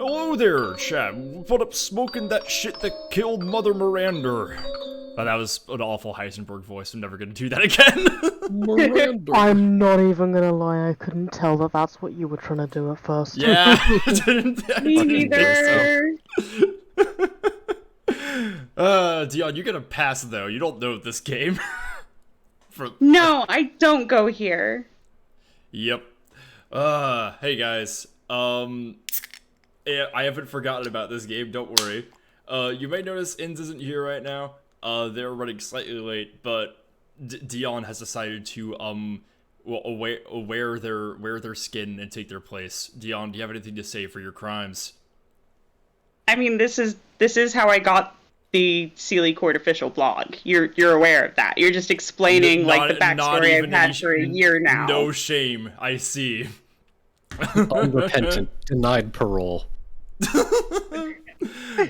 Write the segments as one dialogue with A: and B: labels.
A: Hello there, Chad. Put up smoking that shit that killed Mother Miranda. Oh, that was an awful Heisenberg voice. I'm never gonna do that again.
B: Miranda.
C: I'm not even gonna lie, I couldn't tell that that's what you were trying to do at first.
A: Yeah, I didn't
D: Me
A: think
D: neither.
A: so. Dion, you get a pass though. You don't know this game.
D: No, I don't go here.
A: Yep. Hey guys. Yeah, I haven't forgotten about this game. Don't worry. You may notice Inns isn't here right now. They're running slightly late, but Dion has decided to wear their skin and take their place. Dion, do you have anything to say for your crimes?
D: I mean, this is how I got the Sealy Court official blog. You're aware of that. You're just explaining like the backstory I've had for a year now.
A: No shame, I see.
B: Unrepentant, denied parole.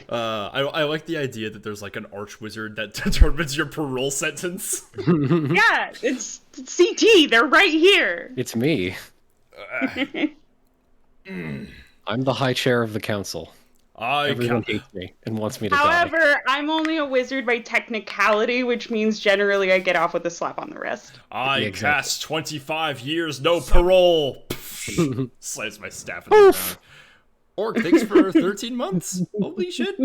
A: I like the idea that there's like an arch wizard that determines your parole sentence.
D: Yeah, it's CT. They're right here.
B: It's me. I'm the high chair of the council. Everyone hates me and wants me to die.
D: However, I'm only a wizard by technicality, which means generally I get off with a slap on the wrist.
A: I cast 25 years, no parole. Slice my staff in the ground. Orc, thanks for 13 months. Holy shit.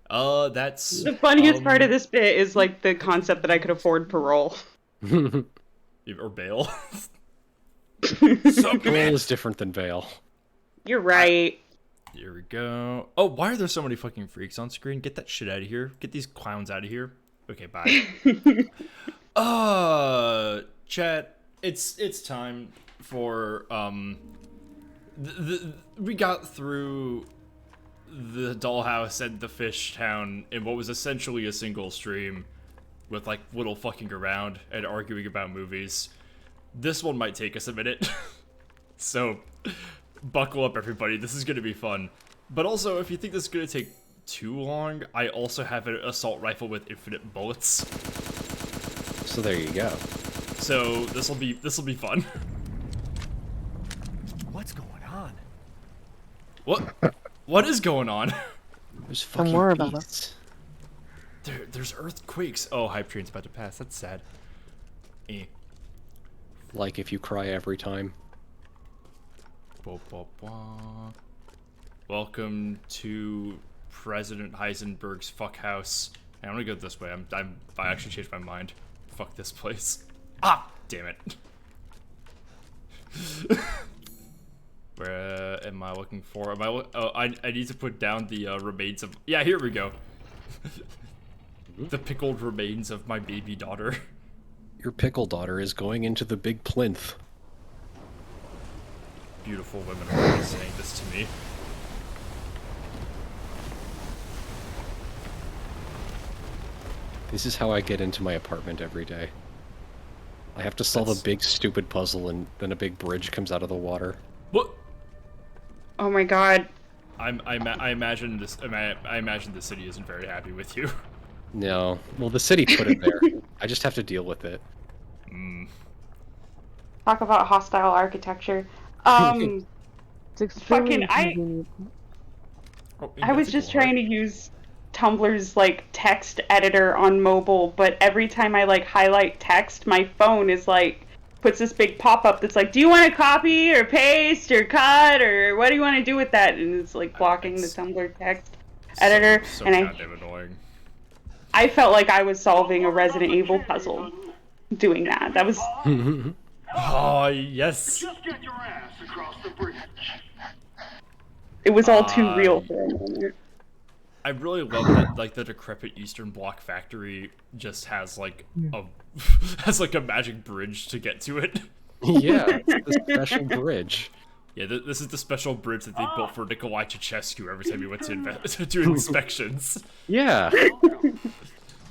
A: That's...
D: The funniest part of this bit is, like, the concept that I could afford parole.
A: Or bail.
B: Parole is different than bail.
D: You're right.
A: Here we go. Oh, why are there so many fucking freaks on screen? Get that shit out of here. Get these clowns out of here. Okay, bye. Chat, it's time for, we got through the dollhouse and the fish town in what was essentially a single stream with like little fucking around and arguing about movies. This one might take us a minute. So buckle up everybody, this is gonna be fun. But also, if you think this is gonna take too long, I also have an assault rifle with infinite bullets.
B: So there you go.
A: So this'll be fun.
E: What's going on?
A: What is going on?
B: There's fucking
C: worry about
B: beasts.
A: There's earthquakes. Oh, hype train's about to pass. That's sad.
B: Like if you cry every time.
A: Welcome to President Heisenberg's fuck house. Hey, I'm gonna go this way. I actually changed my mind. Fuck this place. Ah, damn it. Where am I looking for? I need to put down the remains of. Yeah, here we go. The pickled remains of my baby daughter.
B: Your pickle daughter is going into the big plinth.
A: Beautiful women are always saying this to me.
B: This is how I get into my apartment every day. I have to solve a big stupid puzzle and then a big bridge comes out of the water.
A: What?
D: Oh my god.
A: I imagine this. I imagine the city isn't very happy with you.
B: No. Well, the city put it there. I just have to deal with it.
D: Talk about hostile architecture.
C: It's extremely inconvenient.
D: I was just trying to use Tumblr's like text editor on mobile, but every time I like highlight text, my phone is like puts this big pop-up that's like, do you want to copy or paste or cut or what do you want to do with that? And it's like blocking the Tumblr text editor.
A: So
D: and
A: goddamn annoying.
D: I felt like I was solving a Resident Evil puzzle doing that. That was...
A: Oh, yes.
E: Just get your ass across the bridge.
D: It was all too real for a moment.
A: I really love that, like, the decrepit Eastern Bloc factory just has, like, a magic bridge to get to it.
B: Yeah, it's the special bridge.
A: Yeah, this is the special bridge that they built for Nikolai Ceausescu every time he went to do inspections.
B: Yeah.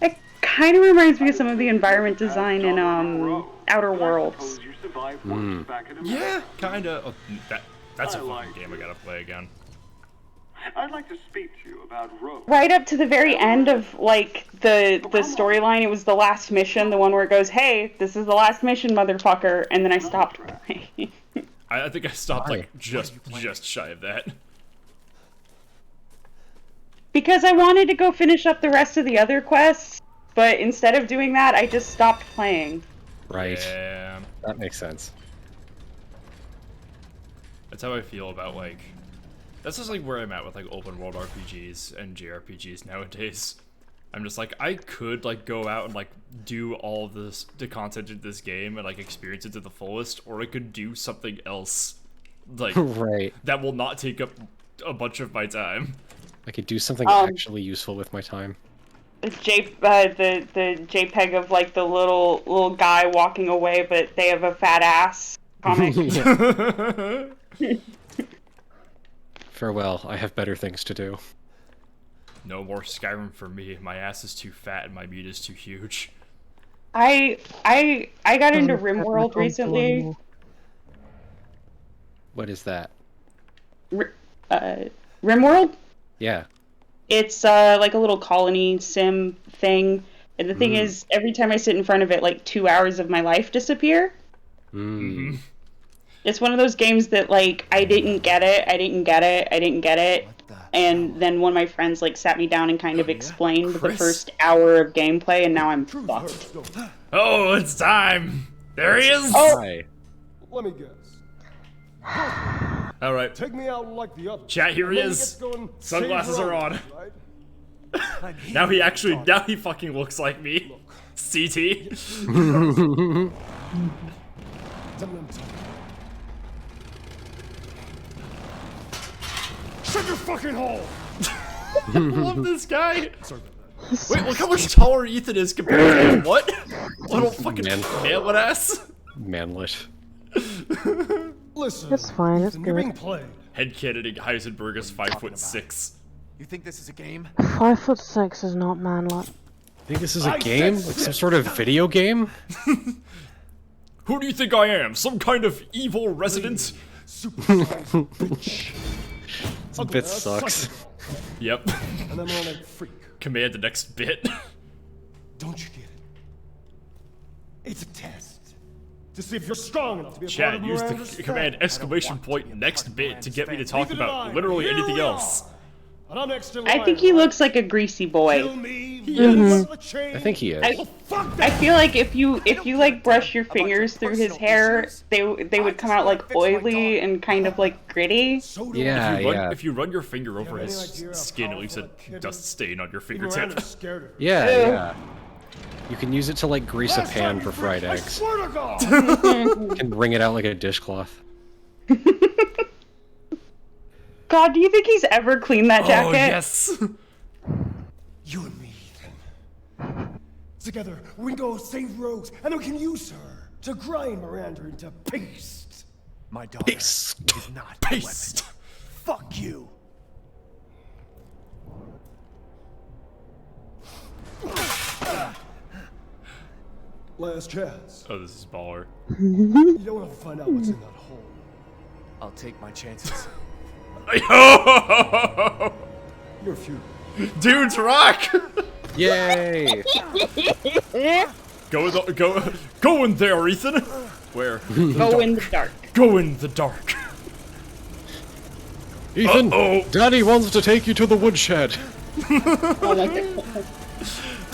D: It kind of reminds me of some of the environment design in Outer Worlds.
A: Yeah, kind of. Oh, that's a fucking game I gotta play again.
E: I'd like to speak to you about Rose.
D: Right up to the very end of like the storyline, it was the last mission, the one where it goes, "Hey, this is the last mission, motherfucker," and then I stopped playing.
A: I think I stopped like just shy of that.
D: Because I wanted to go finish up the rest of the other quests, but instead of doing that, I just stopped playing.
B: Right.
A: Yeah.
B: That makes sense.
A: That's how I feel about, like... That's just, like, where I'm at with, like, open world RPGs and JRPGs nowadays. I'm just like, I could, like, go out and, like, do all of the content in this game and, like, experience it to the fullest, or I could do something else, like,
B: Right.
A: that will not take up a bunch of my time.
B: I could do something actually useful with my time.
D: The JPEG of like the little guy walking away, but they have a fat ass comic.
B: Farewell, I have better things to do.
A: No more Skyrim for me. My ass is too fat and my meat is too huge.
D: I got into RimWorld recently.
B: What is that?
D: RimWorld?
B: Yeah.
D: It's like a little colony sim thing, and the thing is, every time I sit in front of it, like 2 hours of my life disappear.
A: Mm-hmm.
D: It's one of those games that like I didn't get it, and then one of my friends like sat me down and kind of explained the first hour of gameplay, and now I'm fucked.
A: Oh, it's time! There he is!
D: Oh.
B: Hi.
E: Let me guess.
A: Alright.
E: Take me out like the others.
A: Chat, here he
E: And then
A: is.
E: get going,
A: Sunglasses
E: save
A: are
E: Rome,
A: on.
E: right?
A: Now he fucking looks like me. CT.
E: Shut your fucking hole!
A: I love this guy. Wait, look how much taller Ethan is compared to him. What? Little fucking manlet ass.
B: Manlet.
E: Listen,
C: It's fine, it's
E: you're being
C: good.
E: played.
A: Headcanoning Heisenberg is 5'6".
F: You think this is a game?
C: 5'6" is not manlet.
B: Think this is a game? Like some sort of video game?
A: Who do you think I am? Some kind of evil resident?
E: Bitch.
B: This bit sucks.
A: Yep.
E: And I'm on a freak.
A: Command the next bit.
E: Don't you get it? It's a test. To see if you're strong enough to be a part
A: Chat,
E: of
A: use
E: Miranda's
A: the command
E: family.
A: exclamation point next bit to get me to talk
E: Neither did
A: about
E: I.
A: literally
E: Here
A: anything
E: we
A: else.
E: are. And I'm next in
D: I
E: line,
D: think he
E: right?
D: looks like a greasy
E: Kill
D: boy.
E: me,
A: is.
B: I think he is.
D: I feel like if you like brush your fingers through his hair, they would come out like oily and kind of like gritty.
E: So do
B: Yeah,
A: If you, run,
B: yeah.
A: if you run your finger over
E: any
A: his
E: idea how
A: skin, it leaves a
E: powerful that
A: dust
E: kid
A: stain on your
E: I.
A: fingertip.
E: Miranda's scared of her.
B: Yeah, yeah. You can use it to like grease a
E: Last
B: pan
E: time
B: for
E: you
B: fried
E: freaked, I
B: eggs.
E: swear to God!
B: You can wring it out like a dishcloth.
D: God, do you think he's ever cleaned that jacket?
A: Oh, yes!
E: You and me, Ethan. Together, we can go save Rose, and we can use her to grind Miranda into paste.
F: My daughter
B: Paste.
F: is not
A: Paste!
F: a weapon. Fuck you.
E: Last chance.
A: Oh, this is baller.
E: You don't want to find out what's in that hole.
F: I'll take my chances.
E: You're few.
A: Dudes rock!
B: Yay!
A: Go in there, Ethan! Where?
D: Go in the dark.
A: Go in the dark.
B: Ethan,
A: Uh-oh.
B: Daddy wants to take you to the woodshed.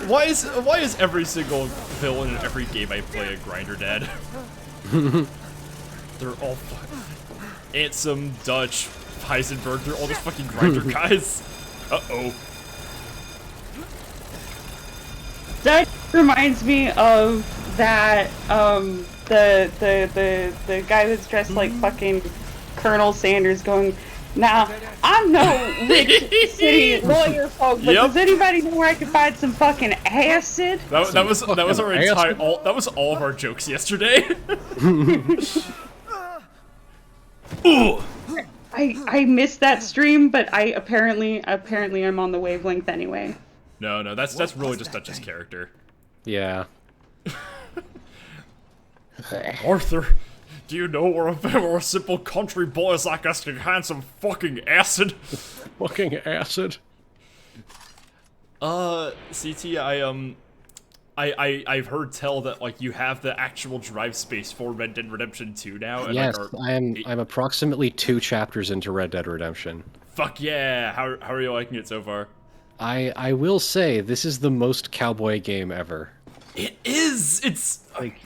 A: Why is every single villain in every game I play a grinder dad? They're all Ansem, Dutch, Heisenberg, they're all just fucking grinder guys. Uh-oh.
D: That reminds me of that the guy that's dressed like fucking Colonel Sanders going, now I'm no rich city lawyer folk, but
A: Yep.
D: does anybody know where I can find some fucking acid?
A: That was our
B: fucking
A: entire
B: acid.
A: that was all of our jokes yesterday. Ooh.
D: I missed that stream, but I apparently I'm on the wavelength anyway.
A: No, that's really just Dutch's character.
B: Yeah.
A: Arthur, do you know where a simple country boys like us can find some fucking acid?
B: Fucking acid.
A: CT, I've heard tell that like you have the actual drive space for Red Dead Redemption 2 now. And,
B: Yes,
A: like,
B: I'm approximately 2 chapters into Red Dead Redemption.
A: Fuck yeah! How are you liking it so far?
B: I will say this is the most cowboy game ever.
A: It is. It's like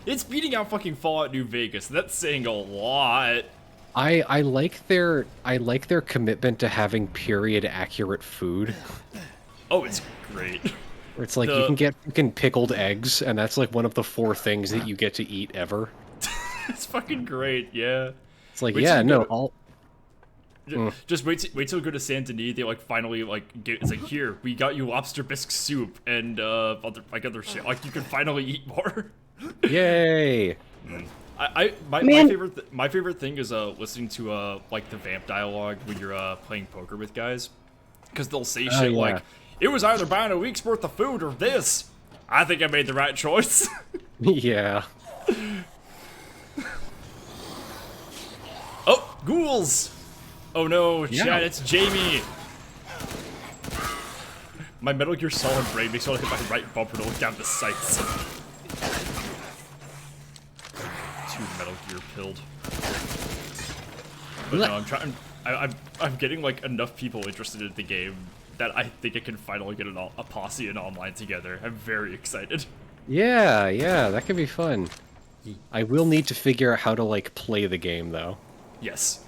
A: it's beating out fucking Fallout New Vegas. That's saying a lot.
B: I like their commitment to having period accurate food.
A: Oh, it's great.
B: Where it's like you can get fucking pickled eggs, and that's like one of the 4 things that you get to eat ever.
A: It's fucking great. Yeah.
B: It's like all.
A: Just wait till we go to Saint Denis. They like finally like it's like, here, we got you lobster bisque soup and other shit. Like you can finally eat more.
B: Yay!
A: My favorite thing is listening to like the vamp dialogue when you're playing poker with guys, because they'll say shit like, it was either buying a week's worth of food or this. I think I made the right choice.
B: Yeah.
A: Oh, ghouls! Oh no, Chad, it's Jamie! My Metal Gear Solid brain makes me want to hit my right bumper to look down the sights. Too Metal Gear pilled. But no, I'm getting like enough people interested in the game that I think I can finally get a posse and online together. I'm very excited.
B: Yeah, that could be fun. I will need to figure out how to like play the game though.
A: Yes.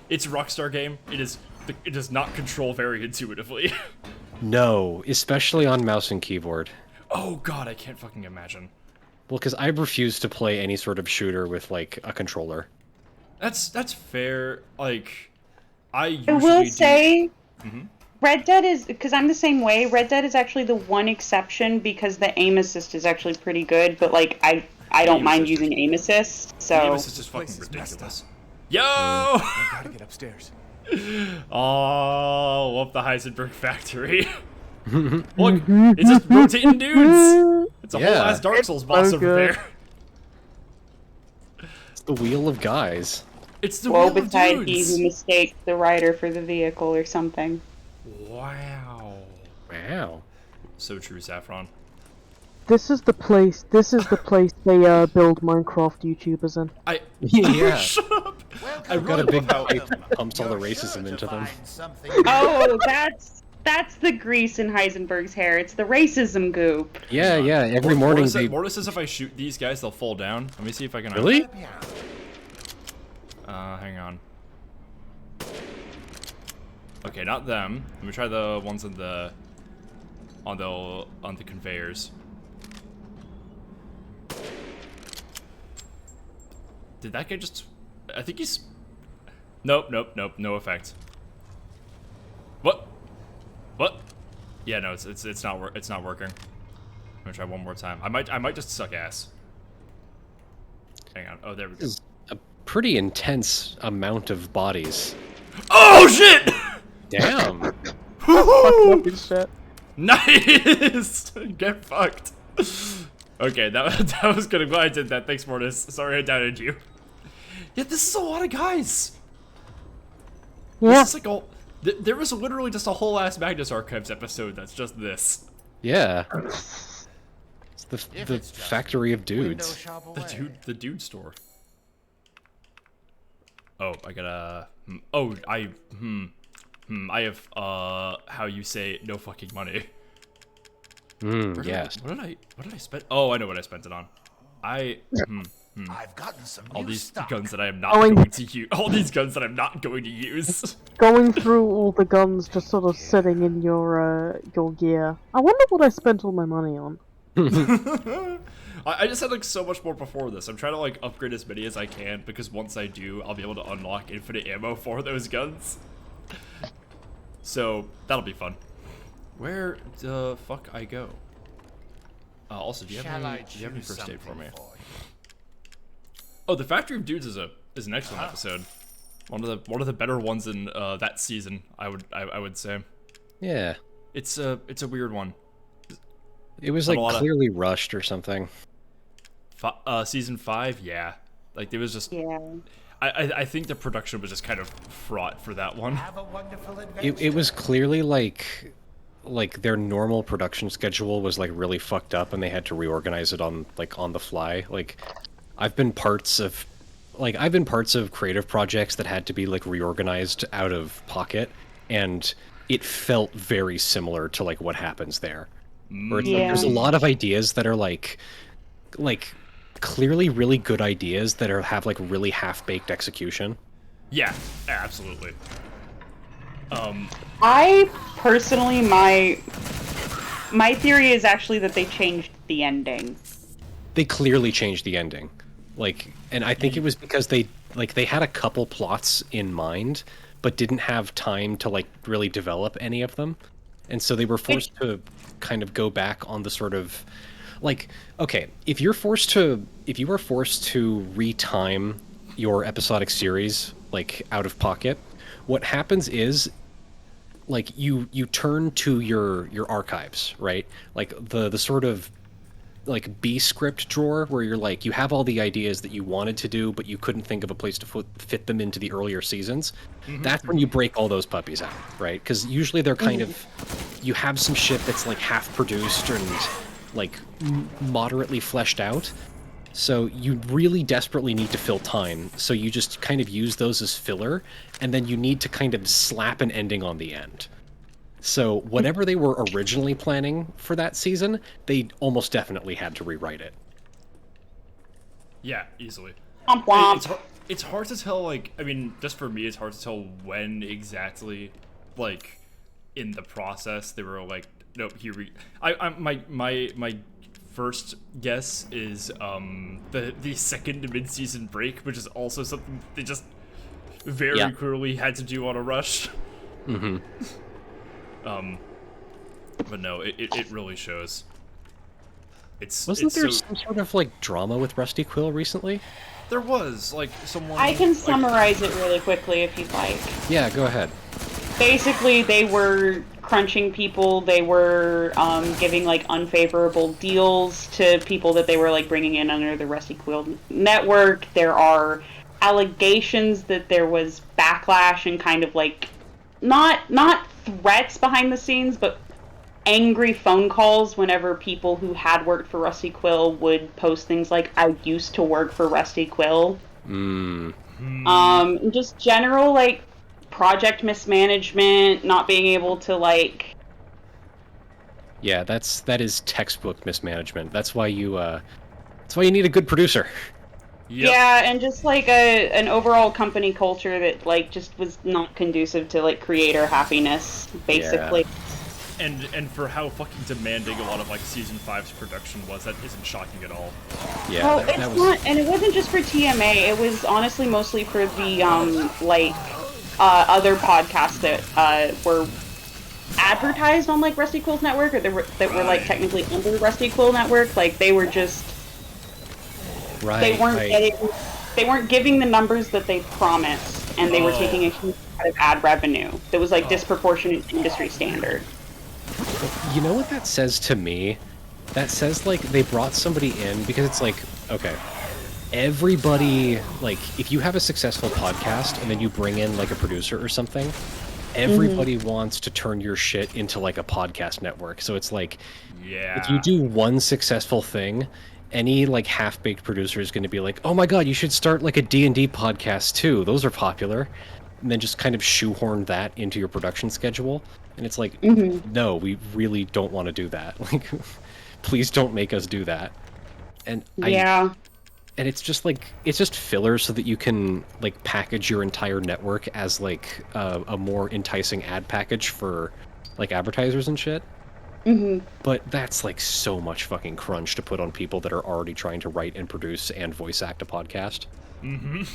A: It's a Rockstar game. It does not control very intuitively.
B: No, especially on mouse and keyboard.
A: Oh god, I can't fucking imagine.
B: Well, because I refuse to play any sort of shooter with like a controller.
A: That's fair. Like, I
D: will say, Red Dead is, because I'm the same way. Red Dead is actually the one exception because the aim assist is actually pretty good. But like, I don't mind using aim assist. So
A: aim assist is fucking ridiculous. Yo!
F: I gotta get upstairs.
A: Oh, love the Heisenberg factory. Look, it's just rotating dudes. It's a whole ass Dark Souls boss over there.
B: It's the wheel of guys.
A: It's the wheel of dudes.
D: Beside he who mistakes the rider for the vehicle or something.
A: Wow. So true, Saffron.
C: This is the place they build Minecraft YouTubers in.
B: Yeah.
A: Shut up.
B: I've got a big pipe that pumps all the racism into them.
D: Oh, that's the grease in Heisenberg's hair. It's the racism goop.
B: Yeah. Every morning
A: Mortis says if I shoot these guys, they'll fall down. Let me see if I can.
B: Really?
A: Hang on. Okay, not them. Let me try the ones on the conveyors. Did that guy just? I think he's. Nope. No effect. What? Yeah, no, it's not working. I'm gonna try one more time. I might just suck ass. Hang on. Oh, there we go.
B: This is a pretty intense amount of bodies.
A: Oh shit!
B: Damn.
C: Fucking shit.
A: Nice. Get fucked. Okay, that was good. I'm glad I did that. Thanks, Mortis. Sorry I doubted you. Yeah, this is a lot of guys.
C: Yeah.
A: This is like there was literally just a whole ass Magnus Archives episode that's just this.
B: Yeah. It's the factory of dudes.
A: The dude store. Oh, I gotta. Oh, I have how you say no fucking money.
B: Yes.
A: What did I spend? Oh, I know what I spent it on.
F: I've gotten some
A: All
F: new
A: these
F: stock.
A: guns that I am not going to use. All these guns that I'm not going to use.
C: Going through all the guns just sort of sitting in your gear. I wonder what I spent all my money on.
A: I just had like so much more before this. I'm trying to like upgrade as many as I can because once I do, I'll be able to unlock infinite ammo for those guns. So that'll be fun. Where the fuck I go? Also, do you have any first aid for me? Oh, the Factory of Dudes is an excellent episode. One of the better ones in that season. I would say.
B: Yeah.
A: It's a weird one.
B: It was like clearly rushed or something.
A: Season 5, yeah. Like there was just.
D: Yeah.
A: I think the production was just kind of fraught for that one.
E: Have a wonderful adventure.
B: It was clearly like their normal production schedule was like really fucked up and they had to reorganize it on the fly. Like I've been parts of creative projects that had to be like reorganized out of pocket, and it felt very similar to like what happens there. Where it's like
D: Yeah.
B: there's a lot of ideas that are like clearly really good ideas that have like really half-baked execution.
A: Yeah, absolutely.
D: I personally, my theory is actually that they changed the ending.
B: They clearly changed the ending. Like, and I think it was because they had a couple plots in mind, but didn't have time to like really develop any of them. And so they were forced to kind of go back on the sort of like, okay, if you are forced to retime your episodic series like out of pocket, what happens is like you turn to your archives, right? Like the sort of like B script drawer where you're like you have all the ideas that you wanted to do but you couldn't think of a place to fit them into the earlier seasons. That's when you break all those puppies out, right? Because usually they're kind of you have some shit that's like half produced and like moderately fleshed out, so you really desperately need to fill time, so you just kind of use those as filler, and then you need to kind of slap an ending on the end. So whatever they were originally planning for that season, they almost definitely had to rewrite it.
A: Yeah, easily.
D: Womp womp.
A: It's hard to tell, like, I mean, just for me, it's hard to tell when exactly, like, in the process they were like, nope, my first guess is the second mid-season break, which is also something they just very clearly had to do on a rush. But no, it really shows.
B: Wasn't there
A: so,
B: some sort of like drama with Rusty Quill recently?
A: There was like someone.
D: I can summarize it really quickly if you'd like.
B: Yeah, go ahead.
D: Basically, they were crunching people. They were giving like unfavorable deals to people that they were like bringing in under the Rusty Quill network. There are allegations that there was backlash and kind of like not threats behind the scenes, but angry phone calls whenever people who had worked for Rusty Quill would post things like, I used to work for Rusty Quill. Just general, like, project mismanagement, not being able to, like...
B: Yeah, that is textbook mismanagement. That's why you need a good producer.
A: Yep.
D: Yeah, and just, like, an overall company culture that, like, just was not conducive to, like, creator happiness, basically.
B: Yeah.
A: And for how fucking demanding a lot of like season 5's production was, that isn't shocking at all.
B: Yeah,
D: Well,
B: that
D: it's
B: was...
D: not, and it wasn't just for TMA. It was honestly mostly for the other podcasts that were advertised on like Rusty Quill's network, or that were like technically under Rusty Quill network. Like they were just they weren't giving the numbers that they promised, and they were taking a huge cut of ad revenue that was like disproportionate to industry standard.
B: You know what that says to me? That says, like, they brought somebody in because it's like, okay, everybody, like, if you have a successful podcast and then you bring in, like, a producer or something, everybody wants to turn your shit into, like, a podcast network. So it's like, if you do one successful thing, any, like, half-baked producer is going to be like, oh my god, you should start, like, a D&D podcast, too. Those are popular. And then just kind of shoehorn that into your production schedule. And it's like, no, we really don't want to do that. Like, please don't make us do that. And and it's just like, it's just filler so that you can like package your entire network as like a more enticing ad package for like advertisers and shit. But that's like so much fucking crunch to put on people that are already trying to write and produce and voice act a podcast.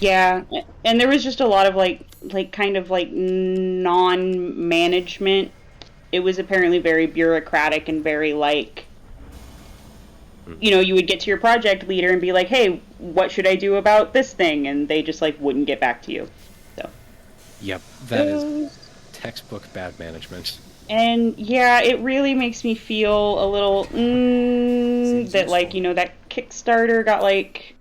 D: Yeah, and there was just a lot of like kind of like non-management. It was apparently very bureaucratic and very like, you know, you would get to your project leader and be like, hey, what should I do about this thing? And they just like wouldn't get back to you. So.
B: Yep, that is textbook bad management.
D: And yeah, it really makes me feel a little that like, you know, that Kickstarter got like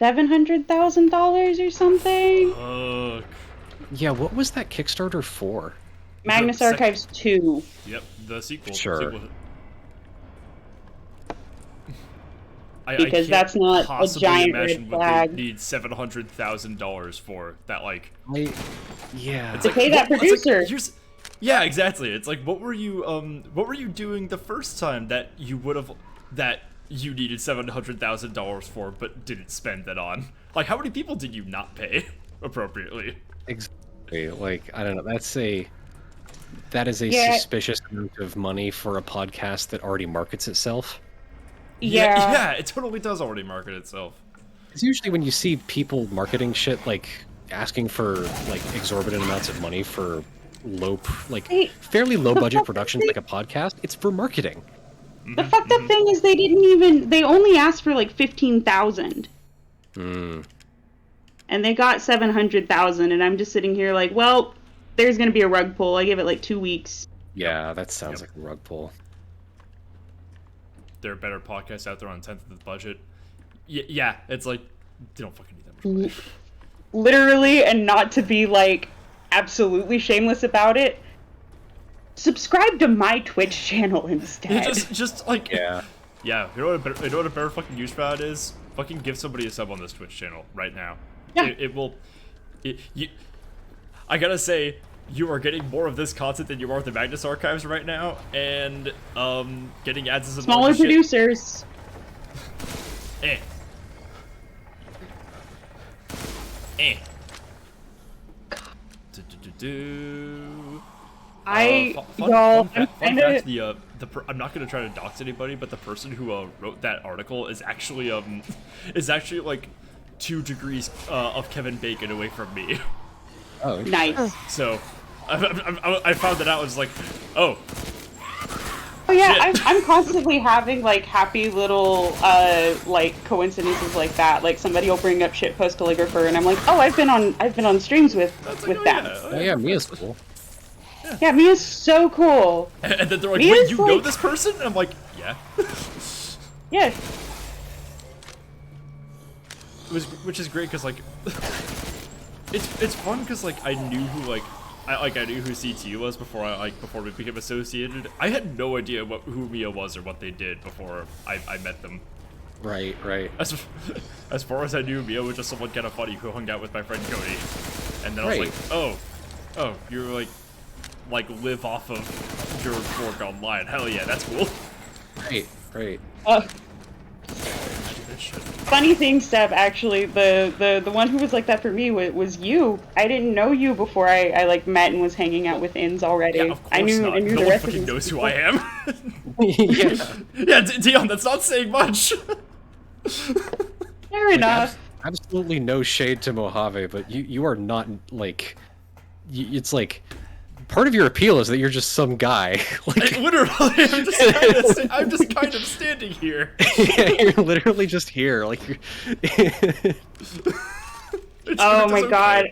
D: $700,000 or something.
B: Yeah, what was that Kickstarter for?
D: Magnus Archives 2.
A: Yep, the sequel.
B: Sure.
D: Because that's not a giant red flag.
A: What they need $700,000 for that, like.
B: Yeah.
D: To pay that producer.
A: Yeah, exactly. It's like, what were you doing the first time that you needed $700,000 for, but didn't spend that on? Like, how many people did you not pay appropriately?
B: Exactly. Like, I don't know. That is a
D: Yeah.
B: suspicious amount of money for a podcast that already markets itself.
D: Yeah.
A: It totally does already market itself.
B: It's usually when you see people marketing shit, like, asking for, like, exorbitant amounts of money for fairly low budget productions like a podcast, it's for marketing.
D: The fucked up thing is they only asked for like 15,000. And they got 700,000, and I'm just sitting here like, well, there's gonna be a rug pull. I give it like 2 weeks.
B: Yeah, that sounds like a rug pull.
A: There are better podcasts out there on a tenth of the budget. Yeah, it's like, they don't fucking need that much money.
D: Literally, and not to be like absolutely shameless about it, subscribe to my Twitch channel instead.
A: Just like,
B: Yeah.
A: Yeah, you know what a better fucking use for that is? Fucking give somebody a sub on this Twitch channel right now.
D: Yeah.
A: I gotta say, you are getting more of this content than you are of the Magnus Archives right now, and getting ads is
D: Smaller producers.
A: Eh.
D: Y'all,
A: fun fact, I'm not gonna try to dox anybody, but the person who wrote that article is actually like 2 degrees of Kevin Bacon away from me.
B: Oh,
D: nice.
A: So I found that out. I was like, oh.
D: Oh yeah,
A: Shit.
D: I'm constantly having like happy little like coincidences like that. Like somebody will bring up shitpost calligrapher, and I'm like, oh, I've been on streams with
A: Like,
D: them.
B: Oh yeah, Mia's cool.
D: Yeah, Mia's so cool.
A: And then they're like,
D: Mia's
A: wait, you know
D: like-
A: this person? And I'm like, yeah.
D: Yeah.
A: Which is great because like, it's fun because like I knew who CTU was before we became associated. I had no idea who Mia was or what they did before I met them.
B: Right.
A: As far as I knew, Mia was just someone kind of funny who hung out with my friend Cody. And then I was
B: Right.
A: like, oh, you're like live off of your work online. Hell yeah, that's cool.
B: Right.
D: Funny thing, Seb, actually, the one who was like that for me was you. I didn't know you before I like met and was hanging out with Inns already.
A: Yeah, of course
D: I knew
A: not.
D: the
A: No one
D: rest of
A: fucking
D: these
A: knows who
D: people.
A: I am.
B: Yeah.
A: Yeah, Dion, that's not saying much.
D: Fair enough.
B: Absolutely no shade to Mojave, but you are not like. It's like part of your appeal is that you're just some guy. Like,
A: Literally, I'm just kind of standing here.
B: yeah, you're literally just here. Like,
D: Oh my god.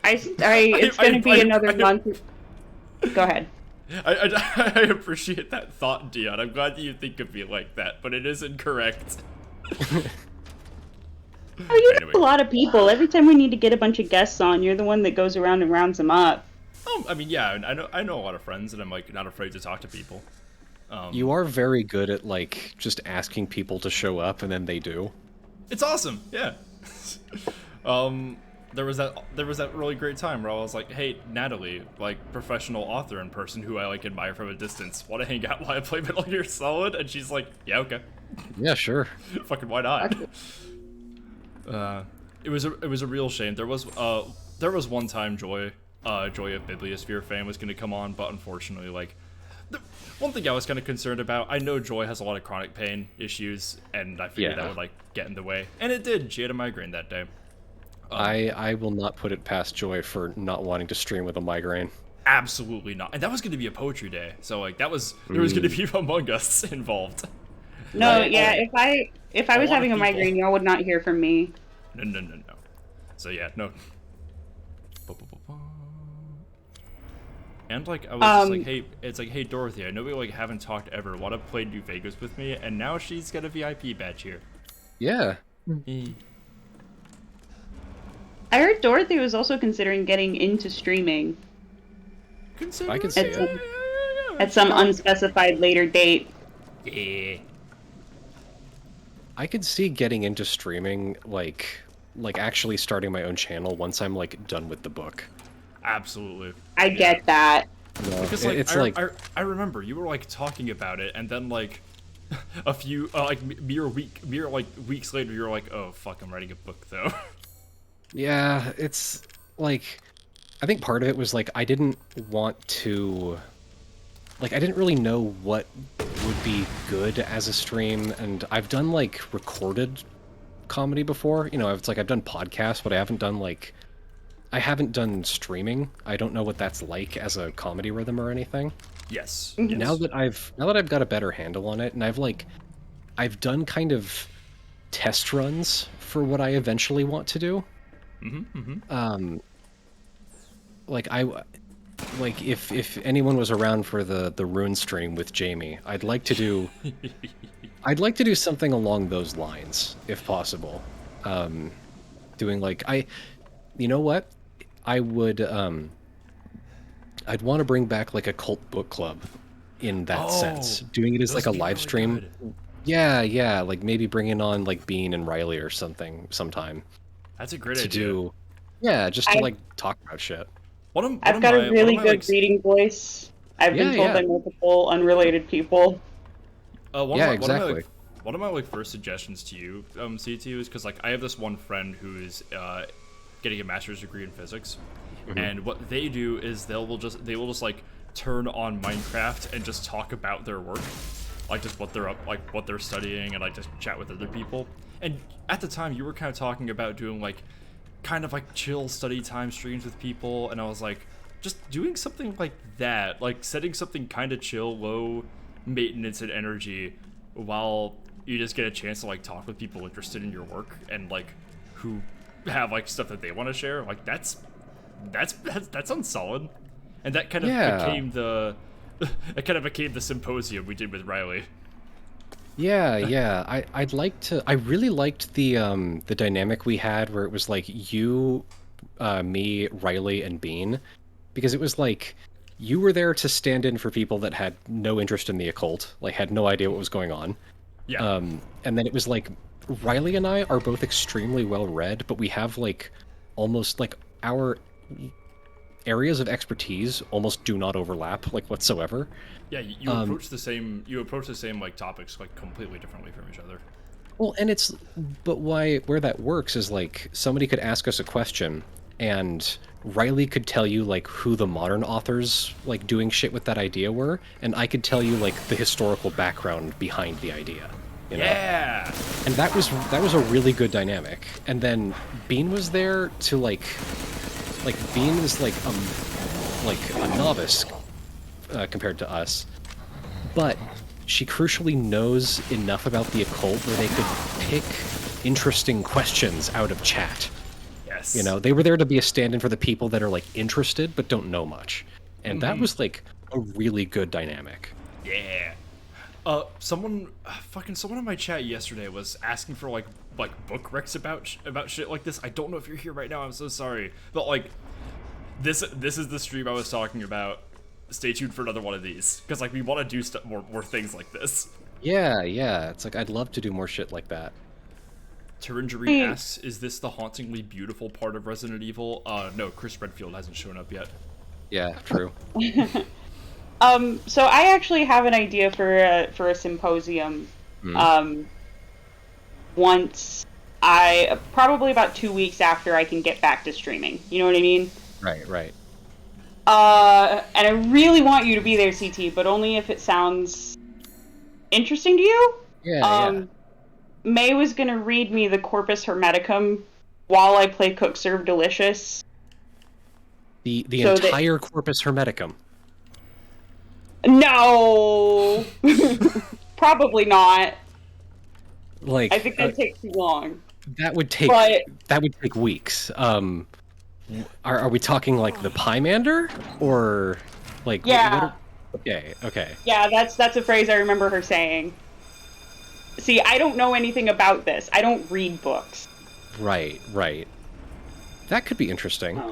D: It's gonna be another month. Go ahead.
A: I appreciate that thought, Dion. I'm glad that you think of me like that, but it is incorrect.
D: Oh, you
A: Anyway.
D: know a lot of people. Every time we need to get a bunch of guests on, you're the one that goes around and rounds them up.
A: I mean, yeah, I know a lot of friends, and I'm like not afraid to talk to people.
B: you are very good at like just asking people to show up, and then they do.
A: It's awesome, yeah. There was that really great time where I was like, hey, Natalie, like professional author in person who I like admire from a distance, want to hang out while I play Metal Gear Solid? And she's like, yeah, okay.
B: Yeah, sure.
A: Fucking why not? It was a real shame. There was one time Joy of Bibliosphere fan was gonna come on, but unfortunately, like, one thing I was kind of concerned about, I know Joy has a lot of chronic pain issues, and I figured
B: Yeah.
A: that would like get in the way, and it did. She had a migraine that day.
B: I will not put it past Joy for not wanting to stream with a migraine.
A: Absolutely not. And that was going to be a poetry day, so like there was going to be Among Us involved.
D: No,
B: Right.
D: yeah. If I
A: A
D: was
A: lot
D: having a
A: of people.
D: migraine, y'all would not hear from me.
A: No. So yeah, no. And like I was just like, hey, it's like, hey Dorothy, I know we like haven't talked ever. Want to play New Vegas with me? And now she's got a VIP badge here.
B: Yeah.
D: I heard Dorothy was also considering getting into streaming
B: I can see
D: It's
B: it.
D: at some unspecified later date.
A: Yeah.
B: I could see getting into streaming, like actually starting my own channel once I'm like done with the book.
A: Absolutely.
D: I get that.
B: No,
A: Because
B: it's
A: I remember you were like talking about it, and then like a few like mere weeks later, you were like, oh fuck, I'm writing a book though.
B: yeah, it's like I think part of it was like I didn't want to, like I didn't really know what would be good as a stream, and I've done like recorded comedy before. You know, it's like I've done podcasts, but I haven't done streaming. I don't know what that's like as a comedy rhythm or anything.
A: Yes.
B: Now that I've got a better handle on it, and I've done kind of test runs for what I eventually want to do. Like if anyone was around for the rune stream with Jamie, I'd like to do something along those lines if possible. Doing like you know what? I would I'd want to bring back like a cult book club in that sense. Doing it as like a live stream. Yeah, like maybe bringing on like Bean and Riley or something sometime.
A: That's a great
B: to
A: idea.
B: do. Yeah, just to like talk about shit.
D: I've got a really good reading voice. I've been told by multiple unrelated people.
B: Exactly.
A: One of my like first suggestions to you, CTU, is because like I have this one friend who is getting a master's degree in physics, and what they do is they will just like turn on Minecraft and just talk about their work, like just what they're studying, and like just chat with other people. And at the time, you were kind of talking about doing like kind of like chill study time streams with people, and I was like, just doing something like that, like setting something kind of chill, low maintenance and energy, while you just get a chance to like talk with people interested in your work and like who have like stuff that they want to share. Like that sounds solid, and that kind of became the symposium we did with Riley.
B: Yeah. I really liked the dynamic we had where it was like you, me, Riley, and Bean, because it was like you were there to stand in for people that had no interest in the occult, like had no idea what was going on.
A: Yeah.
B: And then it was like Riley and I are both extremely well read, but we have like almost like our areas of expertise almost do not overlap like whatsoever.
A: Yeah, you approach the same like topics like completely differently from each other.
B: Well, and where that works is like somebody could ask us a question and Riley could tell you like who the modern authors like doing shit with that idea were, and I could tell you like the historical background behind the idea. You know?
A: Yeah.
B: And that was a really good dynamic. And then Bean was there to like Bean is like a novice compared to us, but she crucially knows enough about the occult where they could pick interesting questions out of chat.
A: Yes.
B: You know, they were there to be a stand-in for the people that are like interested but don't know much, and that was like a really good dynamic.
A: Yeah. Someone in my chat yesterday was asking for like book recs about shit like this. I don't know if you're here right now. I'm so sorry, but like this is the stream I was talking about. Stay tuned for another one of these, because like we want to do more things like this.
B: Yeah. It's like I'd love to do more shit like that.
A: Turingery asks, is this the hauntingly beautiful part of Resident Evil? No, Chris Redfield hasn't shown up yet.
B: Yeah, true.
D: So I actually have an idea for a symposium. Once probably about 2 weeks after I can get back to streaming. You know what I mean?
B: Right.
D: And I really want you to be there, CT, but only if it sounds interesting to you.
B: Yeah.
D: May was gonna read me the Corpus Hermeticum while I play Cook Serve Delicious.
B: The entire Corpus Hermeticum.
D: No, probably not.
B: Like
D: I think that takes too long.
B: That would take weeks. Are we talking like the Pymander or like?
D: Yeah.
B: Okay.
D: Yeah, that's a phrase I remember her saying. See, I don't know anything about this. I don't read books.
B: Right. That could be interesting.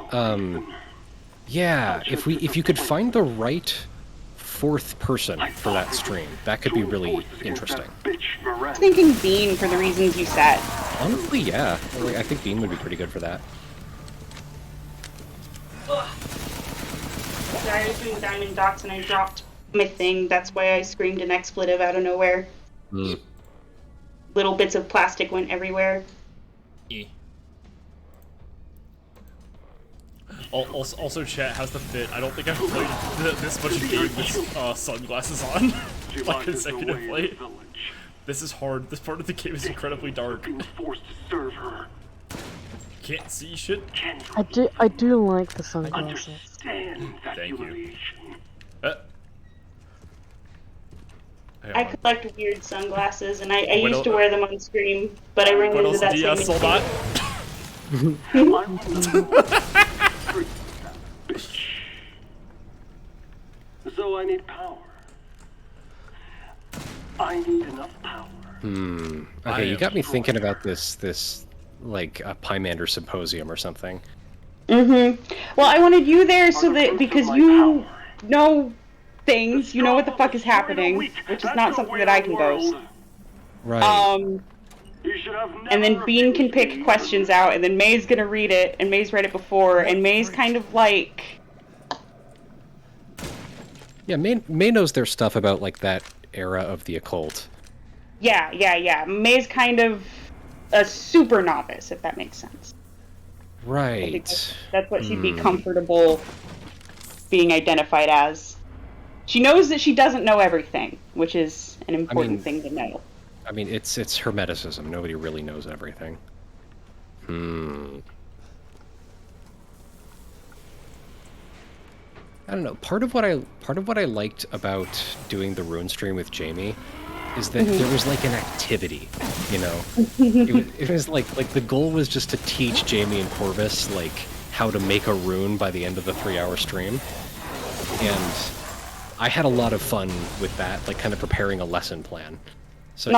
B: Yeah, if you could find the right fourth person for that stream, that could be really interesting.
D: I was thinking Bean for the reasons you said.
B: Honestly, yeah. I think Bean would be pretty good for that.
D: Sorry, I was doing diamond dots and I dropped my thing. That's why I screamed an expletive out of nowhere.
B: Mm.
D: Little bits of plastic went everywhere.
A: Also, chat, how's the fit? I don't think I've played this much game with sunglasses on, like, consecutively. This is hard. This part of the game is incredibly dark. Can't see shit.
C: I do like the sunglasses.
A: Thank you.
D: I collect weird sunglasses, and I used to wear them on stream, but I ran into that same
E: So I need power. I need enough power.
B: Okay, you got me thinking about this like a Pymander symposium or something.
D: Well, I wanted you there so that because you know things, you know what the fuck is happening, which is not something that I can boast.
B: Right.
D: And then Bean can pick questions out, and then May's gonna read it, and May's read it before, and May's kind of like...
B: Yeah, May knows their stuff about, like, that era of the occult.
D: Yeah. May's kind of a super novice, if that makes sense.
B: Right.
D: I think that's what she'd be comfortable being identified as. She knows that she doesn't know everything, which is an important thing to know.
B: I mean, it's hermeticism. Nobody really knows everything. I don't know. Part of what I liked about doing the rune stream with Jamie is that there was like an activity, you know. it was like the goal was just to teach Jamie and Corvus like how to make a rune by the end of the 3-hour stream, and I had a lot of fun with that, like kind of preparing a lesson plan. So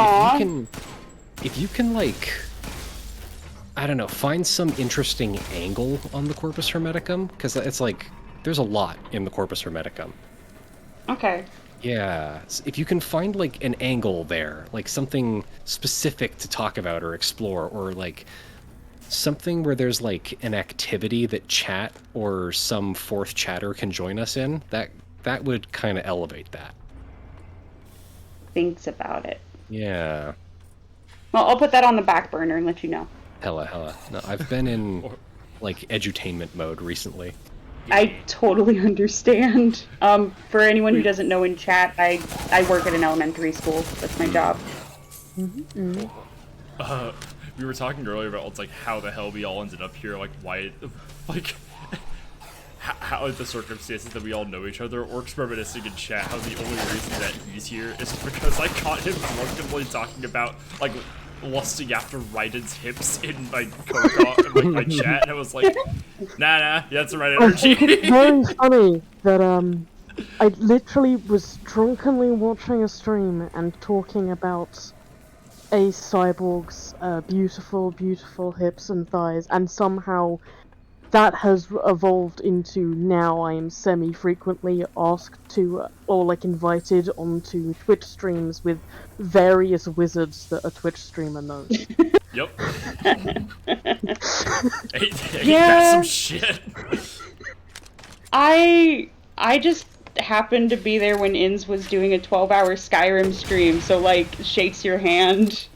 B: if you can like, I don't know, find some interesting angle on the Corpus Hermeticum, because it's like there's a lot in the Corpus Hermeticum.
D: Okay.
B: Yeah, if you can find like an angle there, like something specific to talk about or explore, or like something where there's like an activity that chat or some fourth chatter can join us in, that would kind of elevate that.
D: Thinks about it.
B: Yeah.
D: Well, I'll put that on the back burner and let you know.
B: Hella. No, I've been in like edutainment mode recently.
D: I totally understand. For anyone who doesn't know in chat, I work at an elementary school. That's my job.
A: We were talking earlier about it's like how the hell we all ended up here, like why, like how the circumstances that we all know each other. Orcs reminiscing in chat how the only reason that he's here is because I caught him drunkenly talking about like lusting after Raiden's hips in my my chat, and I was like, nah, yeah, that's the right energy.
C: I think it's very funny that I literally was drunkenly watching a stream and talking about a cyborg's beautiful hips and thighs, and somehow that has evolved into now I am semi-frequently asked to, or like invited onto Twitch streams with various wizards that a Twitch streamer knows.
A: Yep. Ain't that some shit?
D: I just happened to be there when Inns was doing a 12-hour Skyrim stream, so like shakes your hand.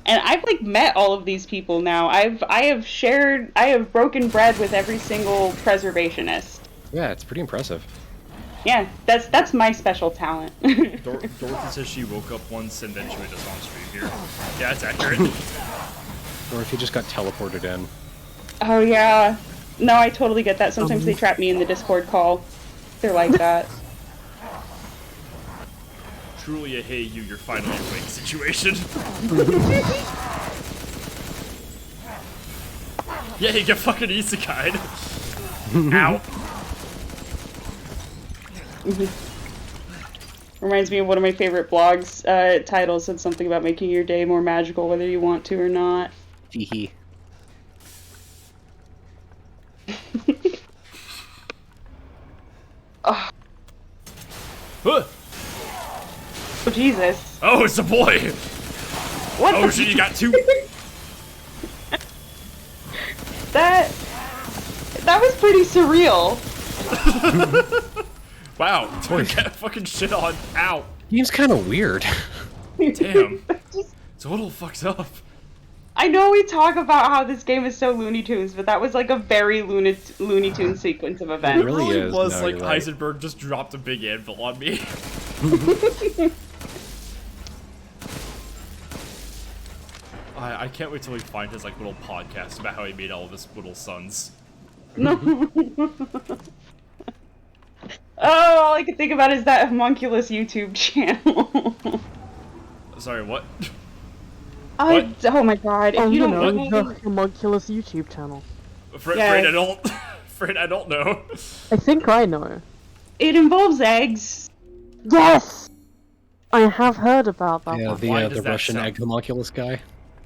D: And I've like met all of these people now. I have broken bread with every single preservationist.
B: Yeah, it's pretty impressive.
D: Yeah, that's my special talent.
A: Dorothy says she woke up once and then she went just on stream here. Yeah, it's accurate.
B: Or if you just got teleported in.
D: Oh yeah. No, I totally get that. Sometimes they trap me in the Discord call. They're like that.
A: Truly a hey you're finally awake situation. Yeah, you get fucking isekai'd. Ow.
D: Reminds me of one of my favorite blogs. Title said something about making your day more magical whether you want to or not.
B: Hee.
D: Oh.
A: Huh.
D: Oh, Jesus.
A: Oh, it's a boy!
D: What
A: oh shit, you got two!
D: That was pretty surreal.
A: Wow, get fucking shit on. Ow.
B: Game's kind of weird.
A: Damn. It's a little fucked up.
D: I know we talk about how this game is so Looney Tunes, but that was like a very Looney Tunes sequence of events.
A: It really
B: is.
A: was
B: No,
A: like
B: you're right.
A: Heisenberg just dropped a big anvil on me. I can't wait till we find his like little podcast about how he made all of his little sons.
D: No. Oh, all I can think about is that homunculus YouTube channel.
A: Sorry, what?
D: Oh my god! If you don't know,
C: the homunculus YouTube channel.
A: Fred, I don't. Fred, I don't know.
C: I think I know.
D: it involves eggs.
C: Yes! I have heard about that
B: Yeah,
C: one.
A: Why
B: the
A: does that
B: Russian
A: sound-
B: egg homunculus guy.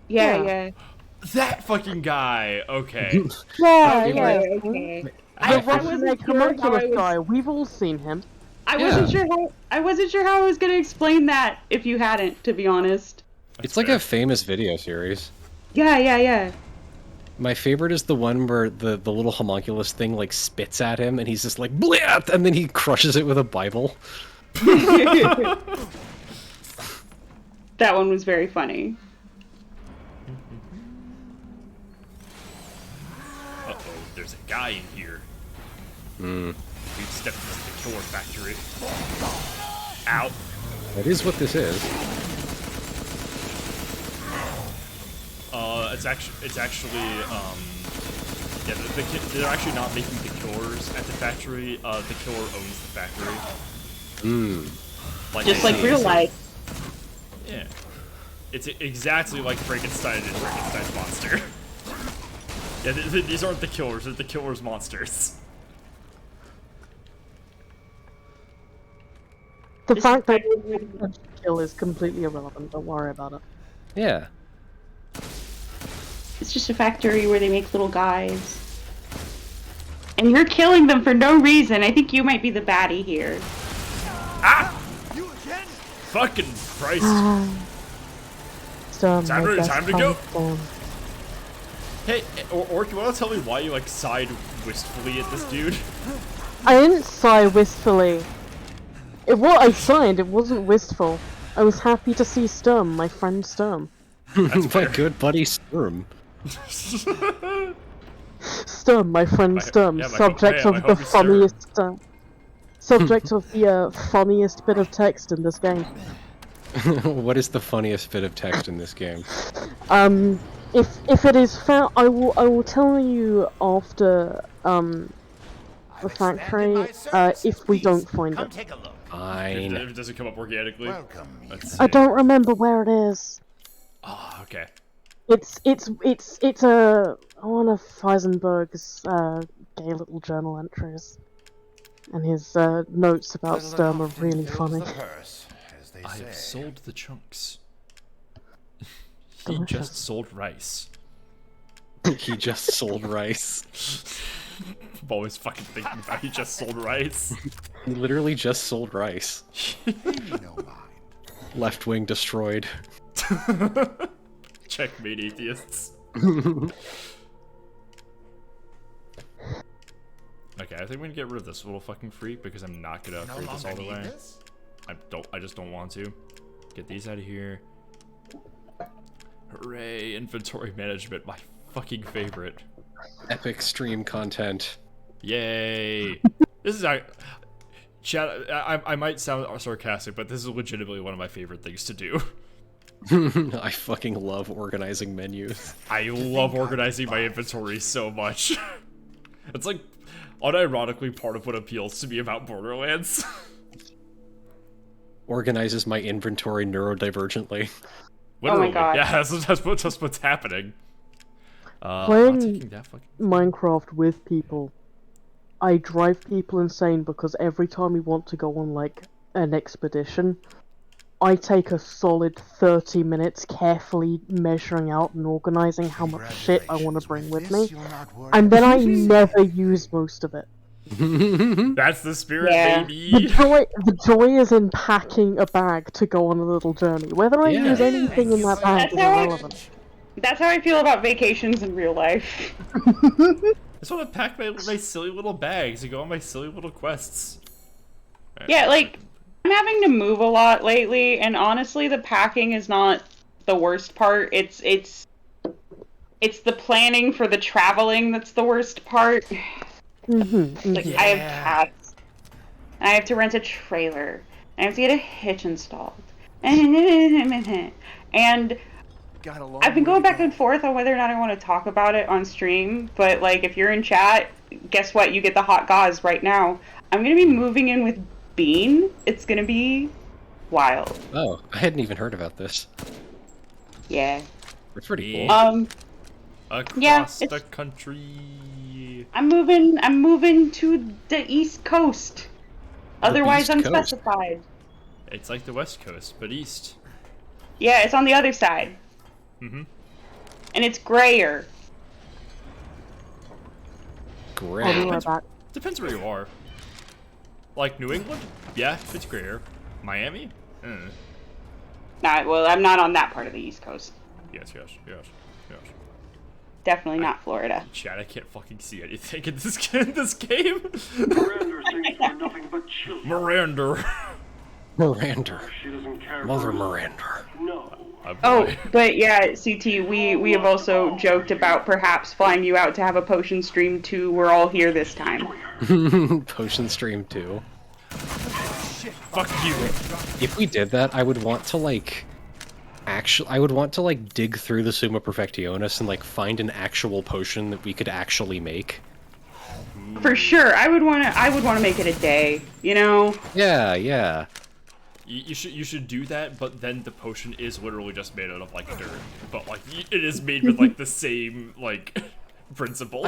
D: Yeah.
A: That fucking guy. Okay.
C: Yeah,
D: Okay,
C: yeah.
D: okay.
C: The
D: I
C: Russian
D: wasn't
C: egg
D: sure how
C: homunculus
D: I was-
C: guy. We've all seen him.
D: I wasn't sure how I was gonna explain that if you hadn't, to be honest.
B: It's like a famous video series.
D: Yeah.
B: My favorite is the one where the little homunculus thing like spits at him and he's just like blat, and then he crushes it with a Bible.
D: That one was very funny.
A: Uh-oh, there's a guy in here. We've stepped into the killer factory. Ow.
B: That is what this is.
A: It's actually, yeah, they're actually not making the killers at the factory. The killer owns the factory.
D: Just like real life.
A: Yeah. It's exactly like Frankenstein and Frankenstein's monster. Yeah, these aren't the killers, they're the killer's monsters.
C: The fact that kill is completely irrelevant. Don't worry about it.
B: Yeah.
D: It's just a factory where they make little guys. And you're killing them for no reason. I think you might be the baddie here.
A: Ah! Fucking Christ.
C: So,
A: Time to go. Hey, or you wanna tell me why you like sighed wistfully at this dude?
C: I didn't sigh wistfully. I sighed, it wasn't wistful. I was happy to see Sturm, my friend Sturm.
B: My good buddy Sturm.
C: Sturm, my friend Sturm,
A: yeah, my
C: subject
A: ho- yeah,
C: of
A: my
C: the
A: homie Sturm.
C: funniest, subject of the funniest bit of text in this game.
B: What is the funniest bit of text in this game?
C: If it is found, I will tell you after the factory. If we don't find it,
A: If
B: Fine.
A: it doesn't come up organically. Let's
C: I
A: see.
C: don't remember where it is.
A: Oh, okay.
C: It's one of Heisenberg's gay little journal entries, and his notes about Sturm are really funny.
A: I have sold the chunks. He
C: Delicious.
A: just sold rice.
B: He just sold rice.
A: I'm always fucking thinking about he just sold rice.
B: He literally just sold rice. Left wing destroyed.
A: Checkmate, atheists. Okay, I think we're gonna get rid of this little fucking freak because I'm not gonna upgrade this all the way. I just don't want to. Get these out of here. Hooray, inventory management, my fucking favorite.
B: Epic stream content.
A: Yay! This is Chad, I might sound sarcastic, but this is legitimately one of my favorite things to do.
B: I fucking love organizing menus.
A: I love organizing my inventory so much. It's like unironically part of what appeals to me about Borderlands.
B: Organizes my inventory neurodivergently.
A: Literally.
D: God.
A: Yeah, that's what's happening. I'm
C: Playing
A: taking that fucking...
C: Minecraft with people, I drive people insane because every time we want to go on like an expedition, I take a solid 30 minutes carefully measuring out and organizing how much shit I want to bring with me, and then I never use most of it.
A: That's the spirit,
D: Yeah.
A: baby!
C: The joy is in packing a bag to go on a little journey. Whether I
B: Yeah.
C: use anything in that bag is
D: That's how I-
C: irrelevant.
D: That's how I feel about vacations in real life.
A: I just want to pack my silly little bags and go on my silly little quests.
D: Yeah, like, I'm having to move a lot lately, and honestly, the packing is not the worst part. It's the planning for the traveling that's the worst part. Like, I have cats, and I have to rent a trailer, and I have to get a hitch installed. And I've been going back and forth on whether or not I want to talk about it on stream, but, like, if you're in chat, guess what? You get the hot gauze right now. I'm going to be moving in with Bean. It's going to be wild.
B: Oh, I hadn't even heard about this.
D: Yeah.
B: It's pretty cool.
A: Across the country.
D: I'm moving to the East Coast. Otherwise
B: East Coast.
D: unspecified.
A: It's like the West Coast, but east.
D: Yeah, it's on the other side.
A: Mm-hmm.
D: And it's grayer.
B: Great.
C: I'll be right back.
A: Depends where you are. Like New England? Yeah, it's grayer. Miami?
D: Nah, well, I'm not on that part of the East Coast.
A: Yes.
D: Definitely not Florida.
A: Chad, I can't fucking see anything in this game. Miranda.
B: Miranda.
G: She doesn't care.
B: Mother Miranda.
G: No.
D: Oh, but yeah, CT, we have also joked about perhaps flying you out to have a potion stream too. We're all here this time.
B: Potion stream 2.
A: Fuck you.
B: If we did that, I would want to like dig through the Summa Perfectionis and like find an actual potion that we could actually make.
D: For sure, I would want to make it a day. You know?
B: Yeah.
A: You should do that, but then the potion is literally just made out of like dirt, but like it is made with like the same like principles.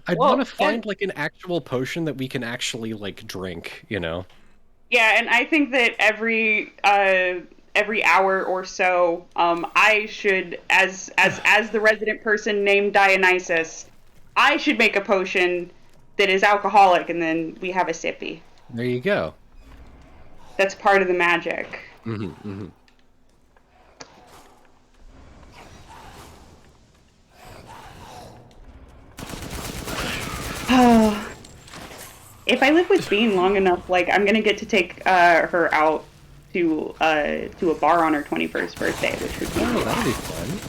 B: I'd want to find like an actual potion that we can actually like drink, you know?
D: Yeah, and I think that every hour or so, I should, as the resident person named Dionysus, I should make a potion that is alcoholic, and then we have a sippy.
B: There you go.
D: That's part of the magic. If I live with Bean long enough, like, I'm gonna get to take her out to a bar on her 21st birthday, which would be
B: Oh, that'll be fun.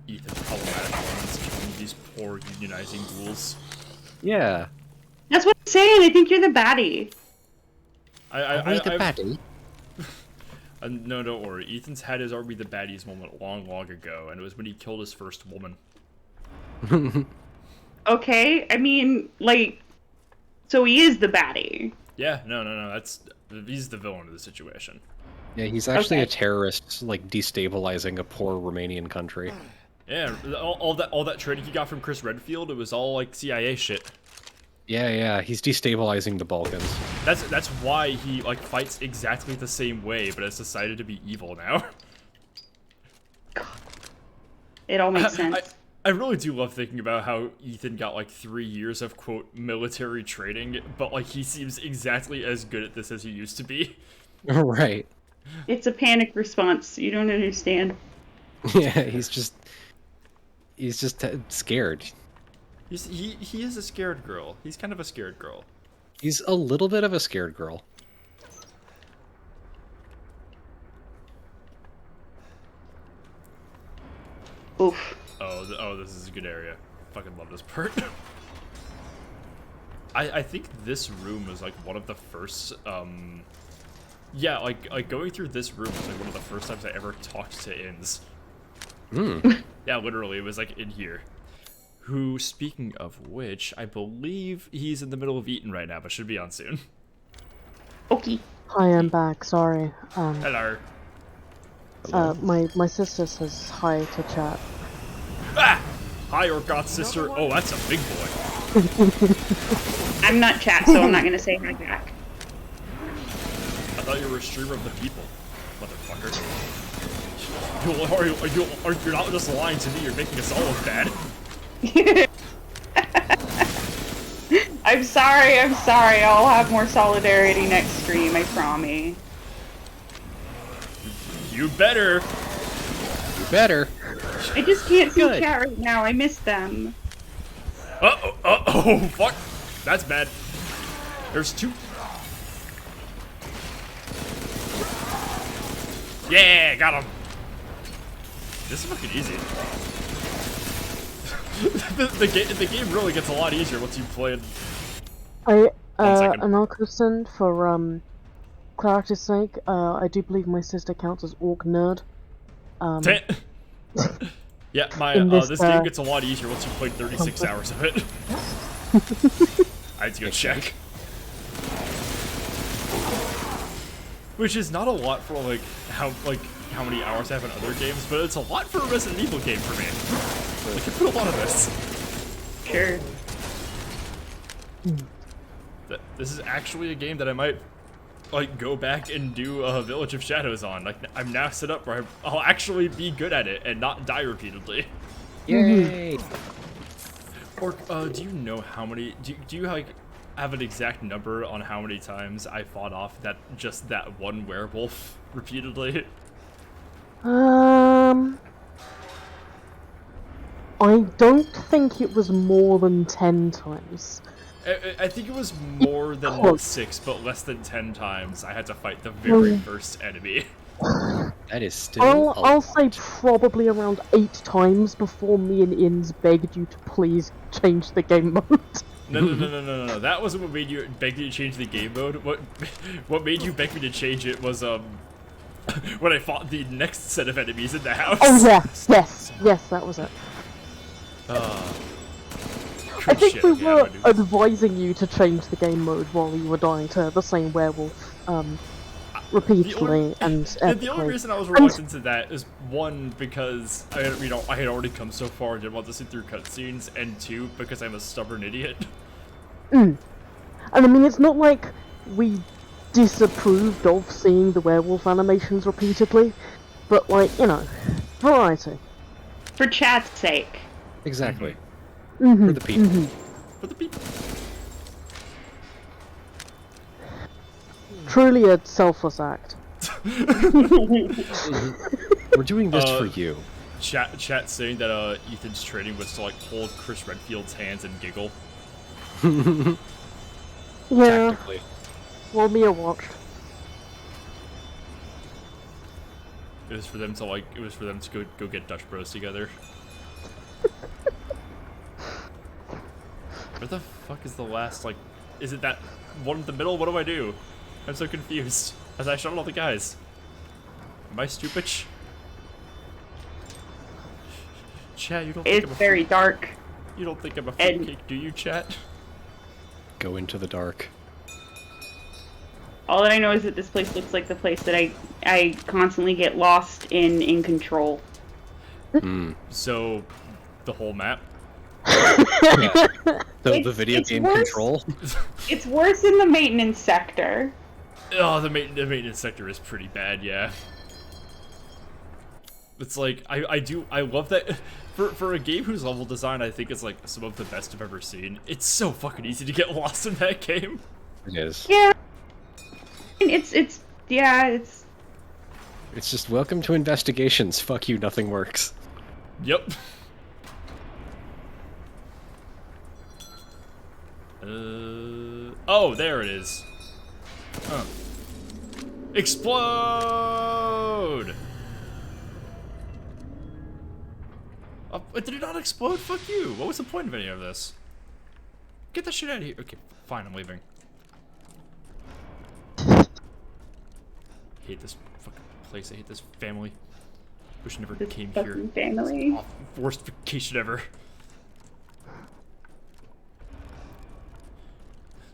A: Ethan, problematic ones killing these poor unionizing ghouls.
B: Yeah.
D: That's what I'm saying. I think you're the baddie.
B: Are we the baddie?
A: No, don't worry. Ethan's had his "Are We the Baddies" moment long ago, and it was when he killed his first woman.
D: Okay, I mean, like, so he is the baddie.
A: Yeah, no. He's the villain of the situation.
B: Yeah, he's actually a terrorist, like destabilizing a poor Romanian country.
A: Yeah, all that training he got from Chris Redfield, it was all like CIA shit.
B: Yeah, he's destabilizing the Balkans.
A: That's why he like fights exactly the same way, but has decided to be evil now.
D: It all makes sense.
A: I really do love thinking about how Ethan got like 3 years of quote military training, but like he seems exactly as good at this as he used to be.
B: Right.
D: It's a panic response. You don't understand.
B: Yeah, he's just scared.
A: He is a scared girl. He's kind of a scared girl.
B: He's a little bit of a scared girl.
D: Oof.
A: Oh, this is a good area. Fucking love this part. I think this room is like one of the first, yeah, like going through this room was like one of the first times I ever talked to Inns. Yeah, literally, it was like in here. Who, speaking of which, I believe he's in the middle of eating right now, but should be on soon.
D: Okay.
C: Hi, I'm back. Sorry.
A: Hello.
C: My sister says hi to chat.
A: Ah! Hi, Orgoth's sister. Oh, that's a big boy.
D: I'm not chat, so I'm not gonna say hi back.
A: I thought you were a streamer of the people, motherfucker. You're not just lying to me, you're making us all look bad.
D: I'm sorry. I'll have more solidarity next stream, I promise.
A: You better.
B: You better.
D: I just can't see
B: Good.
D: chat right now. I missed them.
A: Oh, fuck. That's bad. There's 2. Yeah, got him. This is fucking easy. the game really gets a lot easier once you've played.
C: Anarcho-send for clarity's sake, I do believe my sister counts as Orc Nerd.
A: Yeah, this game gets a lot easier once you've played 36 hours of it. I had to go check. Which is not a lot for how many hours I have in other games, but it's a lot for a Resident Evil game for me. Like, I put a lot of this.
D: Sure.
A: This is actually a game that I might go back and do a Village of Shadows on. Like, I'm now set up where I'll actually be good at it and not die repeatedly.
B: Yay!
A: Or do you know how many? Do you have an exact number on how many times I fought off that one werewolf repeatedly?
C: I don't think it was more than 10 times.
A: I think it was more than 6, but less than 10 times I had to fight the very first enemy.
B: That is still.
C: I'll say probably around 8 times before me and Inns begged you to please change the game mode.
A: No. That wasn't what made you beg me to change the game mode. What made you beg me to change it was when I fought the next set of enemies in the house.
C: Oh yes, that was it. I think we were advising you to change the game mode while you were dying to the same werewolf repeatedly
A: the only reason I was reluctant to that is 1, because I had already come so far and didn't want to sit through cutscenes, and 2, because I'm a stubborn idiot.
C: And I mean, it's not like we disapproved of seeing the werewolf animations repeatedly, but variety.
D: For chat's sake.
B: Exactly. For the people.
A: For the people.
C: Truly a selfless act.
B: We're doing this for you.
A: Chat saying that Ethan's training was to hold Chris Redfield's hands and giggle.
C: Yeah.
B: Technically.
C: Well, Mia watched.
A: It was for them to go get Dutch Bros together. Where the fuck is the last, is it that one in the middle? What do I do? I'm so confused. As I shot all the guys. Am I stupid? Chat, you don't think
D: It's very dark.
A: You don't think I'm a fruitcake, do you, chat?
B: Go into the dark.
D: All that I know is that this place looks like the place that I constantly get lost in Control.
A: So, the whole map?
B: Yeah. The video game
D: worse.
B: Control?
D: It's worse in the maintenance sector.
A: Oh, the maintenance sector is pretty bad, yeah. It's I love that. For a game whose level design I think is some of the best I've ever seen, it's so fucking easy to get lost in that game.
B: It is.
D: Yeah. It's
B: just welcome to investigations. Fuck you, nothing works.
A: Yep. Oh, there it is. Explode! Did it not explode? Fuck you. What was the point of any of this? Get that shit out of here. Okay, fine, I'm leaving. I hate this fucking place. I hate this family. Wish I never came here.
D: Family.
A: Oh, worst vacation ever.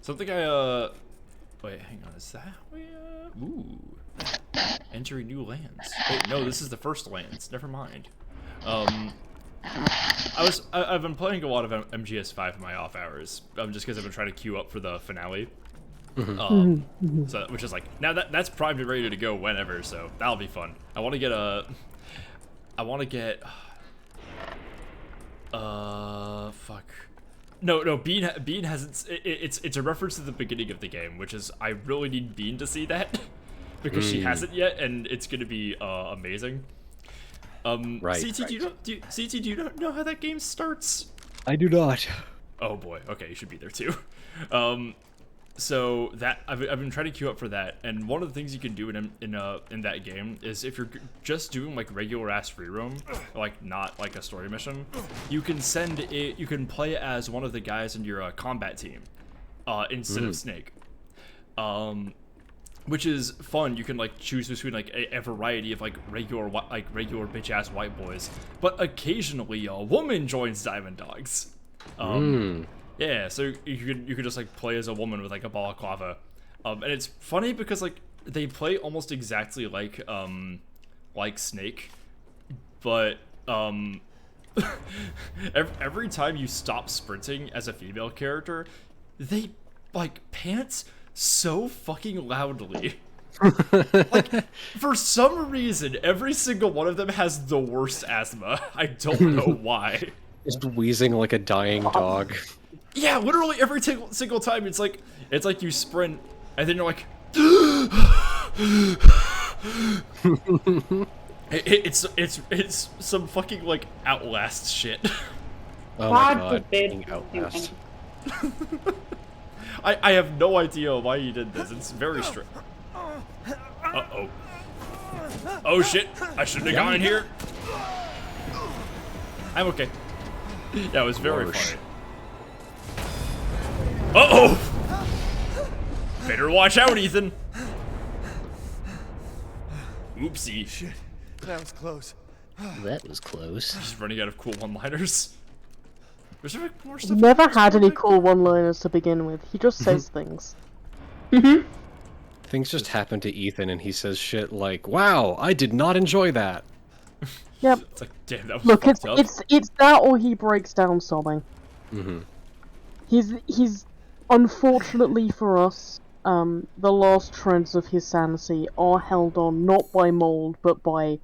A: Something wait, hang on, is that how we, ooh. Entering new lands. Wait, no, this is the first lands. Never mind. I've been playing a lot of MGS5 in my off hours, just because I've been trying to queue up for the finale. So, which is now that's primed and ready to go whenever, so that'll be fun. I want to get fuck. No, Bean hasn't. It's a reference to the beginning of the game, which is I really need Bean to see that. because she hasn't yet, and it's gonna be amazing.
B: Right.
A: CT, do you know how that game starts?
B: I do not.
A: Oh boy. Okay, you should be there too. So that I've been trying to queue up for that, and one of the things you can do in that game is if you're just doing like regular ass free roam, like not like a story mission, you can play as one of the guys in your combat team, instead of Snake, which is fun. You can like choose between like a variety of like regular bitch ass white boys, but occasionally a woman joins Diamond Dogs. Yeah, so you could just like play as a woman with like a balaclava, and it's funny because like they play almost exactly like Snake, but every time you stop sprinting as a female character, they like pant so fucking loudly. Like, for some reason, every single one of them has the worst asthma. I don't know why.
B: Just wheezing like a dying dog.
A: Yeah, literally every single time. It's like you sprint, and then you're like, it's some fucking like Outlast shit.
B: Oh my god, fucking Outlast.
A: I have no idea why you did this. It's very strange. Uh-oh. Oh shit, I shouldn't have gone in here. I'm okay. Yeah, it was very funny. Uh-oh! Better watch out, Ethan. Oopsie.
F: Shit, that was close.
B: That was close.
A: He's running out of cool one-liners. Was there more stuff?
C: He never had any cool one-liners to begin with. He just says things.
B: Things just happen to Ethan and he says shit like, "Wow, I did not enjoy that."
C: Yep.
A: It's like, damn, that was
C: Look,
A: fucked up.
C: it's that or he breaks down sobbing. He's unfortunately for us, the last shreds of his sanity are held on not by mold, but by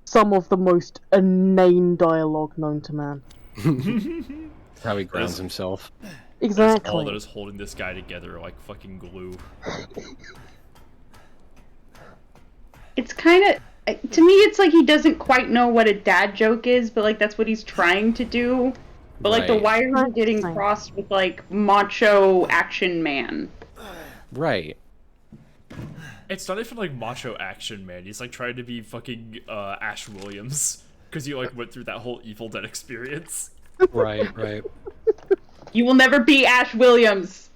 C: some of the most inane dialogue known to man.
B: How he grounds himself.
C: Exactly.
A: That's all that is holding this guy together like fucking glue.
D: It's kind of, to me, it's like he doesn't quite know what a dad joke is, but like that's what he's trying to do. But like the
B: Right.
D: wires are getting crossed with like macho action man.
B: Right.
A: It's not even like macho action, man. He's like trying to be fucking Ash Williams because he like went through that whole Evil Dead experience.
B: Right, right.
D: You will never be Ash Williams.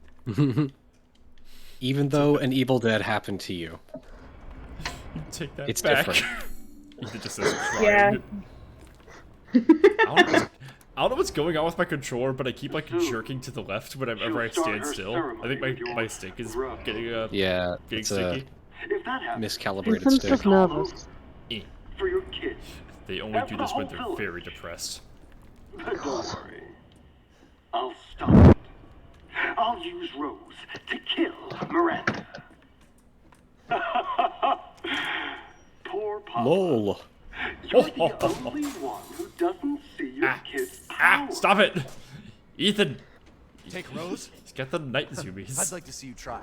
B: Even though an Evil Dead happened to you.
A: Take that
B: It's
A: back.
B: different.
A: Ethan just says crying.
D: Yeah.
A: I don't know what's going on with my controller, but I keep like jerking to the left whenever I stand still. I think my stick is getting
B: Yeah,
A: getting
B: it's
A: sticky.
E: If that happens,
B: miscalibrated
C: Ethan's
B: stick.
C: just nervous.
E: for your kids,
A: They only do this when they're very depressed.
E: but don't worry. I'll stop it. I'll use Rose to kill Miranda. Poor Papa.
B: LOL.
E: You're the only one who doesn't see your kid's power.
A: Stop it! Ethan!
F: Take Rose?
A: He's got the night
F: I'd
A: zoomies.
F: like to see you try.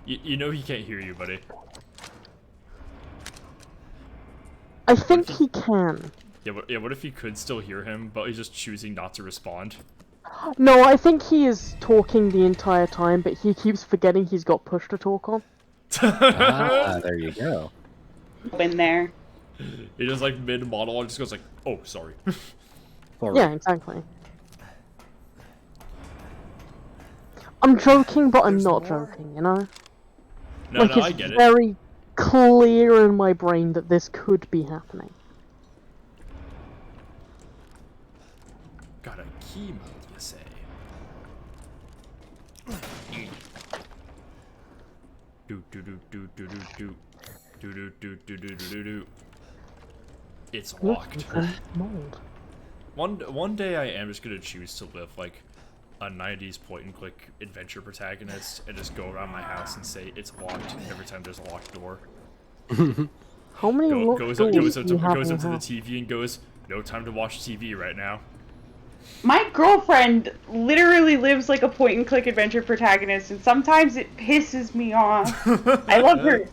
A: You know he can't hear you, buddy.
C: I think he can.
A: Yeah, what if he could still hear him, but he's just choosing not to respond?
C: No, I think he is talking the entire time, but he keeps forgetting he's got push to talk on.
B: Ah, there you go.
D: Been there.
A: He just like mid-monologue just goes like, oh, sorry.
B: Forward.
C: Yeah, exactly. I'm joking, but I'm not joking, you know?
A: No,
C: Like,
A: no, I
C: it's
A: get it.
C: very clear in my brain that this could be happening.
A: Got a key mode, you say? Do do do do do do do do do do do do do do. It's locked.
C: Mold.
A: One day I am just gonna choose to live like a 90s point-and-click adventure protagonist and just go around my house and say it's locked every time there's a locked door.
C: How many locked
A: Goes
C: doors
A: up
C: do you have
A: to
C: in
A: the
C: your house?
A: TV and goes, no time to watch TV right now.
D: My girlfriend literally lives like a point-and-click adventure protagonist, and sometimes it pisses me off. I love her.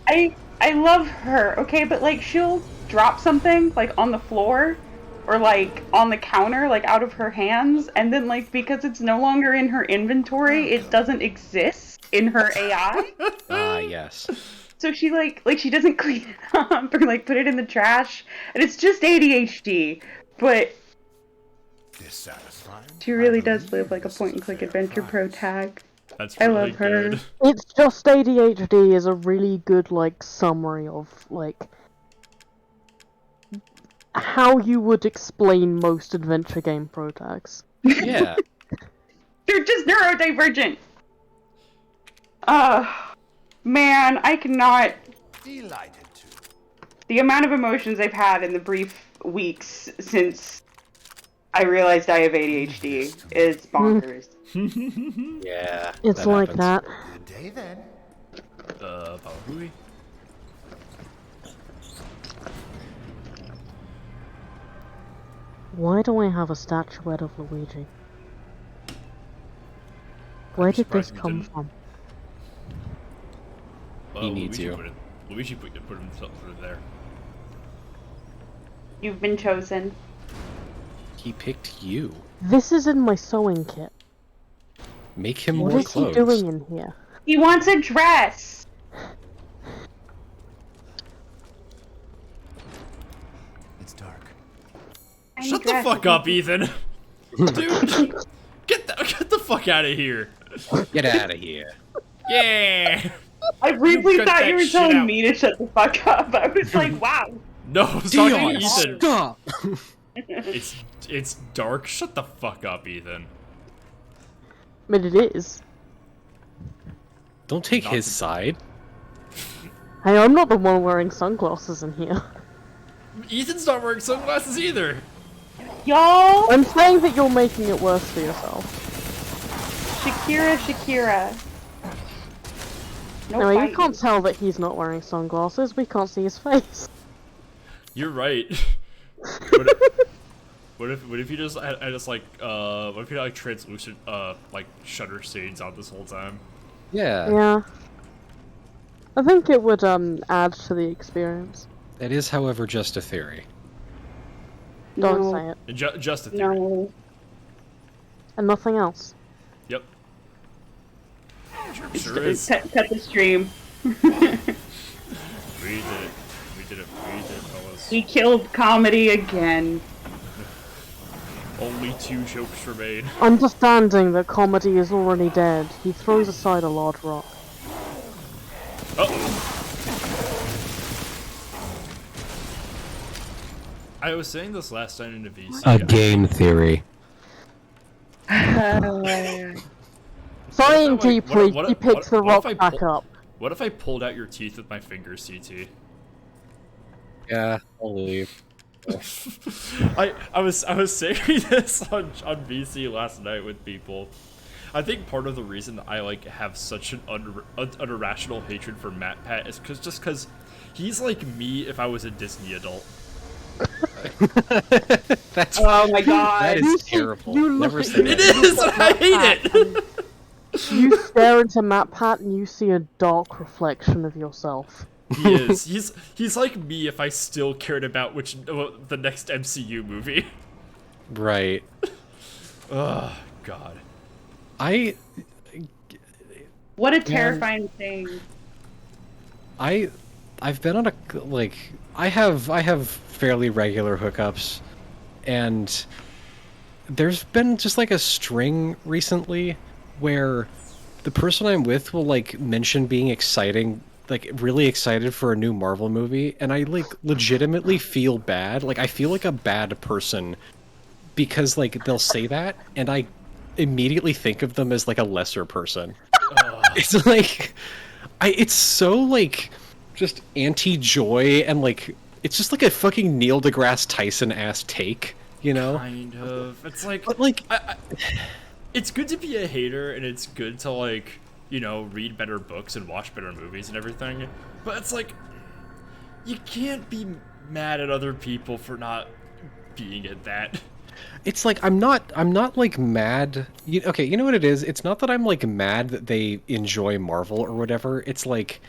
D: I love her, okay? But, like, she'll drop something, like, on the floor, or, like, on the counter, like, out of her hands, and then, like, because it's no longer in her inventory, it doesn't exist in her AI.
B: Ah, yes.
D: So she, she doesn't clean it up, or, like, put it in the trash, and it's just ADHD, but...
E: Dissatisfied?
D: She really does live like a point-and-click adventure pro tag.
A: That's
D: I
A: really
D: love her.
A: good.
C: It's Just ADHD is a really good, like, summary of, like, how you would explain most adventure game pro tags.
B: Yeah.
D: They're just neurodivergent. Man, I cannot.
E: Delighted to.
D: The amount of emotions I've had in the brief weeks since I realized I have ADHD is bonkers.
B: Yeah.
C: It's like that.
E: Good day then.
A: Probably.
C: Why do I have a statuette of Luigi? Where did this
A: surprised we
C: come
A: didn't.
C: from?
B: He needs
A: Luigi
B: you.
A: Luigi put himself through there.
D: You've been chosen.
B: He picked you.
C: This is in my sewing kit.
B: Make him
C: What
B: more
C: is
B: clothes.
C: he doing in here?
D: He wants a dress.
E: It's dark.
A: Shut the fuck up, Ethan. Dude, get the fuck out of here.
B: Get out of here.
A: Yeah.
D: I really
A: cut
D: thought
A: that
D: you were
A: shit
D: telling
A: out.
D: me to shut the fuck up. I was like, wow.
A: No, I was talking to
B: Dion,
A: Ethan.
B: stop!
A: It's dark. Shut the fuck up, Ethan.
C: But it is.
B: Don't take
A: Not
B: his
A: to-
B: side.
C: Hey, I'm not the one wearing sunglasses in here.
A: Ethan's not wearing sunglasses either.
D: Y'all,
C: I'm saying that you're making it worse for yourself.
D: Shakira. No,
C: No, you
D: fighting.
C: can't tell that he's not wearing sunglasses. We can't see his face.
A: You're right. What if you just I just like what if you had like translucent like shutter shades on this whole time?
B: Yeah.
C: Yeah. I think it would add to the experience.
B: That is, however, just a theory.
C: Don't
D: No.
C: say it.
A: And just a theory.
D: No.
C: And nothing else.
A: Yep. Sure is.
D: Cut the stream.
A: We did it. We did it, fellas.
D: We killed comedy again.
A: Only 2 jokes remain.
C: Understanding that comedy is already dead, he throws aside a large rock.
A: Uh-oh. I was saying this last night in the VC.
B: A game theory.
C: Sighing
A: What if I, like,
C: deeply,
A: what-
C: he picks the
A: what if
C: rock
A: I
C: back
A: pull-
C: up.
A: What if I pulled out your teeth with my fingers, CT?
B: Yeah, I'll leave.
A: I was saying this on VC last night with people. I think part of the reason I like have such an irrational hatred for Matt Pat is because he's like me if I was a Disney adult.
B: That's
D: Oh my god.
B: that is terrible. Never say
A: It
B: that.
A: is. I hate it.
C: You stare into MatPat and you see a dark reflection of yourself.
A: He is. He's like me if I still cared about the next MCU movie.
B: Right.
A: Oh God.
D: What a terrifying thing.
B: I've been on a like I have fairly regular hookups, and there's been just like a string recently where the person I'm with will like mention being really excited for a new Marvel movie, and I like legitimately feel bad. Like I feel like a bad person because like they'll say that, and I immediately think of them as like a lesser person. It's like it's so like just anti-joy, and like it's just like a fucking Neil deGrasse Tyson ass take, you know?
A: Kind of. It's like,
B: But like
A: it's good to be a hater, and it's good to like, read better books and watch better movies and everything. But it's like, you can't be mad at other people for not being at that.
B: It's like I'm not like mad. Okay, you know what it is? It's not that I'm like mad that they enjoy Marvel or whatever. It's like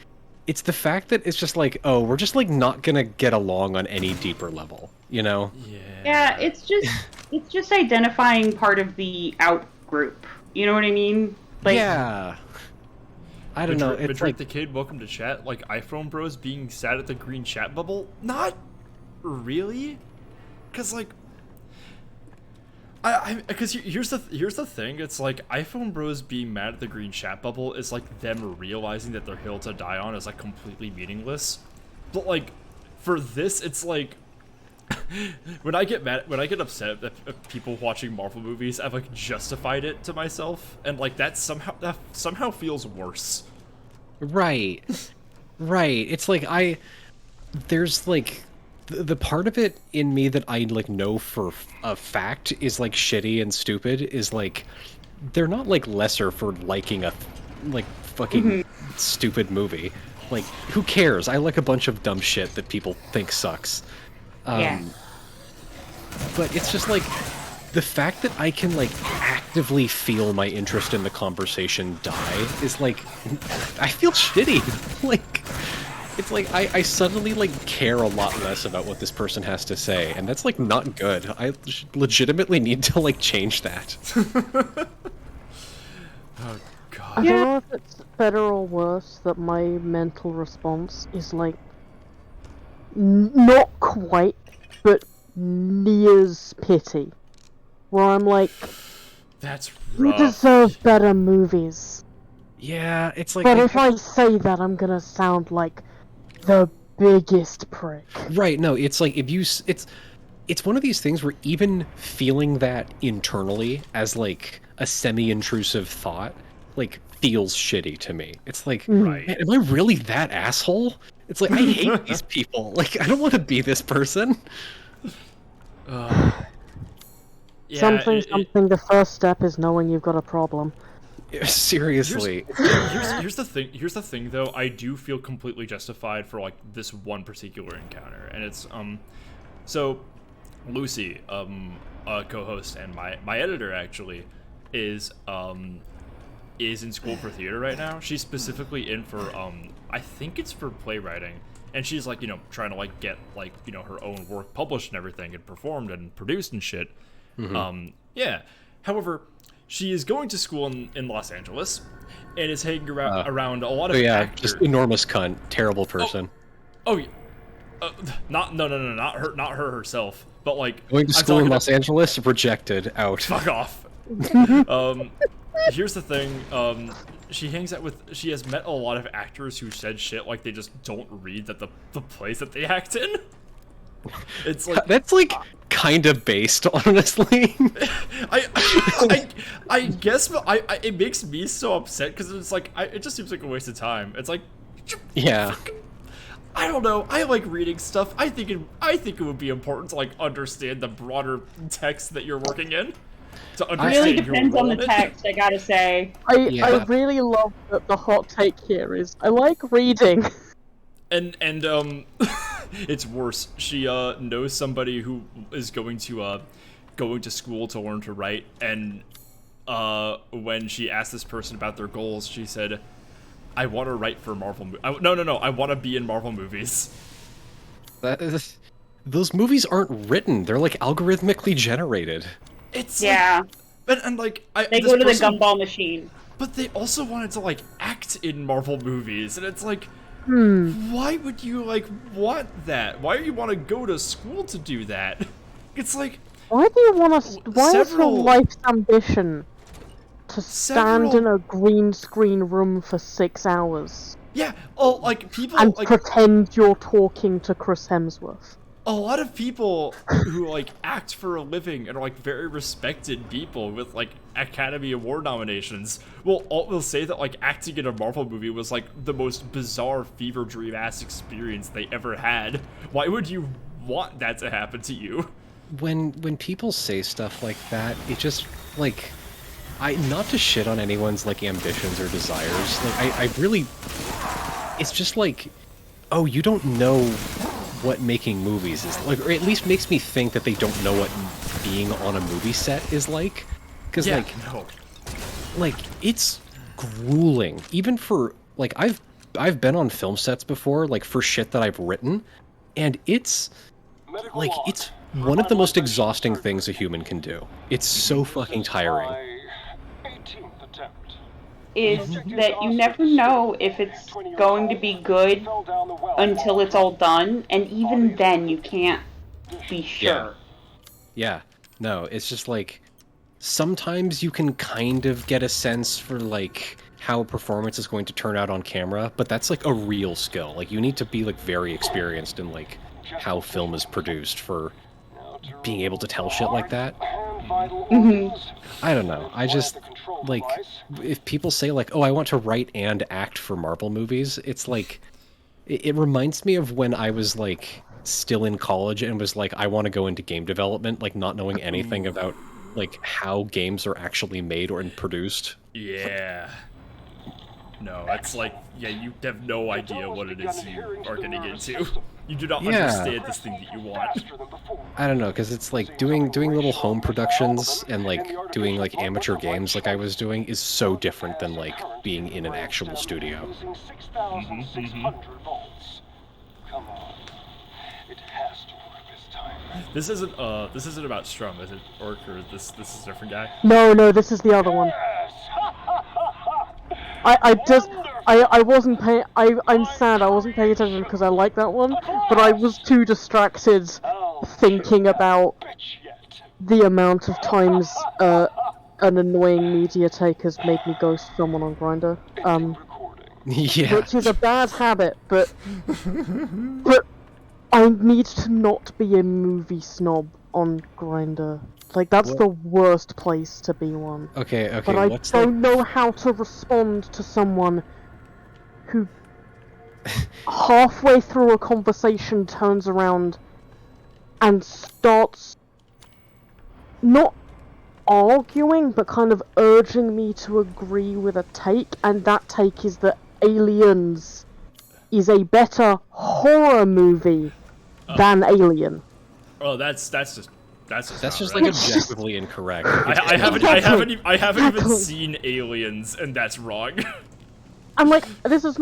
B: it's the fact that it's just like, oh, we're just like not gonna get along on any deeper level, you know?
D: Yeah, it's just identifying part of the out group. You know what I mean? Like,
B: Yeah. I don't know. It's
A: Madrid
B: like
A: the Kid, welcome to chat. Like iPhone bros being sad at the green chat bubble? Not really, because like, because here's the thing. It's like iPhone bros being mad at the green chat bubble is like them realizing that their hill to die on is like completely meaningless. But like, for this, it's like. when I get upset at people watching Marvel movies, I've like justified it to myself, and like that somehow feels worse.
B: right. Right. It's like there's like the part of it in me that I like know for a fact is like shitty and stupid is like they're not like lesser for liking a like fucking stupid movie. Like who cares? I like a bunch of dumb shit that people think sucks.
D: yeah.
B: But it's just like the fact that I can like actively feel my interest in the conversation die is like I feel shitty. Like it's like I suddenly like care a lot less about what this person has to say, and that's like not good. I legitimately need to like change that.
A: Oh god.
C: I don't know if it's better or worse that my mental response is like not quite, but nears pity, where I'm like,
A: That's
C: you
A: rough.
C: deserve better movies.
B: Yeah, it's like
C: But if I say that, I'm gonna sound like the biggest prick.
B: right. No, it's like if you it's one of these things where even feeling that internally as like a semi-intrusive thought like feels shitty to me. It's like,
A: Right.
B: man, am I really that asshole? It's like I hate these people. Like I don't want to be this person.
A: Yeah,
C: Something. The first step is knowing you've got a problem.
B: Seriously.
A: Here's the thing. Here's the thing, though. I do feel completely justified for like this one particular encounter, and it's so Lucy, a co-host and my editor actually, is in school for theater right now. She's specifically in for I think it's for playwriting, and she's like trying to like get like her own work published and everything and performed and produced and shit. Yeah. However, she is going to school in Los Angeles and is hanging around a lot of actors.
B: Just enormous cunt, terrible person.
A: Oh, yeah. Not her herself, but like
B: Going to
A: I'm
B: school in
A: talking
B: Los Angeles, rejected, out.
A: Fuck off. Here's the thing. She has met a lot of actors who said shit like they just don't read that the plays that they act in. It's like
B: That's like kind of based, honestly.
A: I guess, but it makes me so upset because it's like it just seems like a waste of time. It's like,
B: Yeah.
A: I don't know. I like reading stuff. I think it would be important to like understand the broader text that you're working in. To
D: It
A: understand
D: really
A: your
D: depends on
A: role
D: the
A: in it.
D: text, I gotta say.
C: I
B: Yeah.
C: really love that the hot take here is I like reading.
A: And it's worse. She knows somebody who is going to school to learn to write, and when she asked this person about their goals, she said, "I want to write for Marvel. No. I want to be in Marvel movies."
B: Those movies aren't written. They're like algorithmically generated.
A: It's
D: Yeah.
A: and like
D: They go to the gumball machine.
A: But they also wanted to like act in Marvel movies, and it's like, why would you like want that? Why do you want to go to school to do that? It's like,
C: Why do you want to? Why is your
A: several-
C: life's ambition to stand
A: Several-
C: in a green screen room for 6 hours
A: yeah, like people
C: and
A: like
C: pretend you're talking to Chris Hemsworth?
A: a lot of people who like act for a living and are like very respected people with like Academy Award nominations will say that like acting in a Marvel movie was like the most bizarre fever dream ass experience they ever had. Why would you want that to happen to you?
B: When people say stuff like that, it just like not to shit on anyone's like ambitions or desires. Like I really, it's just like, oh, you don't know what making movies is like, or at least makes me think that they don't know what being on a movie set is like. Because,
A: Yeah,
B: like,
A: no.
B: like, it's grueling. Even for, like, I've been on film sets before, like, for shit that I've written, and it's, like, it's one of the most exhausting things a human can do. It's so fucking tiring.
D: Is that you never know if it's going to be good until it's all done, and even then you can't be sure.
B: Yeah. No, it's just like sometimes you can kind of get a sense for like how a performance is going to turn out on camera, but that's like a real skill. Like you need to be like very experienced in like how film is produced for being able to tell shit like that. I don't know. I just like if people say like, "Oh, I want to write and act for Marvel movies," it's like it reminds me of when I was like still in college and was like, I want to go into game development, like not knowing anything about like how games are actually made or produced.
A: Yeah. No, it's like, yeah, you have no idea what it is you are getting into. You do not understand this thing that you want.
B: I don't know, because it's like doing little home productions and like doing like amateur games like I was doing is so different than like being in an actual studio.
A: This isn't about Strum, is it? Or this is a different guy?
C: No, this is the other one. I wasn't paying. I'm sad I wasn't paying attention because I like that one, but I was too distracted thinking about the amount of times an annoying media take has made me ghost someone on Grindr.
B: Yeah.
C: Which is a bad habit, but I need to not be a movie snob on Grindr. Like, that's the worst place to be one.
B: Okay,
C: But I don't know how to respond to someone who halfway through a conversation turns around and starts not arguing, but kind of urging me to agree with a take, and that take is that Aliens is a better horror movie than Alien.
A: Oh, that's just
B: like
A: right.
B: objectively incorrect.
A: I haven't even seen Aliens, and that's wrong.
C: I'm like, this is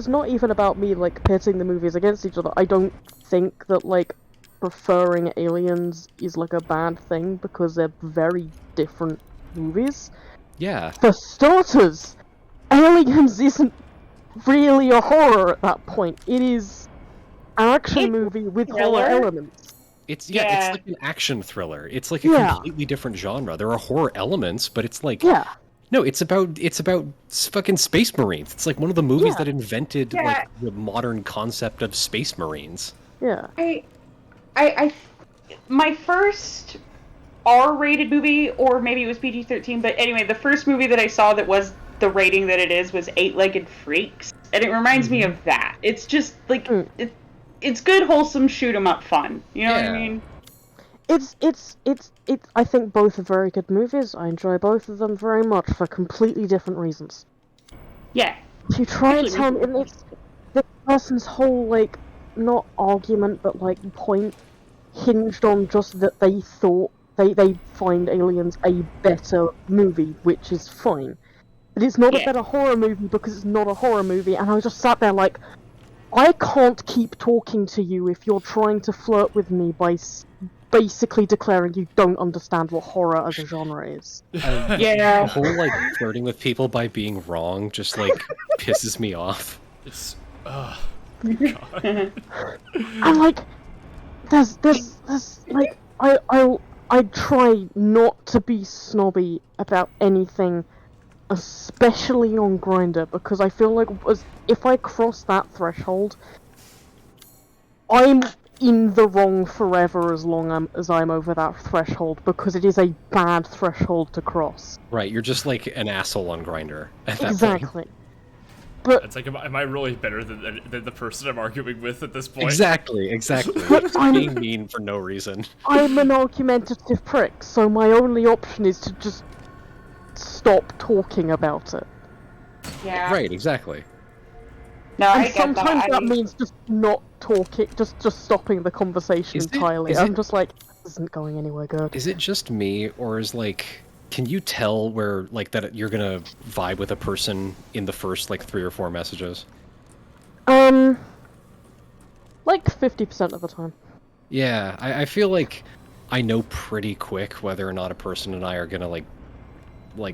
C: not even about me like pitting the movies against each other. I don't think that like preferring Aliens is like a bad thing because they're very different movies.
B: Yeah.
C: For starters, Aliens isn't really a horror at that point. It is an action movie with horror elements.
B: It's like an action thriller. It's like a completely different genre. There are horror elements, but it's like no, it's about fucking space marines. It's like one of the movies that invented like the modern concept of space marines.
C: Yeah.
D: I my first R-rated movie, or maybe it was PG-13, but anyway, the first movie that I saw that was the rating that it is was Eight-Legged Freaks, and it reminds me of that. It's just like it's good, wholesome, shoot 'em up fun. You know what I mean?
C: It's. I think both are very good movies. I enjoy both of them very much for completely different reasons.
D: Yeah.
C: To try and tell me, and it's the person's whole like not argument, but like point hinged on just that they thought they find Aliens a better movie, which is fine. But it's not a better horror movie because it's not a horror movie, and I just sat there like, I can't keep talking to you if you're trying to flirt with me by basically declaring you don't understand what horror as a genre is.
B: The whole like flirting with people by being wrong just like pisses me off.
A: It's
C: God. I'm like, there's like I try not to be snobby about anything, especially on Grindr, because I feel like if I cross that threshold, I'm in the wrong forever as long as I'm over that threshold, because it is a bad threshold to cross.
B: Right, you're just like an asshole on Grindr at that
C: Exactly.
B: point.
C: But
A: it's like, am I really better than the person I'm arguing with at this point?
B: Exactly. I'm being mean for no reason.
C: I'm an argumentative prick, so my only option is to just stop talking about it.
D: Yeah.
B: Right, exactly.
D: No,
C: and
D: I get
C: sometimes
D: that.
C: means just not talking, just stopping the conversation entirely. I'm just like, isn't going anywhere good.
B: Is it just me, or is like, can you tell where like that you're gonna vibe with a person in the first like 3 or 4 messages?
C: Like 50% of the time.
B: Yeah, I feel like I know pretty quick whether or not a person and I are gonna like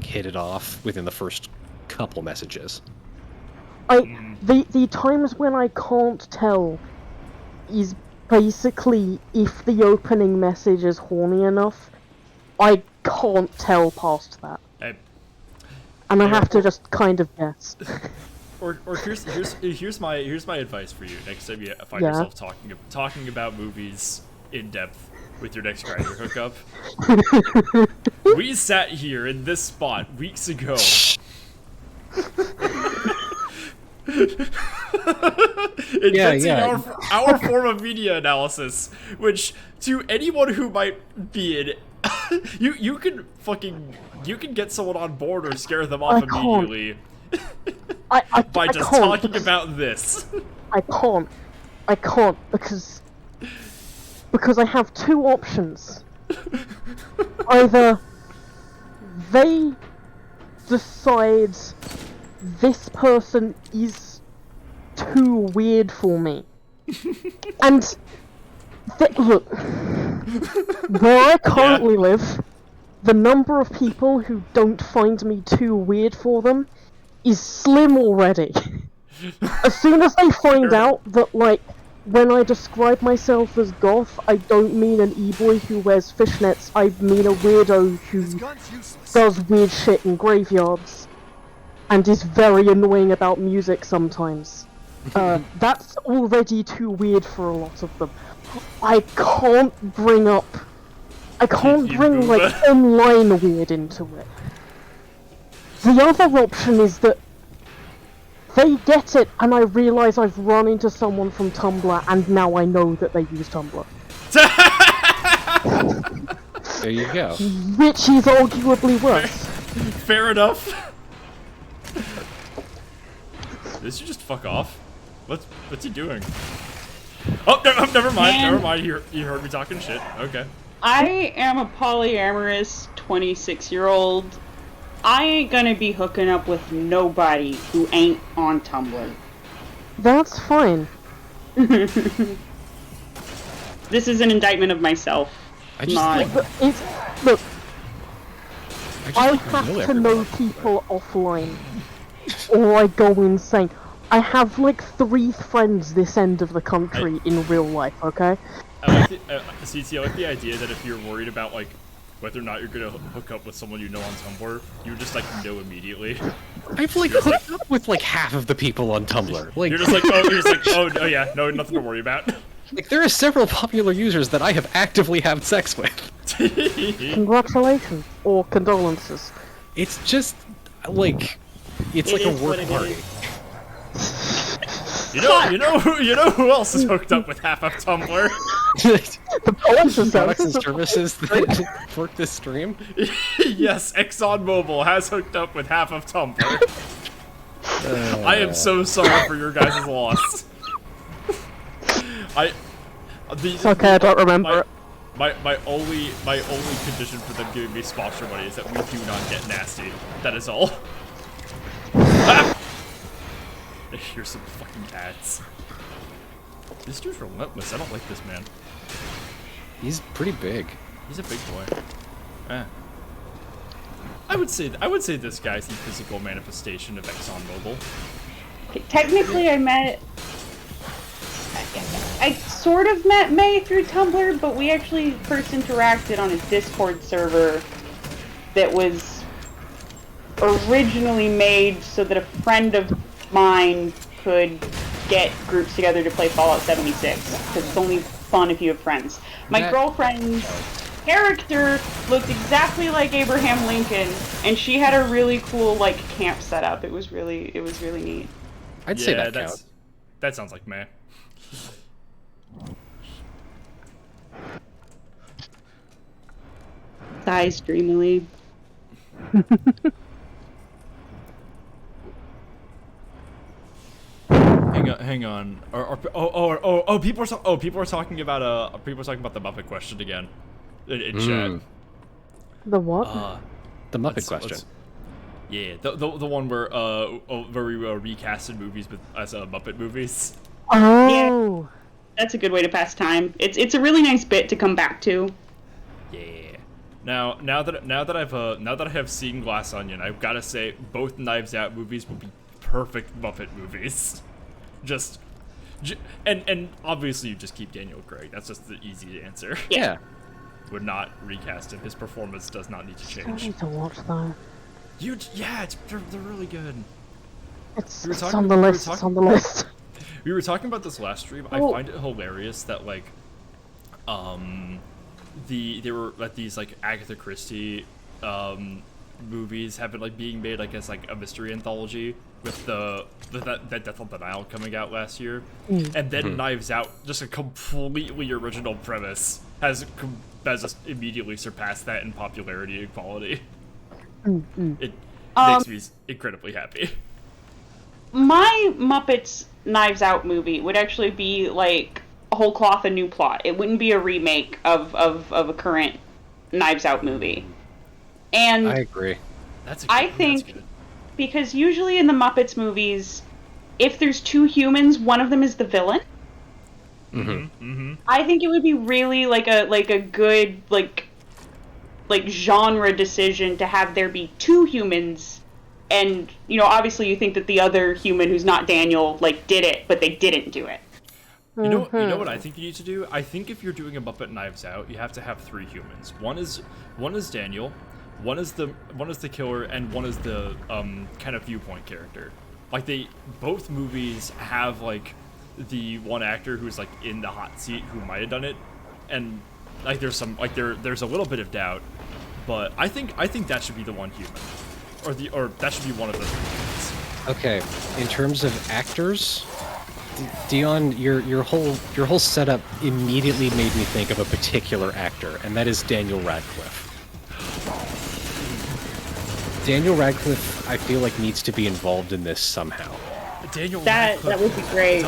B: hit it off within the first couple messages.
C: The times when I can't tell is basically if the opening message is horny enough. I can't tell past that. And I have to just kind of guess.
A: Or here's my advice for you next time you find yourself talking about movies in depth with your next grinder hookup. We sat here in this spot weeks ago. Inventing our form of media analysis, which to anyone who might be in you can get someone on board or scare them off immediately by just talking about this.
C: I can't because I have 2 options. Either they decide this person is too weird for me, and look, where I currently live, the number of people who don't find me too weird for them is slim already. As soon as they find out that, like, when I describe myself as goth, I don't mean an e-boy who wears fishnets, I mean a weirdo who does weird shit in graveyards, and is very annoying about music sometimes. That's already too weird for a lot of them. I can't bring, like, online weird into it. The other option is that they get it, and I realise I've run into someone from Tumblr, and now I know that they use Tumblr.
B: There you go.
C: Which is arguably worse.
A: Fair enough. Did you just fuck off? What's he doing? Oh, never mind. Never mind. You heard me talking shit. Okay.
D: I am a polyamorous 26-year-old. I ain't gonna be hooking up with nobody who ain't on Tumblr.
C: That's fine.
D: This is an indictment of myself.
C: Look, I have to know people offline, or I go insane. I have like 3 friends this end of the country in real life, okay?
A: I like the idea that if you're worried about like whether or not you're gonna hook up with someone you know on Tumblr, you just like know immediately.
B: I've like hooked up with like half of the people on Tumblr. Like
A: you're just like, oh yeah, no, nothing to worry about.
B: Like there are several popular users that I have actively had sex with.
C: Congratulations or condolences.
B: It's just like it's like a work party.
A: You know who else is hooked up with half of Tumblr?
C: The
B: products and services that work this stream.
A: Yes, ExxonMobil has hooked up with half of Tumblr. I am so sorry for your guys' loss.
C: It's okay, I don't remember it.
A: My only condition for them giving me sponsor money is that we do not get nasty. That is all. Here's some fucking ads. This dude's relentless. I don't like this man.
B: He's pretty big.
A: He's a big boy. I would say this guy's the physical manifestation of ExxonMobil.
D: Technically, I sort of met May through Tumblr, but we actually first interacted on a Discord server that was originally made so that a friend of mine could get groups together to play Fallout 76, because it's only fun if you have friends. My girlfriend's character looked exactly like Abraham Lincoln, and she had a really cool like camp setup. It was really neat.
B: I'd say that counts.
A: That sounds like meh.
D: Sighs dreamily.
A: Hang on. People are talking about the Muppet question again. in chat.
C: The what?
B: The Muppet question.
A: Yeah, the one where we recasted movies as Muppet movies.
C: Oh.
D: That's a good way to pass time. It's a really nice bit to come back to.
A: Yeah. Now that I have seen Glass Onion, I've got to say both Knives Out movies would be perfect Muppet movies. And obviously you just keep Daniel Craig. That's just the easy answer.
B: Yeah.
A: Would not recast him. His performance does not need to
C: I
A: change.
C: need to watch that.
A: They're really good.
C: It's
A: We were talking-
C: on the
A: we were
C: list. It's
A: talking-
C: on the list.
A: We were talking about this last stream. I find it hilarious that like, there were like these like Agatha Christie, movies have been like being made like as like a mystery anthology with that Death on the Nile coming out last year, and then Knives Out, just a completely original premise, has just immediately surpassed that in popularity and quality. It makes me incredibly happy.
D: My Muppets Knives Out movie would actually be like a whole cloth a new plot. It wouldn't be a remake of a current Knives Out movie. And
B: I agree.
D: I think because usually in the Muppets movies, if there's two humans, one of them is the villain. I think it would be really like a good like genre decision to have there be two humans, and you know, obviously you think that the other human who's not Daniel like did it, but they didn't do it.
A: You know what I think you need to do? I think if you're doing a Muppet Knives Out, you have to have three humans. One is Daniel, one is the killer, and one is the kind of viewpoint character. Like both movies have like the one actor who's like in the hot seat who might have done it, and like there's a little bit of doubt, but I think that should be the one human, or that should be one of the three humans.
B: Okay, in terms of actors, Dion, your whole setup immediately made me think of a particular actor, and that is Daniel Radcliffe. Daniel Radcliffe, I feel like, needs to be involved in this somehow.
D: That would be great.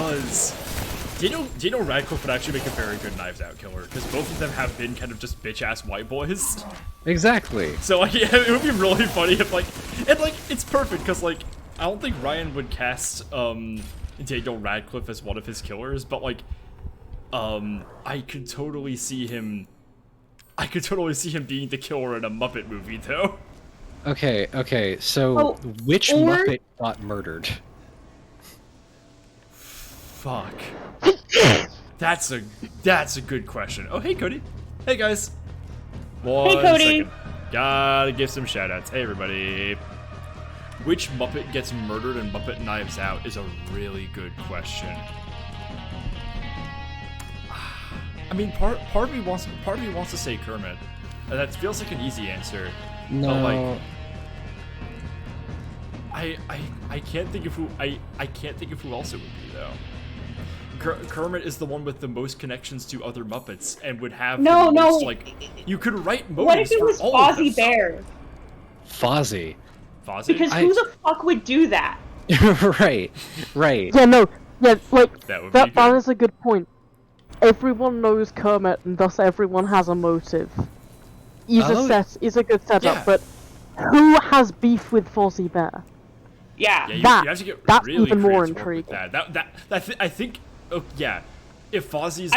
A: Daniel Radcliffe would actually make a very good Knives Out killer, because both of them have been kind of just bitch-ass white boys.
B: Exactly.
A: So like, yeah, it would be really funny if like, and like, it's perfect because like, I don't think Ryan would cast Daniel Radcliffe as one of his killers, but like, I could totally see him being the killer in a Muppet movie though.
B: Okay, so
D: Oh,
B: which
D: or-
B: Muppet got murdered?
A: Fuck. That's a good question. Oh, hey Cody. Hey guys. One
D: Cody.
A: second. Gotta give some shoutouts. Hey everybody. Which Muppet gets murdered in Muppet Knives Out is a really good question. I mean, part of me wants to say Kermit, and that feels like an easy answer.
B: No.
A: But like, I can't think of who I can't think of who else it would be though. Kermit is the one with the most connections to other Muppets and would have the most, like, you could write movies.
D: What if it
A: for
D: was
A: all of them.
D: Fozzie Bear?
B: Fozzie.
A: Fozzie?
D: Because who the fuck would do that?
B: right.
C: Yeah, no, yeah, like
A: That would be
C: that
A: good.
C: is a good point. Everyone knows Kermit, and thus everyone has a motive. Is
B: Oh.
C: a good setup,
A: Yeah.
C: but who has beef with Fozzie Bear?
D: Yeah.
A: Yeah, you have to get
C: that's
A: really
C: even more
A: creative to work with
C: intriguing.
A: that. I think, oh, yeah. If Fozzie's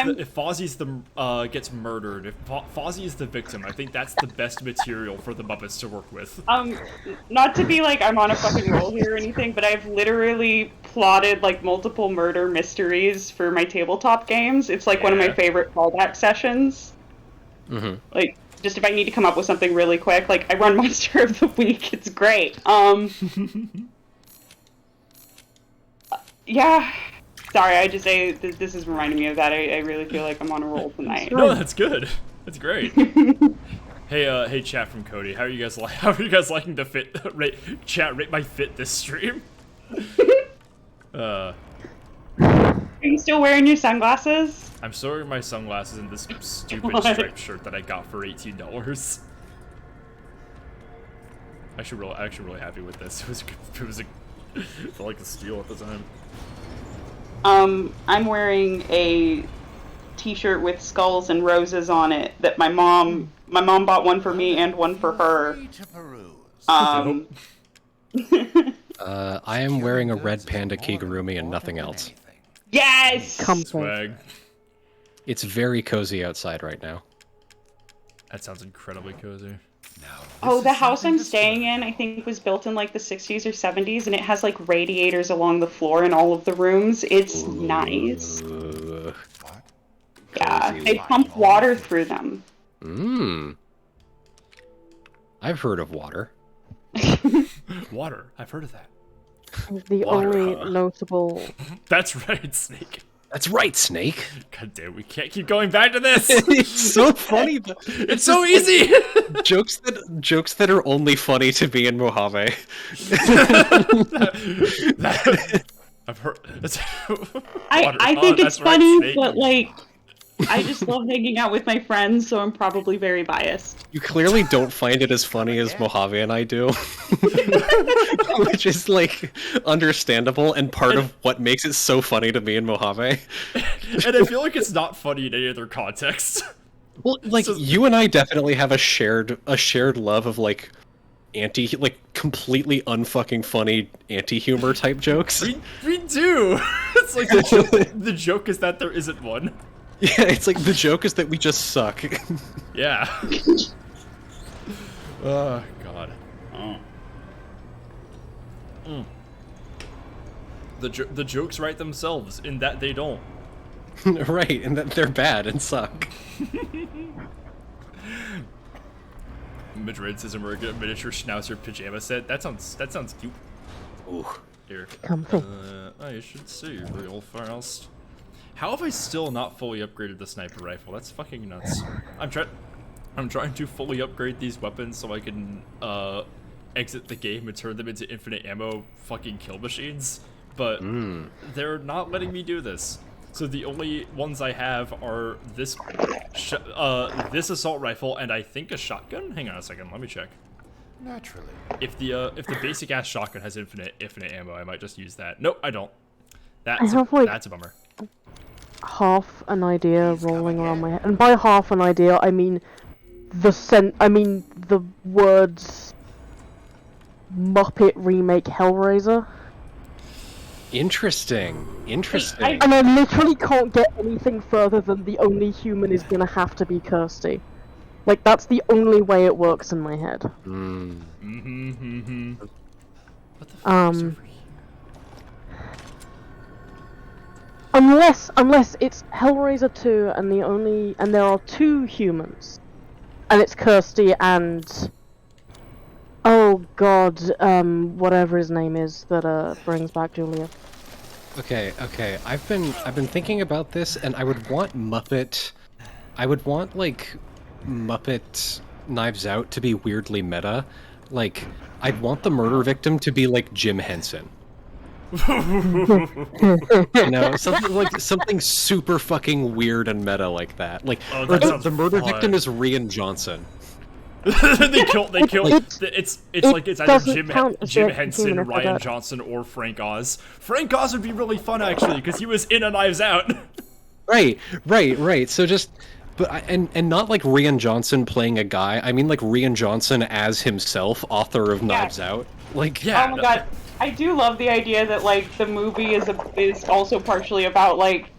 A: gets murdered, if Fozzie is the victim, I think that's the best material for the Muppets to work with.
D: Not to be like I'm on a fucking roll here or anything, but I've literally plotted like multiple murder mysteries for my tabletop games. It's like one of my
A: Yeah.
D: favorite callback sessions.
B: Mm-hmm.
D: Like, just if I need to come up with something really quick, like I run Monster of the Week. It's great. Yeah. Sorry, I just say this is reminding me of that. I really feel like I'm on a roll tonight.
A: No, that's good. That's great. Hey, chat from Cody. How are you guys liking the fit? Rate my fit this stream.
D: Are you still wearing your sunglasses?
A: I'm still wearing my sunglasses and this stupid
D: What?
A: striped shirt that I got for $18. Actually, really happy with this. It was felt like a steal at the time.
D: I'm wearing a T-shirt with skulls and roses on it that my mom bought one for me and one for her.
B: I am wearing a red panda kigurumi and nothing else.
D: Yes!
A: Swag.
B: It's very cozy outside right now.
A: That sounds incredibly cozy.
D: Oh, the house I'm staying in, I think, was built in like the 60s or 70s, and it has like radiators along the floor in all of the rooms. It's nice. Yeah, they pump water through them.
B: I've heard of water.
A: Water. I've heard of that.
C: The only notable...
A: That's right, Snake.
B: That's right, Snake.
A: God damn, we can't keep going back to this.
B: It's so funny.
A: It's so easy.
B: Jokes that are only funny to me and Mojave.
A: I've heard.
D: I think it's funny, but like, I just love hanging out with my friends, so I'm probably very biased.
B: You clearly don't find it as funny as Mojave and I do. Which is, like, understandable and part of what makes it so funny to me and Mojave.
A: And I feel like it's not funny in any other context.
B: Well, like, you and I definitely have a shared love of, like, completely unfucking funny anti-humor type jokes.
A: We do! It's like the joke is that there isn't one.
B: Yeah, it's like the joke is that we just suck.
A: Yeah. Oh, God. The jokes write themselves in that they don't.
B: Right, and that they're bad and suck.
A: Madrid says I'm wearing a miniature schnauzer pajama set. That sounds cute.
B: Ooh.
A: Here.
C: Comfy.
A: You should see real fast. How have I still not fully upgraded the sniper rifle? That's fucking nuts. I'm trying to fully upgrade these weapons so I can exit the game and turn them into infinite ammo fucking kill machines, but they're not letting me do this. So the only ones I have are this this assault rifle and I think a shotgun. Hang on a second, let me check.
F: Naturally.
A: If the basic ass shotgun has infinite ammo, I might just use that. Nope, I don't. That's a bummer.
C: Half an idea rolling around my head, and by half an idea I mean the words Muppet remake Hellraiser.
B: Interesting.
C: And I literally can't get anything further than the only human is gonna have to be Kirsty. Like, that's the only way it works in my head.
A: What the fuck is over here?
C: Unless it's Hellraiser 2 and there are two humans. And it's Kirsty and oh god, whatever his name is that brings back Julia.
B: Okay. I've been thinking about this, and I would want Muppet Knives Out to be weirdly meta. Like, I'd want the murder victim to be like Jim Henson. You know, something super fucking weird and meta like that. Like, the murder victim is Rian Johnson.
A: they kill. It's either Jim Henson, Ryan Johnson, or Frank Oz. Frank Oz would be really fun actually, because he was in a Knives Out. Right.
B: So just, and not like Rian Johnson playing a guy. I mean like Rian Johnson as himself, author of Knives Out. Like,
D: yeah. Oh my god, I do love the idea that like the movie is also partially about like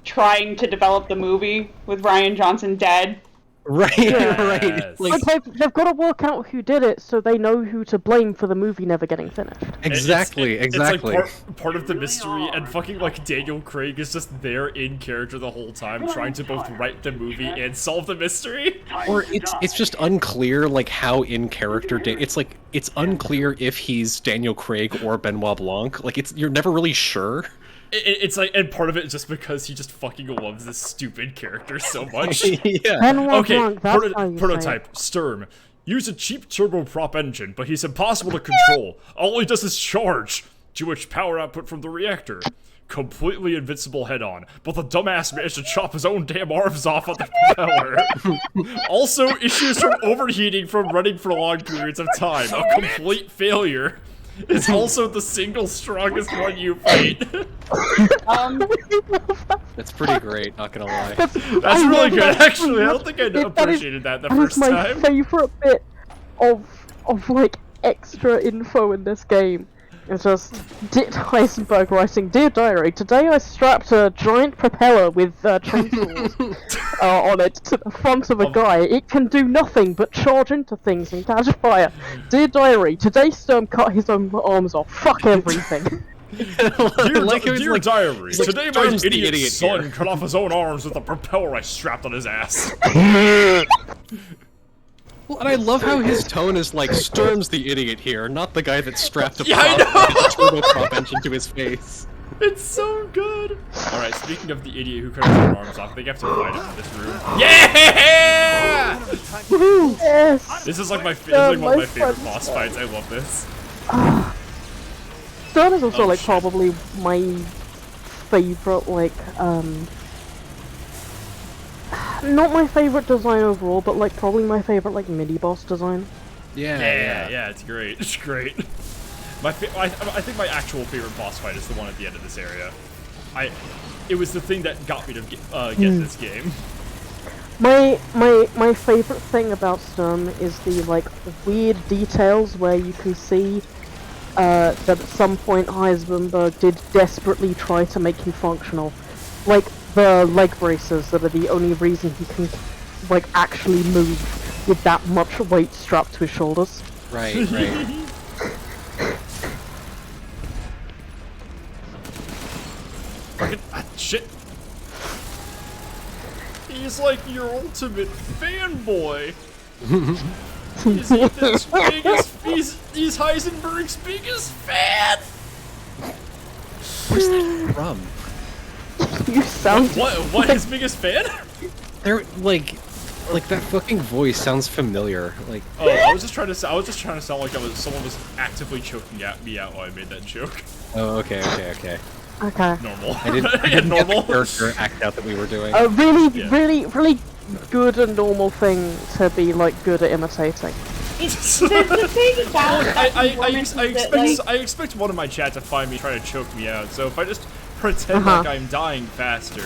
D: trying to develop the movie with Rian Johnson dead.
B: Right.
C: Like they've got to work out who did it, so they know who to blame for the movie never getting finished.
B: Exactly.
A: It's like part of the mystery, and fucking like Daniel Craig is just there in character the whole time, trying to both write the movie and solve the mystery.
B: Or it's just unclear like how in character. It's like it's unclear if he's Daniel Craig or Benoit Blanc. Like you're never really sure.
A: It's like, and part of it is just because he just fucking loves this stupid character so much.
B: Yeah.
A: Okay, prototype, Sturm. Use a cheap turboprop engine, but he's impossible to control. All he does is charge. Too much power output from the reactor. Completely invincible head-on, but the dumbass managed to chop his own damn arms off on the propeller. Also, issues from overheating from running for long periods of time. A complete failure. It's also the single strongest one you fight.
B: That's pretty great, not gonna lie.
A: That's
C: I
A: really
C: love
A: good,
C: that.
A: actually. I don't think I appreciated that the first
C: That is
A: time.
C: my favorite bit of like extra info in this game. It's just Heisenberg writing, "Dear Diary, today I strapped a giant propeller with chainsaws on it to the front of a guy. It can do nothing but charge into things and catch fire. Dear Diary, today Sturm cut his own arms off. Fuck everything."
A: Dear Diary,
B: like,
A: today my
B: Storm's the
A: idiot son
B: here.
A: cut off his own arms with a propeller I strapped on his ass.
B: Well, and I love how his tone is like, Sturm's the idiot here, not the guy that strapped a
A: Yeah, I
B: turboprop engine to his face.
A: It's so good. Alright, speaking of the idiot who cut his own arms off, I think I have to fight him in this room. Yeah!
C: Yes.
A: This is like one of my favorite boss fights. I love this.
C: Sturm is also
A: Oh,
C: like
A: shit.
C: probably my favorite not my favorite design overall, but like probably my favorite like mini boss design.
A: Yeah, it's great. It's great. I think my actual favorite boss fight is the one at the end of this area. It was the thing that got me to get this game.
C: My favorite thing about Sturm is the like weird details where you can see that at some point Heisenberg did desperately try to make him functional. Like the leg braces that are the only reason he can like actually move with that much weight strapped to his shoulders.
B: Right, right.
A: Fucking shit. He's like your ultimate fanboy. He's Heisenberg's biggest fan.
B: Where's that from?
C: You sound
A: What? His biggest fan?
B: They're like that fucking voice sounds familiar. Like,
A: Oh, I was just trying to sound like someone was actively choking me out while I made that joke.
B: oh, okay.
C: okay.
A: Normal.
B: I didn't
A: Yeah,
B: get the
A: normal.
B: character act out that we were doing.
C: A really,
A: Yeah.
C: really good and normal thing to be like good at imitating.
D: The thing about that performance is that, like,
A: I expect one of my chat to find me trying to choke me out. So if I just pretend like I'm dying faster,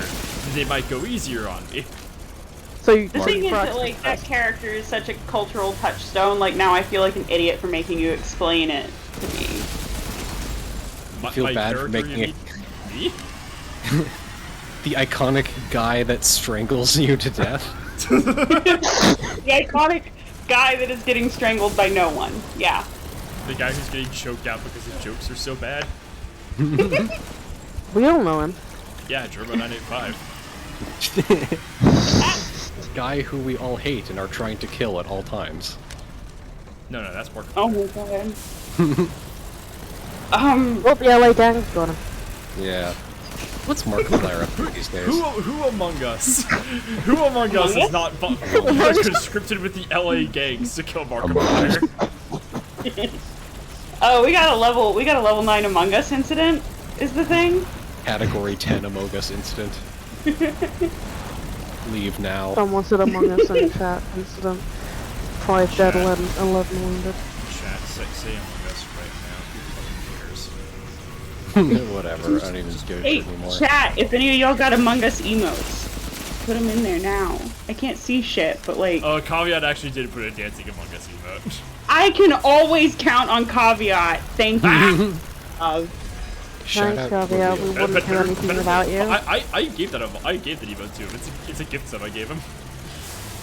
A: they might go easier on me.
C: So
D: the thing is that like that character is such a cultural touchstone. Like now I feel like an idiot for making you explain it to me.
B: I feel bad for
A: character,
B: making
A: you
B: it
A: mean? Me?
B: the iconic guy that strangles you to death.
D: The iconic guy that is getting strangled by no one. Yeah.
A: The guy who's getting choked out because his jokes are so bad.
C: we all know him.
A: Yeah, German 985.
B: Guy who we all hate and are trying to kill at all times.
A: No, that's Mark.
D: Oh my god.
C: Well, the LA gang's got him.
B: Yeah. What's Markiplier up to these days?
A: Who among us? Who among us is not conscripted with the LA gangs to kill Markiplier?
D: Oh, we got a level 9 Among Us incident. Is the thing?
B: Category 10 Among Us incident. Leave now.
C: Someone said Among Us in chat incident. 5 dead, 11 wounded.
A: Chat, say Among Us right now. Who fucking
B: Whatever, I don't even give a
D: Hey,
B: shit anymore.
D: chat, if any of y'all got Among Us emotes, put them in there now. I can't see shit, but like...
A: cares? Caveat actually did put a dancing Among Us emote.
D: I can always count on Caveat. Thank you.
B: Shout
C: Thanks,
B: out
C: Caviar.
B: to
C: We
B: you.
C: wouldn't do anything without you.
A: I gave that emote to him. It's a gift that I gave him.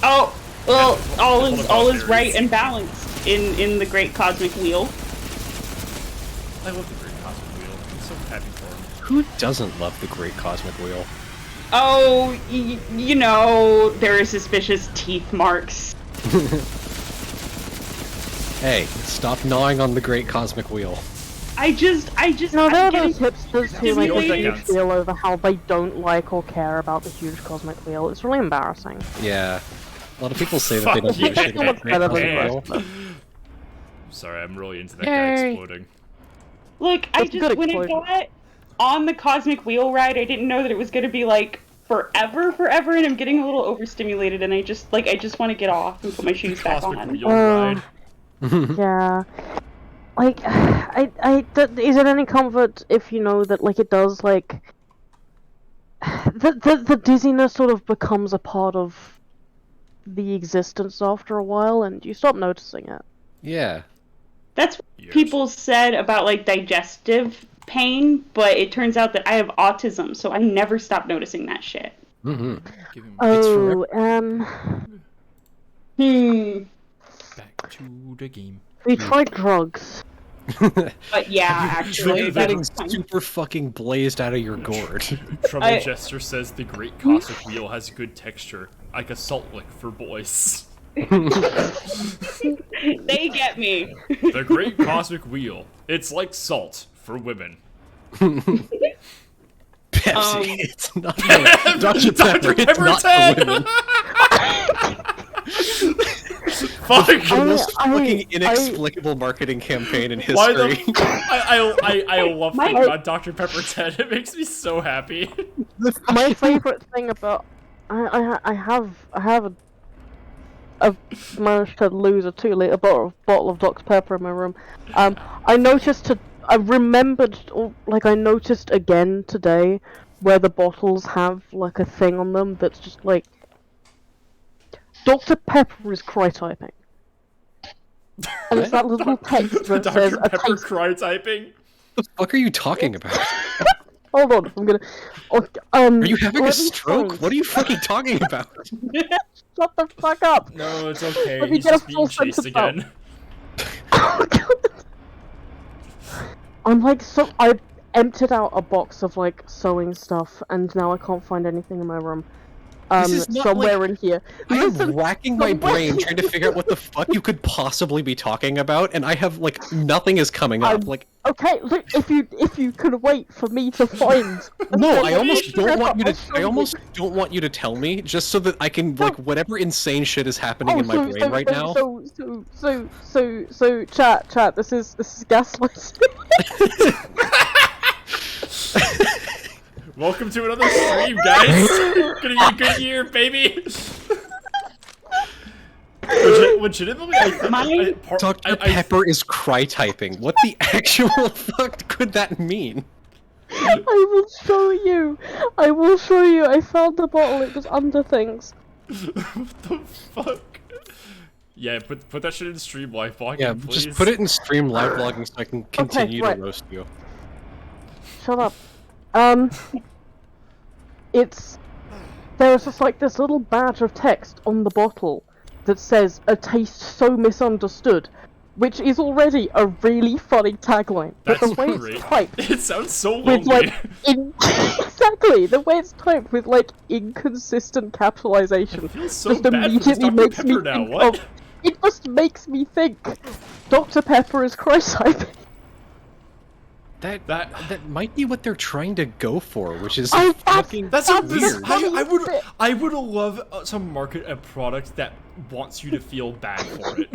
D: Oh, well, all
A: Hold
D: is
A: on, there
D: right
A: is.
D: and balanced in the Great Cosmic Wheel.
A: I love the Great Cosmic Wheel. I'm so happy for him.
B: Who doesn't love the Great Cosmic Wheel?
D: Oh, you know, there are suspicious teeth marks.
B: Hey, stop gnawing on the Great Cosmic Wheel.
D: I just,
C: No, there are
D: I'm getting-
C: those hipsters who
D: Give me
C: make a
D: that
C: huge
A: counts.
C: deal over how they don't like or care about the huge cosmic wheel. It's really embarrassing.
B: Yeah. A lot of people say that they don't
A: Fuck
B: give a shit
C: yeah.
B: about the Great
C: Better
B: Cosmic
C: than
B: Wheel.
C: the rest.
A: Sorry, I'm really into that
C: Yay.
A: guy exploding.
D: Look, I
C: That's
D: just,
C: good
D: when I
C: explosion.
D: got on the Cosmic Wheel ride, I didn't know that it was gonna be like forever, and I'm getting a little overstimulated, and I just want to get off and put my shoes back
A: Cosmic
D: on.
A: Wheel ride.
C: Yeah. like, is it any comfort if you know that, like, it does, like, the dizziness sort of becomes a part of the existence after a while, and you stop noticing it.
B: Yeah.
D: That's what
A: Yes.
D: people said about like digestive pain, but it turns out that I have autism, so I never stop noticing that shit.
B: Mm-hmm.
A: Give him
C: Oh,
A: back to the game.
C: we tried drugs.
D: But yeah, actually,
B: You're getting
D: that's fine.
B: super fucking blazed out of your gourd.
A: Trouble Jester says the Great Cossack Wheel has good texture, like a salt lick for boys.
D: They get me.
A: The Great Cosmic Wheel. It's like salt for women.
B: Pepsi. It's not
A: Dr.
B: Dr. Pepper. It's
A: Pepper
B: not
A: 10!
B: for women.
A: Fuck!
B: The most
C: I-
B: fucking inexplicable marketing campaign in
A: Why
B: history.
A: the? I love
D: My-
A: thinking about Dr. Pepper 10. It makes me so happy.
C: My favorite thing about I've managed to lose a 2-liter bottle of Dr. Pepper in my room. I noticed I noticed again today where the bottles have like a thing on them that's just like Dr. Pepper is cry typing. And it's that little text that says
A: Dr.
C: a
A: Pepper
C: taste.
A: cry typing.
B: What the fuck are you talking about?
C: Hold on, I'm gonna.
B: Are you having a
C: let me
B: stroke?
C: find-
B: What are you fucking talking about?
C: Shut the fuck up!
A: No, it's okay.
C: Let me
A: He's
C: get a
A: just being
C: full
A: chased
C: sentence out.
A: again.
C: Oh, God. I'm like, so I emptied out a box of like sewing stuff, and now I can't find anything in my room.
B: This is not,
C: somewhere
B: like-
C: in here.
B: I am
C: Listen,
B: racking my
C: somewhere-
B: brain trying to figure out what the fuck you could possibly be talking about, and I have like nothing is coming up. Like,
C: Okay, look, if you could wait for me to find.
B: no, I almost
C: Shut
B: don't want
C: up,
B: you to.
C: I'll show
B: I
C: you.
B: almost don't want you to tell me, just so that I can like whatever insane shit is happening in my brain right now.
C: So, chat. This is gaslighting.
A: Welcome to another stream, guys. Gonna be a good year, baby. Legitimately,
B: Dr. Pepper is cry typing. What the actual fuck could that mean?
C: I will show you. I found the bottle. It was under things.
A: What the fuck? Yeah, put that shit in stream live blogging,
B: Yeah,
A: please.
B: just put it in stream live vlogging so I can continue
C: right.
B: to roast you.
C: Shut up. There's just like this little badge of text on the bottle that says "a taste so misunderstood," which is already a really funny tagline. But
A: That's
C: the way
A: great.
C: it's typed
A: It sounds so
C: with
A: lonely.
C: like exactly the way it's typed with like inconsistent capitalization
A: feels so
C: just
A: bad for this
C: immediately
A: Dr.
C: makes
A: Pepper
C: me
A: now,
C: think
A: what?
C: of. It just makes me think Dr. Pepper is Christ typing.
B: That might be what they're trying to go for, which is
C: I-
B: fucking
A: That's
C: That's
A: weird.
C: weird.
A: I would love to market a product that wants you to feel bad for it.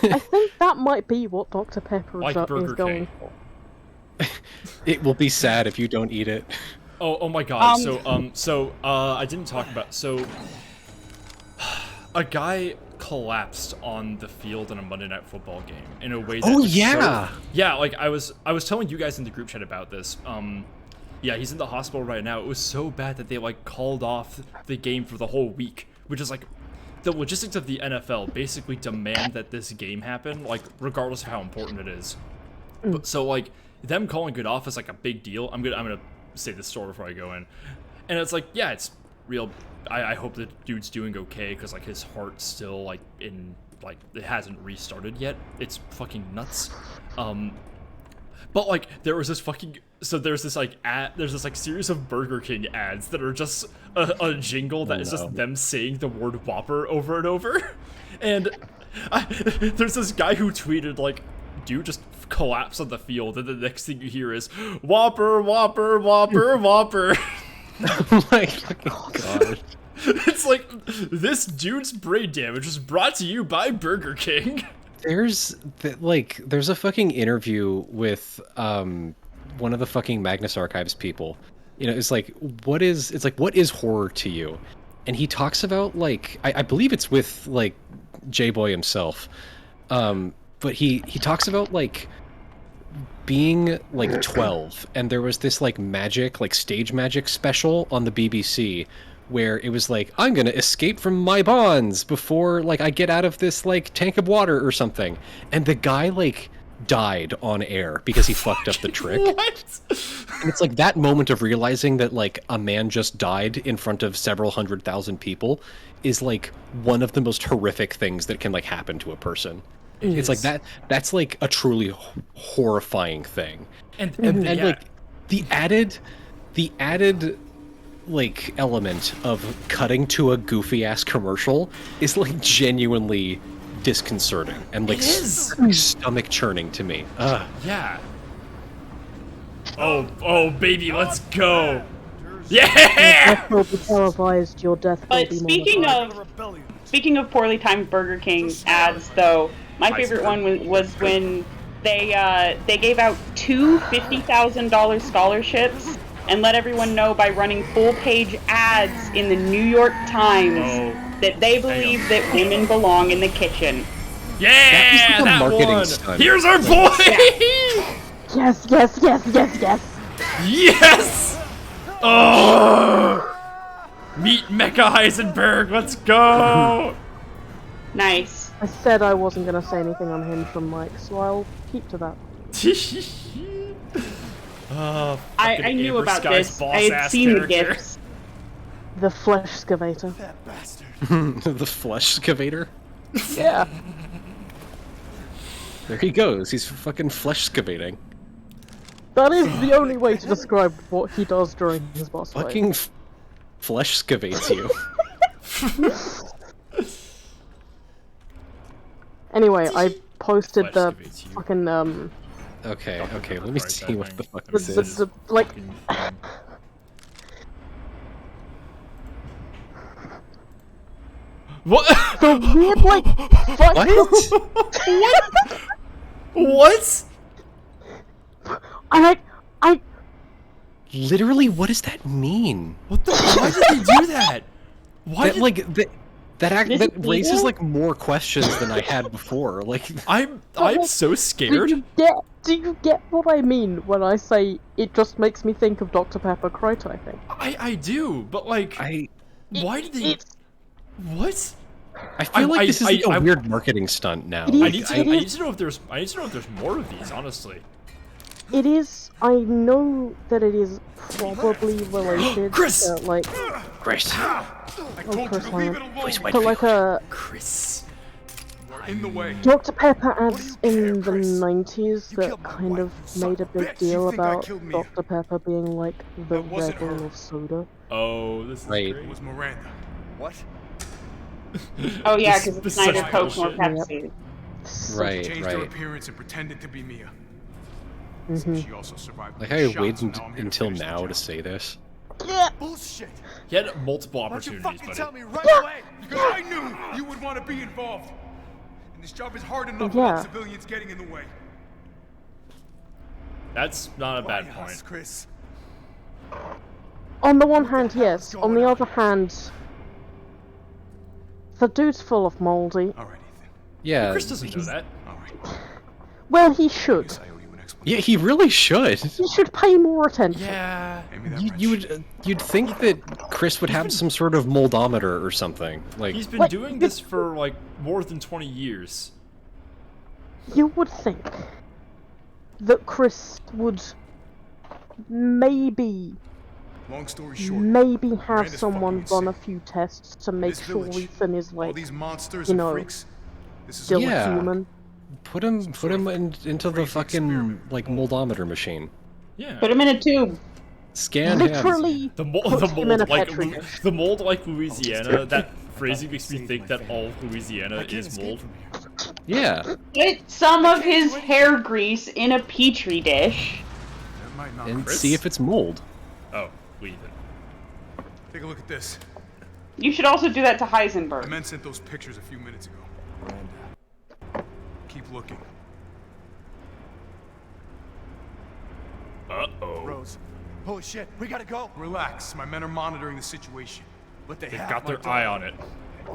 C: I think that might be what Dr. Pepper
A: Like
C: is
A: Burger
C: going
A: King.
C: for.
B: It will be sad if you don't eat it.
A: Oh my god. So I didn't talk about a guy collapsed on the field in a Monday Night Football game in a way that was yeah, like I was telling you guys in the group chat about this. Yeah, he's in the hospital right now. It was so bad that they like called off the game for the whole week, which is like the logistics of the NFL basically demand that this game happen, like regardless of how important it is. But, so like them calling it off is like a big deal. I'm gonna say this story before I go in, and it's like, yeah, it's real. I hope the dude's doing okay, because like his heart's still like in like it hasn't restarted yet. It's fucking nuts. But like there was this fucking there's this like series of Burger King ads that are just a jingle that is just them saying the word Whopper over and over, and there's this guy who tweeted like, dude just collapse on the field, and the next thing you hear is Whopper, Whopper, Whopper, Whopper.
B: Oh my fucking god.
A: It's like, this dude's brain damage was brought to you by Burger King.
B: There's a fucking interview with one of the fucking Magnus Archives people. You know, it's like what is horror to you? And he talks about like I believe it's with like J-Boy himself. but he talks about like being like 12, and there was this like magic, like stage magic special on the BBC where it was like, I'm gonna escape from my bonds before like I get out of this like tank of water or something, and the guy like died on air because he fucked up the trick.
A: What?
B: And it's like that moment of realizing that like a man just died in front of several 100,000 people is like one of the most horrific things that can like happen to a person. It's like that's like a truly horrifying thing.
A: And
B: And like the added like element of cutting to a goofy ass commercial is like genuinely disconcerting and like stomach churning to me.
A: Yeah. Oh, baby, let's go. Yeah.
C: Death will be televised. Your death will
D: But
C: be
D: speaking of poorly timed Burger King ads, though, my favorite one was when they gave out two $50,000 scholarships and let everyone know by running full-page ads in the New York Times that they believe that women belong in the kitchen.
A: Yeah,
B: That was like a
A: that
B: marketing
A: one.
B: stunt.
A: Here's our boy.
C: Yes, yes, yes, yes, yes.
A: Yes. Oh. Meet Mecha Heisenberg. Let's go.
D: Nice.
C: I said I wasn't gonna say anything unhinged from Mike, so I'll keep to that.
D: I knew about this. I had seen the gifs.
C: The flesh excavator.
E: That bastard.
B: The flesh excavator.
C: Yeah.
B: There he goes. He's fucking flesh excavating.
C: That is the only way to describe what he does during his boss fight.
B: Fucking flesh excavates you.
C: Anyway, I posted
A: Flesh
C: the
A: excavates you.
C: fucking
B: Okay, let me
A: Right,
B: see
A: that
B: what
A: thing.
B: the fuck
C: the,
B: this
C: the,
B: is.
C: the like
A: What?
C: the weird like
A: What?
C: I
B: Literally, what does that mean?
A: What the? Why did they do that? Why
B: That
A: did
B: like that
D: This
B: that
D: is
B: raises
D: evil?
B: like more questions than I had before. Like,
A: I'm so
C: do
A: scared.
C: you get what I mean when I say it just makes me think of Dr. Pepper cry typing?
A: I do, but like, why did they?
C: It's
A: What?
B: I feel like this is like a
A: I-
B: weird marketing stunt now.
C: It is-
A: I
B: Like,
A: need to know if there's more of these. Honestly.
C: It is. I know that it is probably related
A: Chris!
C: to like,
B: Chris,
E: I told
C: Chris,
E: you to leave it
C: hang
E: alone.
C: to like a
A: Chris.
E: We're in the way.
C: Dr. Pepper ads
E: What do you care,
C: in the
E: Chris?
C: 90s
E: You
C: that
E: killed my
C: kind
E: wife,
C: of
E: you son
C: made a
E: of a
C: big
E: bitch.
C: deal
E: You think I
C: about
E: killed Mia?
C: Dr. Pepper being like the
E: That wasn't
C: rebel
E: her.
C: of soda.
A: Oh, this is
B: Right.
A: great.
E: It was Miranda. What?
D: Oh yeah,
A: This
D: because
A: is
D: it's neither
A: such
D: Coke nor
A: bullshit.
D: Pepsi.
B: right,
E: Changed her
B: right.
E: appearance and pretended to be Mia.
C: Mhm.
E: She also survived
B: Like
E: my
B: how you
E: shots,
B: waited
E: so now I'm here to
B: until
E: finish the
B: now to
E: job.
B: say this.
E: Bullshit!
A: He had multiple
E: Why don't you
A: opportunities,
E: fucking
A: buddy.
E: tell me right away? Because I knew you would want to be involved. And this job is hard enough
C: Yeah.
E: without civilians getting in the way.
A: That's not a bad
E: White
A: point.
E: House, Chris.
C: On the one hand,
E: hell is
C: yes. On
E: going
C: the
E: on?
C: other hand, the dude's full of moldy.
E: All right, Ethan.
B: Yeah,
A: Chris doesn't know
B: he's-
A: that.
E: All right.
C: Well, he should.
E: Guess I owe you an explanation.
B: Yeah, he really should.
C: He should pay more attention.
A: Yeah.
E: Pay me that
B: You
E: wrench.
B: would you'd think that Chris would have some sort of moldometer or something. Like,
A: He's been
C: Like,
A: doing this for like more than 20 years.
C: You would think that Chris would maybe
E: Long story short,
C: have
E: Miranda's
C: someone
E: fucking
C: run a
E: insane.
C: few tests to make
E: this
C: sure
E: village,
C: Ethan is
E: all
C: like
E: these monsters
C: you
E: and
C: know,
E: freaks. This is
C: still
B: Yeah.
C: a human.
B: put him into the
E: crazy
B: fucking
E: experiment.
B: like moldometer machine.
A: Yeah.
D: Put him in a tube.
B: Scan him.
C: Literally,
A: The
C: put
A: the
C: him in
A: mold
C: a
A: like
C: petri dish.
A: the mold like Louisiana. That phrasing makes me think that all of Louisiana is mold.
B: Yeah.
D: Put some of his hair grease in a petri dish.
E: That might not.
B: And
A: Chris?
B: see if it's mold.
A: Oh, we.
E: Take a look at this.
D: You should also do that to
E: The
D: Heisenberg.
E: men sent those pictures a few minutes ago. Keep looking.
A: Uh-oh.
F: Rose. Holy shit, we gotta go.
E: Relax. My men are monitoring the situation.
F: But they
A: They've
F: have
A: got
F: my
A: their
F: daughter.
A: eye on it.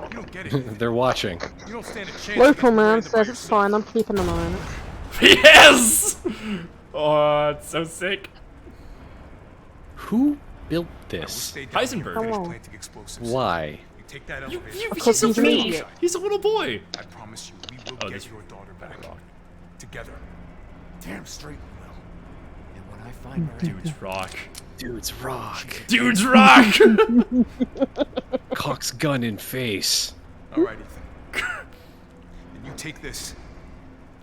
F: You don't get it.
B: They're watching.
F: You don't stand a chance.
C: Local
F: against
C: man
F: Miranda by
C: says it's fine, I'm keeping an eye on it.
A: Yes! Oh, it's so sick.
B: Who built
F: yourself.
B: this?
F: Stay down here
A: Heisenberg.
F: and finish
C: Hello.
F: planting explosives.
B: Why?
F: You take that
A: You,
F: elevator.
A: you,
C: Because
A: he's a
C: he's an
A: little,
C: idiot.
A: he's a little boy.
F: I promise you, we will
A: Oh,
F: get
A: this-
F: your daughter back. Together. Damn straight we will.
E: And when I find Miranda,
A: Dudes rock.
B: Dudes rock.
A: Dudes rock!
B: Cock's gun in face.
F: All right, Ethan. And you take this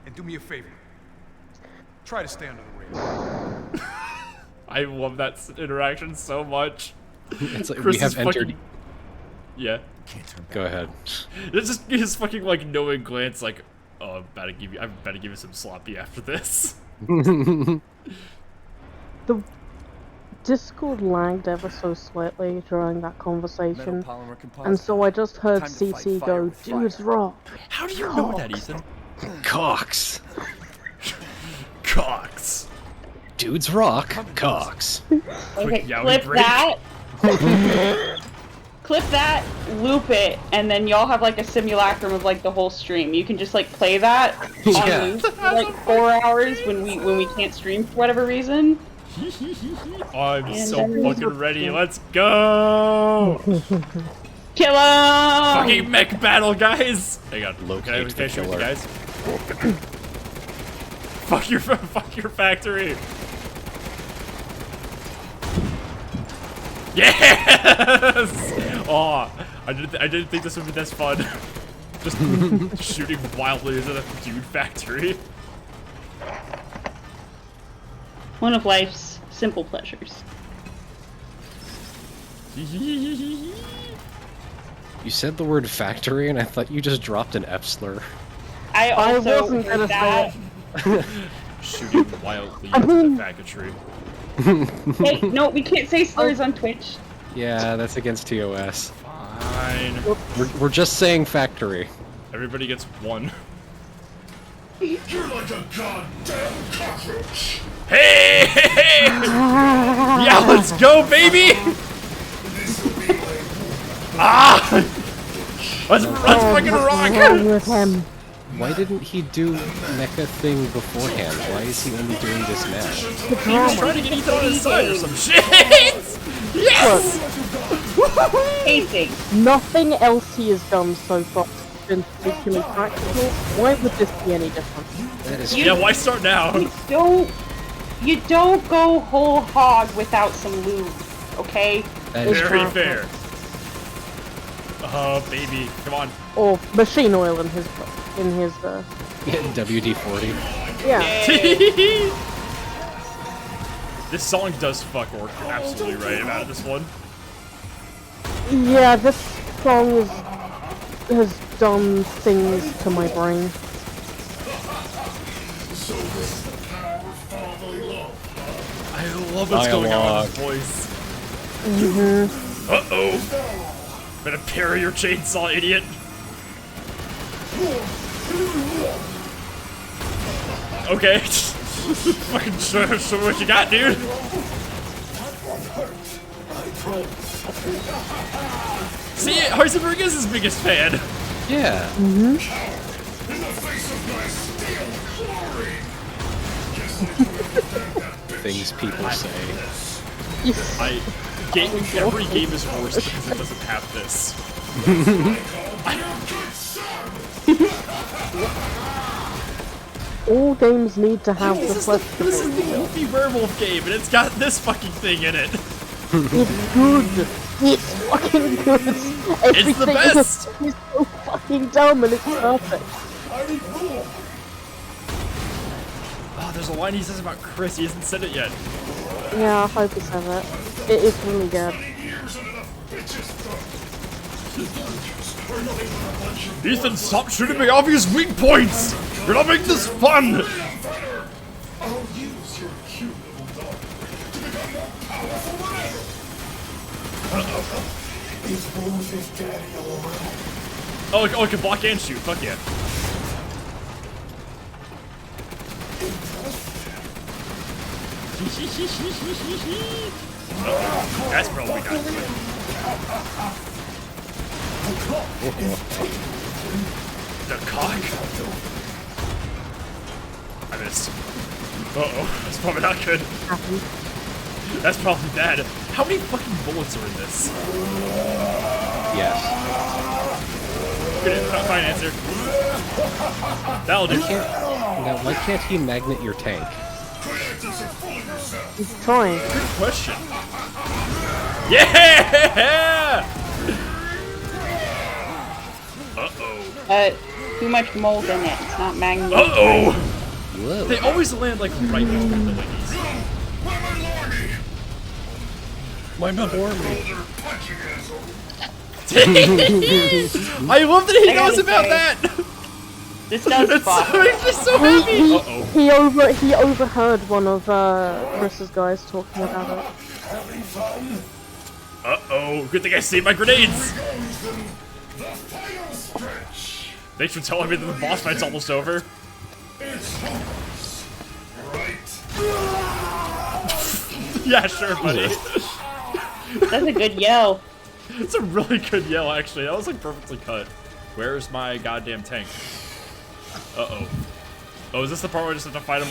F: and do me a favor. Try to stay under the radar.
A: I love that interaction so much.
B: It's like
A: Chris
B: we have
A: is
B: entered.
A: fucking... Yeah.
E: can't turn back.
B: Go ahead.
A: It's just his fucking like knowing glance like, oh, I'm about to give you some sloppy after this.
C: The Discord lagged ever so slightly during that
E: Metal
C: conversation,
E: polymer composite.
C: and so I just heard
E: Time to fight
C: CC
E: fire
C: go,
E: with fire.
C: dudes rock.
A: How do you know that, Ethan?
B: Cocks.
A: Cox.
B: Dudes rock. Cocks.
D: Okay,
A: yaoi
D: clip
A: break.
D: that. Clip that, loop it, and then y'all have like a simulacrum of like the whole stream. You can just like play that on
B: Yeah.
D: loop for like 4 hours when we can't stream for whatever reason.
A: I'm
D: And
A: so
D: then-
A: fucking ready. Let's go!
D: Kill 'em!
A: Fucking mech battle, guys! Hang on.
B: Locate
A: Can I
B: the
A: shoot you
B: killer.
A: guys? fuck your factory! Yes! Oh, I didn't think this would be this fun. Just shooting wildly into the dude factory.
D: One of life's simple pleasures.
B: You said the word factory, and I thought you just dropped an F slur.
D: I
C: I
D: also
C: wasn't
D: heard
C: gonna
D: that.
C: say
A: Shooting wildly into the factory.
D: Hey, no, we can't say slurs on Twitch.
B: Yeah, that's against TOS.
A: Fine.
B: We're just saying factory.
A: Everybody gets one.
G: You're like a goddamn cockroach.
A: Hey! Hey! Hey! Yeah, let's go, baby!
G: This'll be like
A: Ah! Let's fucking
C: What's
A: rock!
C: wrong with him?
B: Why didn't he do mecha thing beforehand? Why is he only doing this now?
A: He was trying to get Ethan on his side or some shit! Yes!
D: Pacing.
C: Nothing else he has done so far has been particularly practical. Why would this be any different?
B: That is
A: Yeah, why start now?
D: You don't go whole hog without some lube, okay?
B: that is
A: Very
C: true.
A: fair. Oh, baby. Come on.
C: Or machine oil in his
B: WD-40.
C: yeah.
A: This song does fuck Orc absolutely right about this one.
C: Yeah, this song has done things to my brain.
G: so this is the power of fatherly love.
A: I love what's going on
B: Dialogue.
A: with his voice. Uh-oh. Better parry your chainsaw, idiot. Okay. Fucking show what you got, dude. See, Heisenberg is his biggest fan.
B: Yeah.
G: In the face of my steel glory.
B: Things people say.
A: Every game is worse because it doesn't have this.
C: All games need to have the
A: This
C: flesh.
A: is the goofy werewolf game, and it's got this fucking thing in it.
C: It's good. It's fucking good. Everything
A: the best.
C: is so fucking dumb and it's perfect.
A: Oh, there's a line he says about Chris. He hasn't said it yet.
C: Yeah, I hope he says it. It is really good.
A: Ethan, stop shooting me obvious weak points! You're not making this fun!
G: I'll use your cute little daughter to become more powerful than ever. Is both his daddy alive?
A: Oh, I can block and shoot. Fuck yeah. That's probably not good. The cock? I missed. Uh-oh. That's probably not good. That's probably bad. How many fucking bullets are in this?
B: Yes.
A: Good, fine answer. That'll do.
B: Now, why can't he magnet your tank?
C: He's trying.
A: Good question. Yeah! Uh-oh.
D: Too much mold in it. It's not magnet.
A: Uh-oh!
B: Whoa.
A: They always land, like, right between the ladies.
B: My Mahormy.
A: I love that he knows about that!
D: This does
A: It's
D: fuck.
A: so, he's just so happy! Uh-oh.
C: He overheard one of Chris's guys talking about it.
A: Uh-oh. Good thing I saved my grenades! Thanks for telling me that the boss fight's almost over. Yeah, sure, buddy.
D: That's a good yell.
A: It's a really good yell, actually. That was, like, perfectly cut. Where's my goddamn tank? Uh-oh. Oh, is this the part where I just have to fight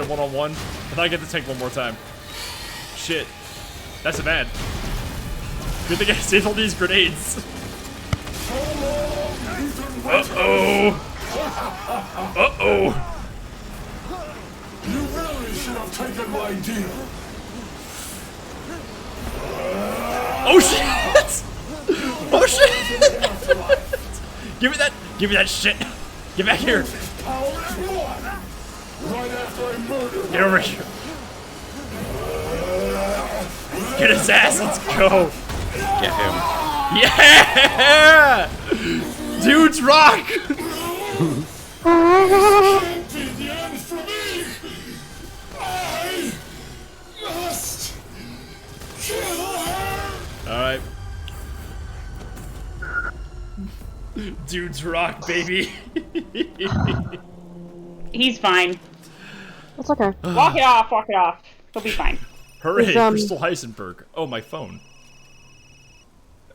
A: him one-on-one? I thought I'd get the tank one more time. Shit. That's bad. Good thing I saved all these grenades. Uh-oh. Uh-oh.
G: You really should have taken my deal.
A: Oh shit! Oh shit! Give me that shit! Get back here!
G: Right after I murdered
A: Get over here! Get his ass, let's go!
B: Get him.
A: Yeah! Dudes rock!
G: the end for me. I must kill her.
A: Alright. Dudes rock, baby!
D: He's fine.
C: It's okay.
D: Walk it off, walk it off. He'll be fine.
A: Hooray,
C: Is,
A: Crystal Heisenberg. Oh, my phone.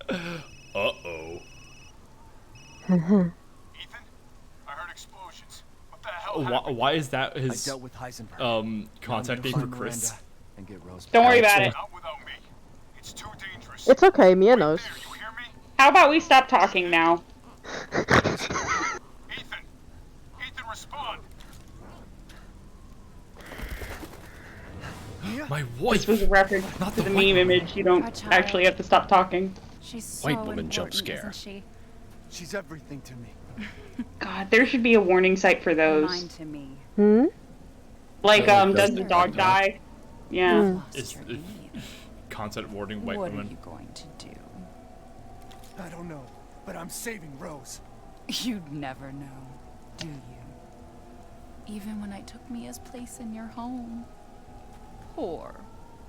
A: Uh-oh.
F: Ethan? I heard explosions. What the hell happened?
A: Why is that
H: I
A: his,
H: dealt with Heisenberg.
A: contact name for Chris?
H: Miranda and get Rose
D: Don't worry about it.
F: Not without me. It's too dangerous.
C: It's okay, Mia knows.
F: There, you hear me?
D: How about we stop talking now?
F: Ethan! Ethan, respond!
A: My
D: This
A: wife!
D: was a reference
A: Not
D: to
A: the
D: the
A: white
D: meme image. You don't actually have to stop talking.
I: She's so
B: White woman
I: important,
B: jump scare.
I: isn't she?
H: She's everything to me.
D: God, there should be a warning site for those.
I: Mine to me.
C: Hmm?
D: Like,
B: Does
D: does the dog die? Yeah.
I: Lost
A: It's
I: your
A: it,
I: name.
A: content warning, white
I: What are
A: woman.
I: you going to do?
H: I don't know, but I'm saving Rose.
I: You'd never know, do you? Even when I took Mia's place in your home. Poor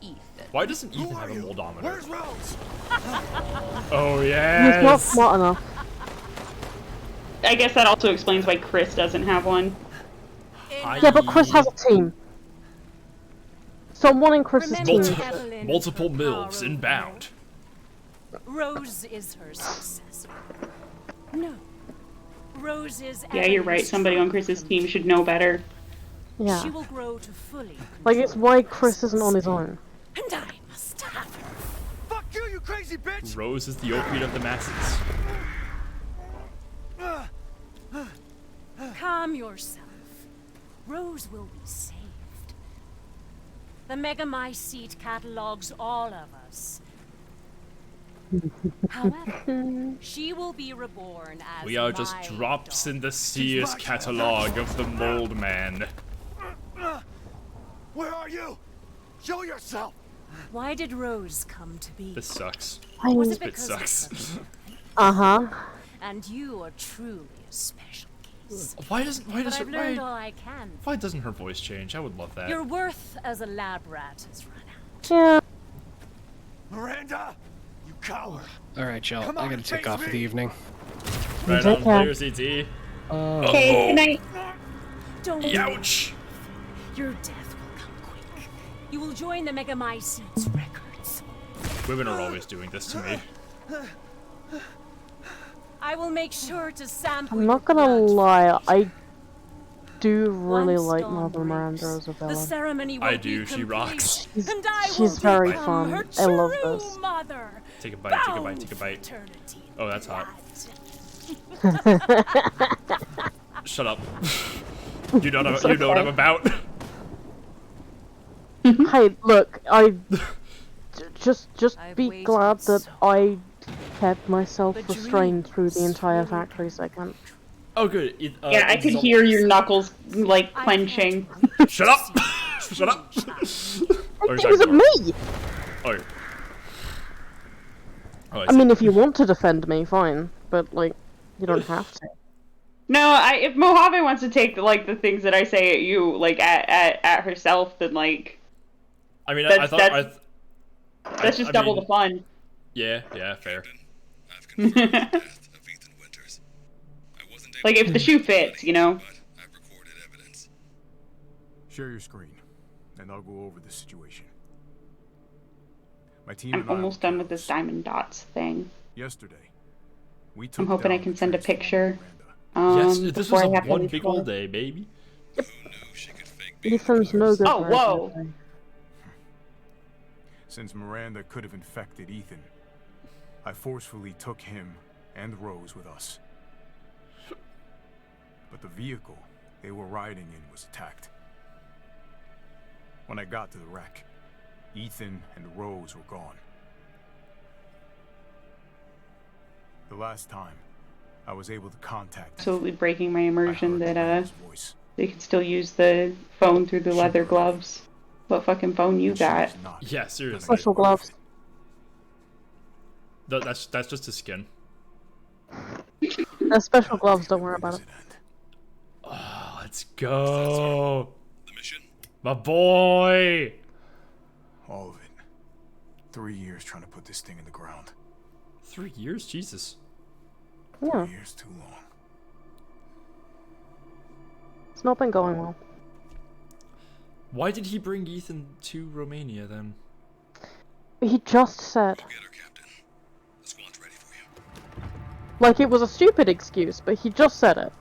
I: Ethan.
A: Why doesn't
H: Who
A: Ethan
H: are
A: have a
H: you?
A: moldometer?
H: Where's Rose?
A: Oh,
C: He's
A: yes!
C: not smart enough.
D: I guess that also explains why Chris doesn't have one.
C: Yeah, but Chris has a team. Someone in Chris's
I: Remember
C: team.
I: Evelyn,
A: Multiple
I: her
A: mills
I: power
A: inbound.
J: Rose is her successor. No. Rose is.
D: Yeah, you're right. Somebody on Chris's team should know better.
C: Yeah.
J: She will grow to fully.
C: Like, it's why Chris isn't on his own.
J: And I must have her.
H: Fuck you, you crazy bitch!
A: Rose is the opiate of the masses.
J: Calm yourself. Rose will be saved. The Megamycete catalogs all of us. However, she will be reborn as
A: We are just
J: my
A: drops
J: daughter.
A: in the seer's catalog of the mold man.
H: Where are you? Show yourself!
J: Why did Rose come to be?
A: This sucks.
J: Was
A: This
J: it
A: bit
J: because of
A: sucks.
J: something?
C: Uh-huh.
J: And you are truly a special case.
A: Why doesn't
J: But I've learned all I can.
A: why doesn't her voice change? I would love that.
J: Your worth as a lab rat has run out.
C: Yeah.
H: Miranda! You coward!
B: Alright, y'all.
H: Come
B: I
H: on,
B: gotta take
H: face
B: off for
H: me.
B: the evening.
A: Right
C: Take
A: on,
C: care.
A: player CT.
D: Okay, good night.
J: Don't
A: Ouch!
J: Your death will come quick. You will join the Megamycete's records.
A: Women are always doing this to me.
J: I will make sure to sample
C: I'm not
J: your
C: gonna
J: blood.
C: lie, I do really
J: Once
C: like
J: dawn
C: Mother Miranda
J: breaks,
C: as a
J: the
C: villain.
J: ceremony will
A: I
J: be
A: do, she
J: complete,
A: rocks.
J: and I
C: She's
J: will
C: very
J: become
C: fun.
J: her
C: I love
J: true
C: this.
J: mother.
A: Take a bite, take a bite,
J: bound
A: take a
J: for
A: bite.
J: eternity
A: Oh, that's hot.
J: blood.
A: Shut up. You know what I'm about.
C: Hey, look, just
J: I've
C: be
J: waited
C: glad that
J: so
C: I kept myself
J: The
C: restrained through the
J: dreams
C: entire
J: really
C: factory segment.
A: Oh, good.
D: Yeah, I could hear your knuckles like
J: I
D: clenching.
J: can't wait
A: Shut
J: to
A: up!
J: see
A: Shut up! Oh,
C: It wasn't me!
A: Oh. Oh,
C: I mean, if you want to defend me, fine, but, like, you don't have to.
D: No, if Mojave wants to take like the things that I say at you, like at herself, then like
A: I mean,
D: that's just double
A: mean,
D: the fun.
A: Yeah, fair.
D: Like if the shoe fits, you know.
F: Share your screen, and I'll go over the situation. My team
D: I'm
F: and I
D: almost
F: were
D: done with this
F: careless.
D: diamond dots thing.
F: Yesterday, we took
D: I'm hoping I
F: down
D: can
F: the
D: send a
F: Transformer
D: picture.
F: Miranda.
A: Yes, this
D: Before
A: was
D: I have to
A: one
D: leave
A: big
D: work.
A: old day, baby.
C: Ethan's no good
D: Oh,
C: for
D: whoa.
C: everything.
F: Since Miranda could have infected Ethan, I forcefully took him and Rose with us. But the vehicle they were riding in was attacked. When I got to the wreck, Ethan and Rose were gone. The last time I was able to contact
D: Absolutely breaking my
F: I
D: immersion
F: heard
D: that
F: Miranda's voice.
D: they can still use the phone through the leather gloves. What fucking phone you
F: And she
D: got?
F: was not
A: Yeah, seriously.
C: Special gloves.
A: That's just his skin.
C: They're special gloves, don't worry about it.
A: Oh, let's go. My boy.
F: All of it. 3 years trying to put this thing in the ground.
A: 3 years? Jesus.
C: Yeah,
F: 3 years too long.
C: it's not been going well.
A: Why did he bring Ethan to Romania then?
C: He just said. Like, it was a stupid excuse, but he just said it.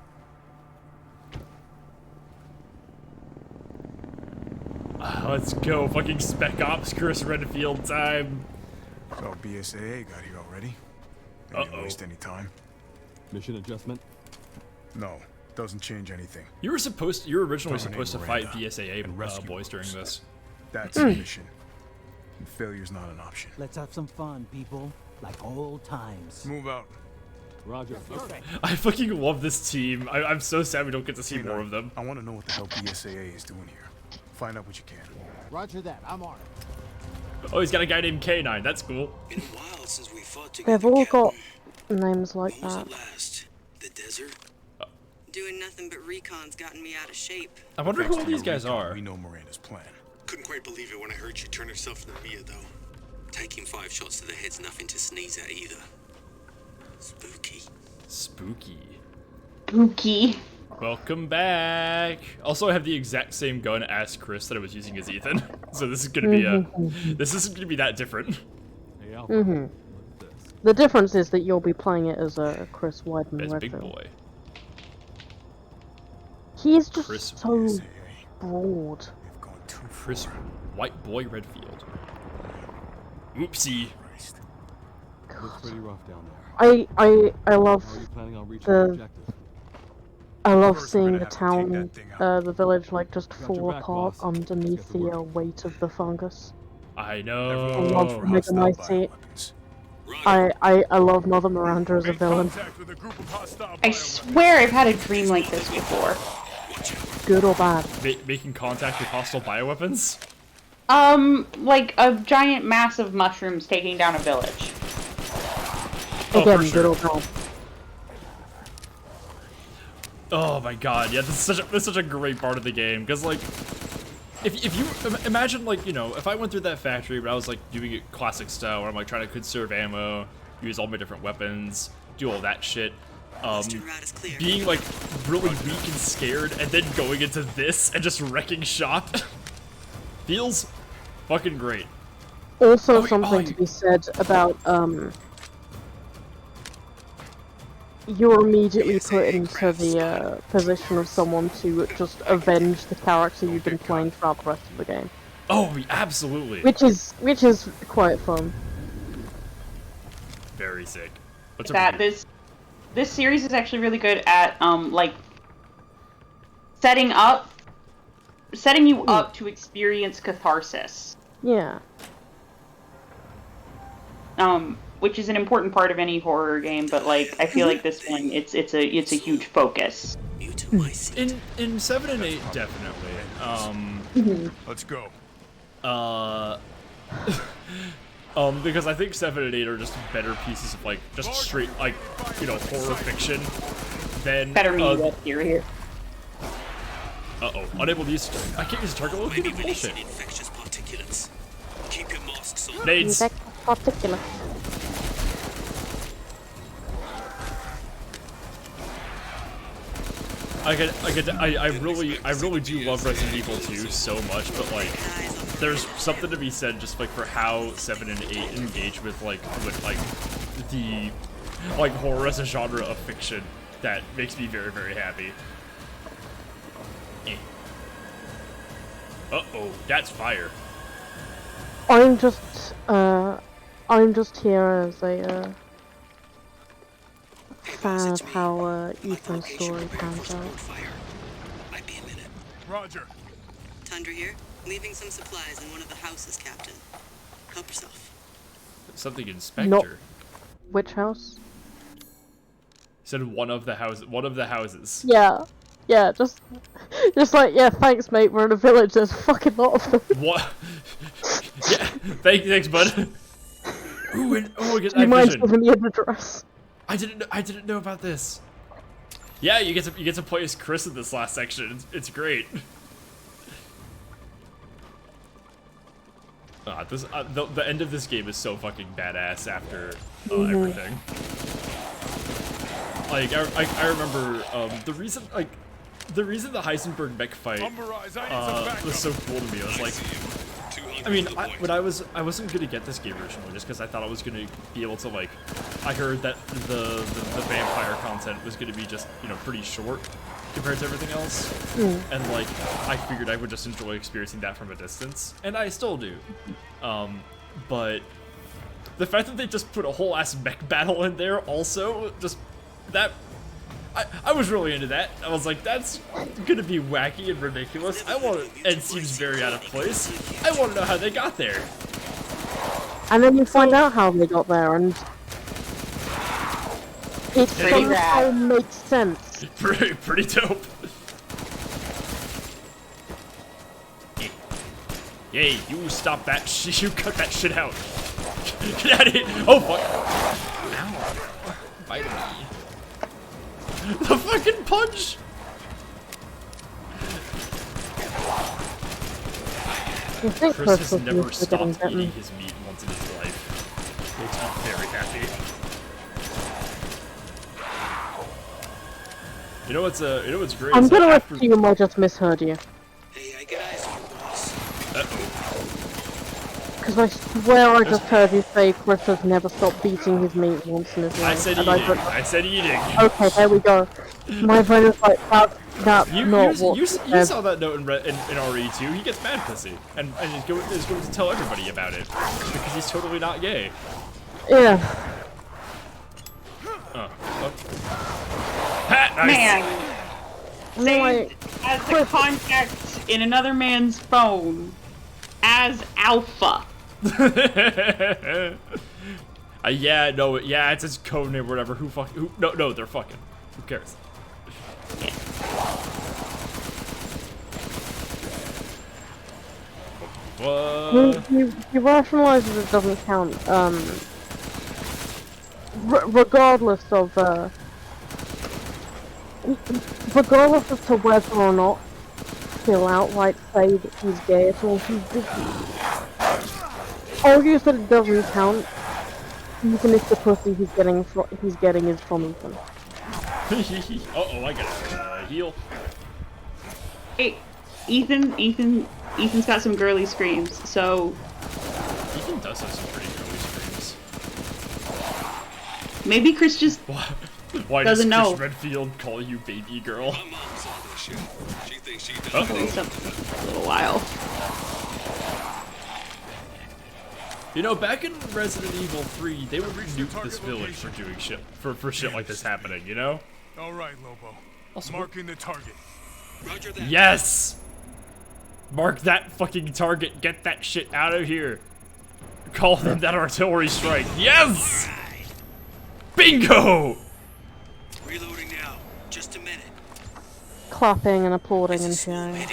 A: Let's go. Fucking Spec Ops Chris Redfield time.
F: So BSAA got here already. They didn't waste any time.
K: Mission adjustment?
F: No, doesn't change anything.
A: You were originally
F: Terminate
A: supposed to fight
F: Miranda
A: BSAA
F: and rescue
A: boys during
F: Rose.
A: this.
F: That's the mission. And failure's not an option.
L: Let's have some fun, people. Like old times.
F: Move out.
K: Roger.
A: I fucking love this team. I'm so sad we don't get to see more of them.
F: I want to know what the hell BSAA is doing here. Find out what you can.
L: Roger that. I'm on it.
A: Oh, he's got a guy named K9. That's cool.
M: Been a while since we fought
C: They've
M: together,
C: all got
M: Captain.
C: names like
M: When was
C: that.
M: it last? The desert?
N: Doing nothing but recon's gotten me out of shape.
A: I wonder
F: Thanks
A: who all
F: to
A: these
F: your
A: guys
F: recon,
A: are.
F: We know Miranda's plan.
M: Couldn't quite believe it when I heard she turned herself into Mia, though. Taking 5 shots to the head's nothing to sneeze at either. Spooky.
A: Spooky.
D: Spooky.
A: Welcome back. Also, I have the exact same gun as Chris that I was using as Ethan. So this is gonna be this isn't gonna be that different.
K: Hey, Alpha.
C: The difference is that you'll be playing it as a Chris Weidman
A: As Big
C: Redfield.
A: Boy.
C: He's just
A: Chris
C: so broad.
A: Chris White Boy Redfield. Oopsie.
K: Looks pretty rough down there.
C: I love
K: How are you planning on reaching the
C: the
K: objective?
C: I love
F: First, we're
C: seeing
F: gonna
C: the
F: have to take
C: town,
F: that thing out.
C: the village, like just
K: Got your
C: fall
K: back,
C: apart
K: boss.
C: underneath
K: Let's get to
C: the
K: work.
C: weight of the fungus.
A: I
C: I
A: know.
C: love Mega
F: Hostile
C: Mighty.
F: bioweapons.
C: I love Mother Miranda as a villain.
F: Contact with a group of hostile
D: I swear I've had a dream like this before.
C: Good or bad.
A: Making contact with hostile bioweapons?
D: Like a giant mass of mushrooms taking down a village.
A: Oh,
C: Again,
A: for
C: good
A: sure.
C: or bad.
A: Oh my god, yeah, this is such a great part of the game, because, like, if you imagine, like, you know, if I went through that factory, but I was, like, doing it classic style, where I'm, like, trying to conserve ammo, use all my different weapons, do all that shit, being, like, really weak and scared, and then going into this and just wrecking shop, feels fucking great.
C: Also, something to be said about you're immediately put into the position of someone to just avenge the character you've been playing throughout the rest of the game.
A: Oh, absolutely.
C: Which is quite fun.
A: Very sick. What's
D: That this series is actually really good at like setting you up to experience catharsis.
C: Yeah.
D: Which is an important part of any horror game, but like I feel like this one, it's a huge focus.
A: In 7 and 8, definitely.
F: Let's go.
A: Because I think 7 and 8 are just better pieces of like just straight like horror fiction than
D: better media here.
A: Uh-oh, unable to use. I can't use a target locator. Bullshit.
M: Infectious particulates. Keep your masks on.
A: Nades.
C: Particular.
A: I really do love Resident Evil 2 so much, but like, there's something to be said just like for how 7 and 8 engage with the horror as a genre of fiction that makes me very, very happy. Uh-oh, that's fire.
C: I'm just here as a fan of how Ethan's story pans out.
M: Might be a minute.
F: Roger.
N: Tundra here, leaving some supplies in one of the houses, Captain. Help yourself.
A: Something Inspector.
C: Not which house?
A: Said one of the houses.
C: Yeah. Yeah, just like, yeah, thanks mate, we're in a village, there's a fucking lot of them.
A: What? Yeah, thanks bud. Ooh, get
C: Do you
A: night
C: mind
A: vision.
C: giving me an address?
A: I didn't know about this. Yeah, you get to play as Chris in this last section. It's great. The end of this game is so fucking badass after everything. Like I remember the reason the Heisenberg mech fight was so cool to me. I was like, I mean, when I wasn't gonna get this game originally just because I thought I was gonna be able to like, I heard that the vampire content was gonna be just pretty short compared to everything else, and like I figured I would just enjoy experiencing that from a distance, and I still do. But the fact that they just put a whole ass mech battle in there also just that. I was really into that. I was like, that's gonna be wacky and ridiculous. And seems very out of place. I want to know how they got there.
C: And then you find out how they got there, and it somehow makes sense.
A: Pretty dope. Yay, you stop that you cut that shit out. Get out of here. Oh fuck. Ow. Bite me. The fucking punch! Chris has never stopped eating his meat once in his life. Makes me very happy. You know what's great?
C: I'm gonna assume I just misheard you.
M: Hey, I got eyes for you, boss.
A: Uh-oh.
C: Because I swear I just heard you say Chris has never stopped beating his meat once in his life.
A: I said eating. I said eating.
C: Okay, there we go. My brain is like, that's not what
A: you saw that note in RE2. He gets mad pussy, and is going to tell everybody about it because he's totally not gay.
C: Yeah.
A: Nice.
D: Man, saved as the contact in another man's phone as Alpha.
A: Yeah, it's his code name or whatever. No, they're fucking. Who cares?
D: Yeah.
C: He rationalizes it doesn't count. Regardless of regardless as to whether or not he'll outright say that he's gay at all, he argues that it doesn't count, even if the pussy he's getting is from Ethan.
A: Uh-oh, I got a heal.
D: Hey, Ethan's got some girly screams, so...
A: Ethan does have some pretty girly screams.
D: Maybe Chris just
A: Why
D: Doesn't
A: does
D: know.
A: Chris Redfield call you baby girl?
M: My mom saw this shit. She thinks she does.
D: At least a little while.
A: You know, back in Resident Evil 3, they would nuke this village for doing shit, for shit like this happening, you know?
F: All right, Lobo.
A: Also,
F: marking the target.
M: Roger that.
A: Yes! Mark that fucking target. Get that shit out of here. Call them that artillery strike. Yes! Bingo!
M: Reloading now. Just a minute.
C: Clapping and applauding and cheering.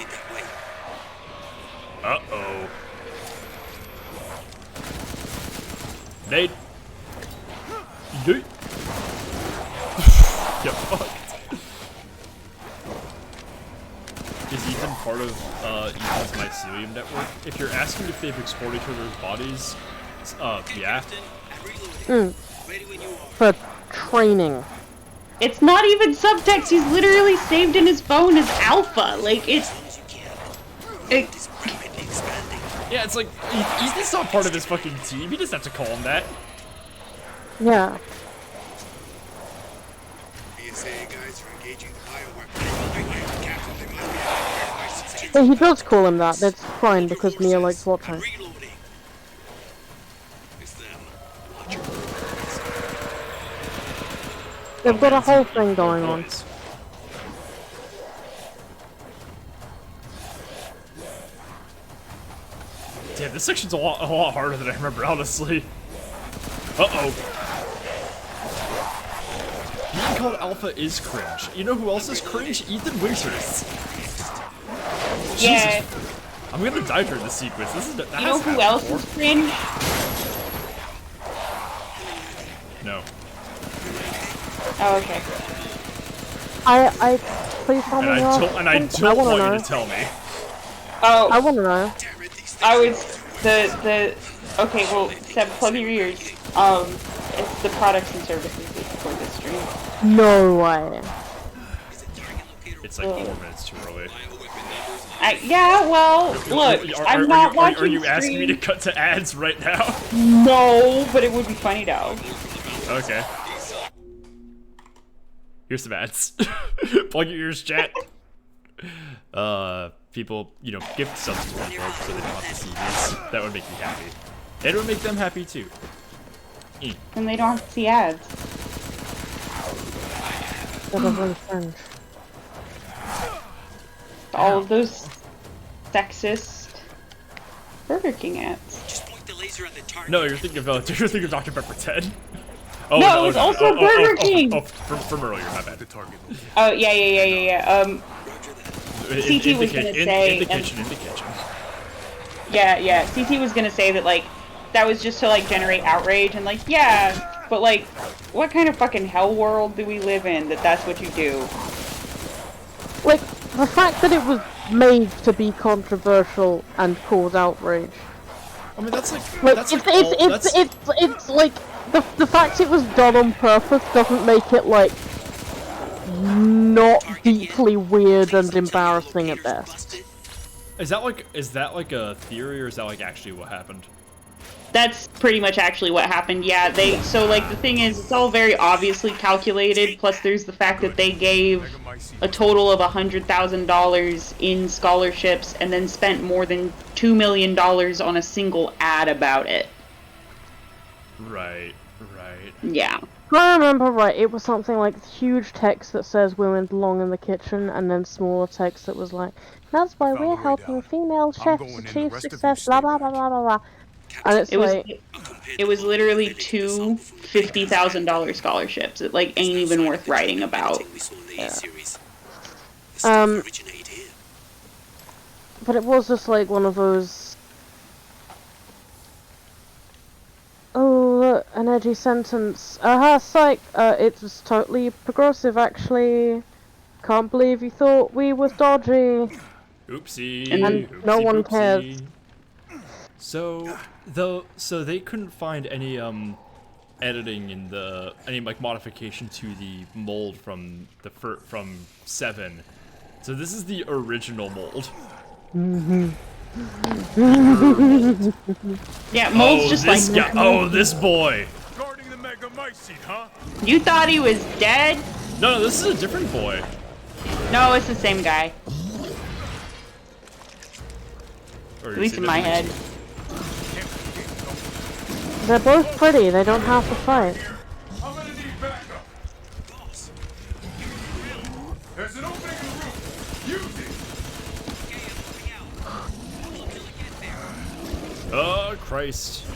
A: Uh-oh. Nate. Nate. Get fucked. Is Ethan part of Ethan's mycelium network? If you're asking if they've explored each other's bodies, yeah.
C: For training.
D: It's not even subtext. He's literally saved in his phone as Alpha. Like it's.
A: Yeah, it's like Ethan's not part of his fucking team. He doesn't have to call him that.
C: Yeah. Yeah, he does call him that. That's fine because Mia likes watching. They've got a whole thing going on.
A: Damn, this section's a lot harder than I remember, honestly. Uh-oh. Being called Alpha is cringe. You know who else is cringe? Ethan Winters.
D: Yeah.
A: Jesus. I'm gonna die during this sequence. This is that
D: You know who else is cringe?
A: No.
D: Oh, okay.
C: Please tell me.
A: And I don't want you to tell me.
D: Oh.
C: I wanna know.
D: I was okay, well, Seb, plug your ears. It's the products and services we support this stream.
C: No way.
A: It's like 4 minutes too early.
D: Yeah, well, look, I'm not watching
A: Are you asking me to cut to ads right now?
D: No, but it would be funny though.
A: Okay. Here's some ads. Plug your ears, chat. People, you know, gift subs to our folks so they don't have to see these. That would make me happy. It would make them happy too.
D: And they don't have to see ads. All of those sexist Burger King ads.
M: Just point the laser at the target.
A: No, you're thinking of Dr. Pepper 10. Oh,
D: no, it was also Burger King.
A: Oh, from earlier, my bad. The target.
D: Oh yeah. CT was gonna say
A: in the kitchen.
D: Yeah. CT was gonna say that like that was just to like generate outrage and like yeah, but like what kind of fucking hell world do we live in that that's what you do?
C: Like the fact that it was made to be controversial and cause outrage.
A: I mean that's like
C: it's like the fact it was done on purpose doesn't make it like not deeply weird and embarrassing at best.
A: Is that like a theory or is that like actually what happened?
D: That's pretty much actually what happened. Yeah, so like the thing is it's all very obviously calculated, plus there's the fact that they gave a total of $100,000 in scholarships and then spent more than $2 million on a single ad about it.
A: Right.
C: If
D: Yeah.
C: I remember right, it was something like huge text that says women belong in the kitchen, and then smaller text that was like, that's why we're helping female chefs achieve success, blah blah blah blah blah. And it's
D: it was literally two $50,000 scholarships. It like ain't even worth writing about.
C: Yeah. But it was just like one of those. Oh, look, an edgy sentence. Psych. It was totally progressive, actually. Can't believe you thought we was dodgy.
A: Oopsie.
C: And no one cares.
A: So they couldn't find any editing in any like modification to the mold from from 7. So this is the original mold.
D: Yeah, mold's just like
A: this boy.
F: my seat, huh?
D: You thought he was dead?
A: No, this is a different boy.
D: No, it's the same guy.
A: Or
D: At least in my head.
C: They're both pretty. They don't have to fight.
G: I'm gonna need backup. Boss. There's an opening in the roof. Use it.
A: Oh, Christ.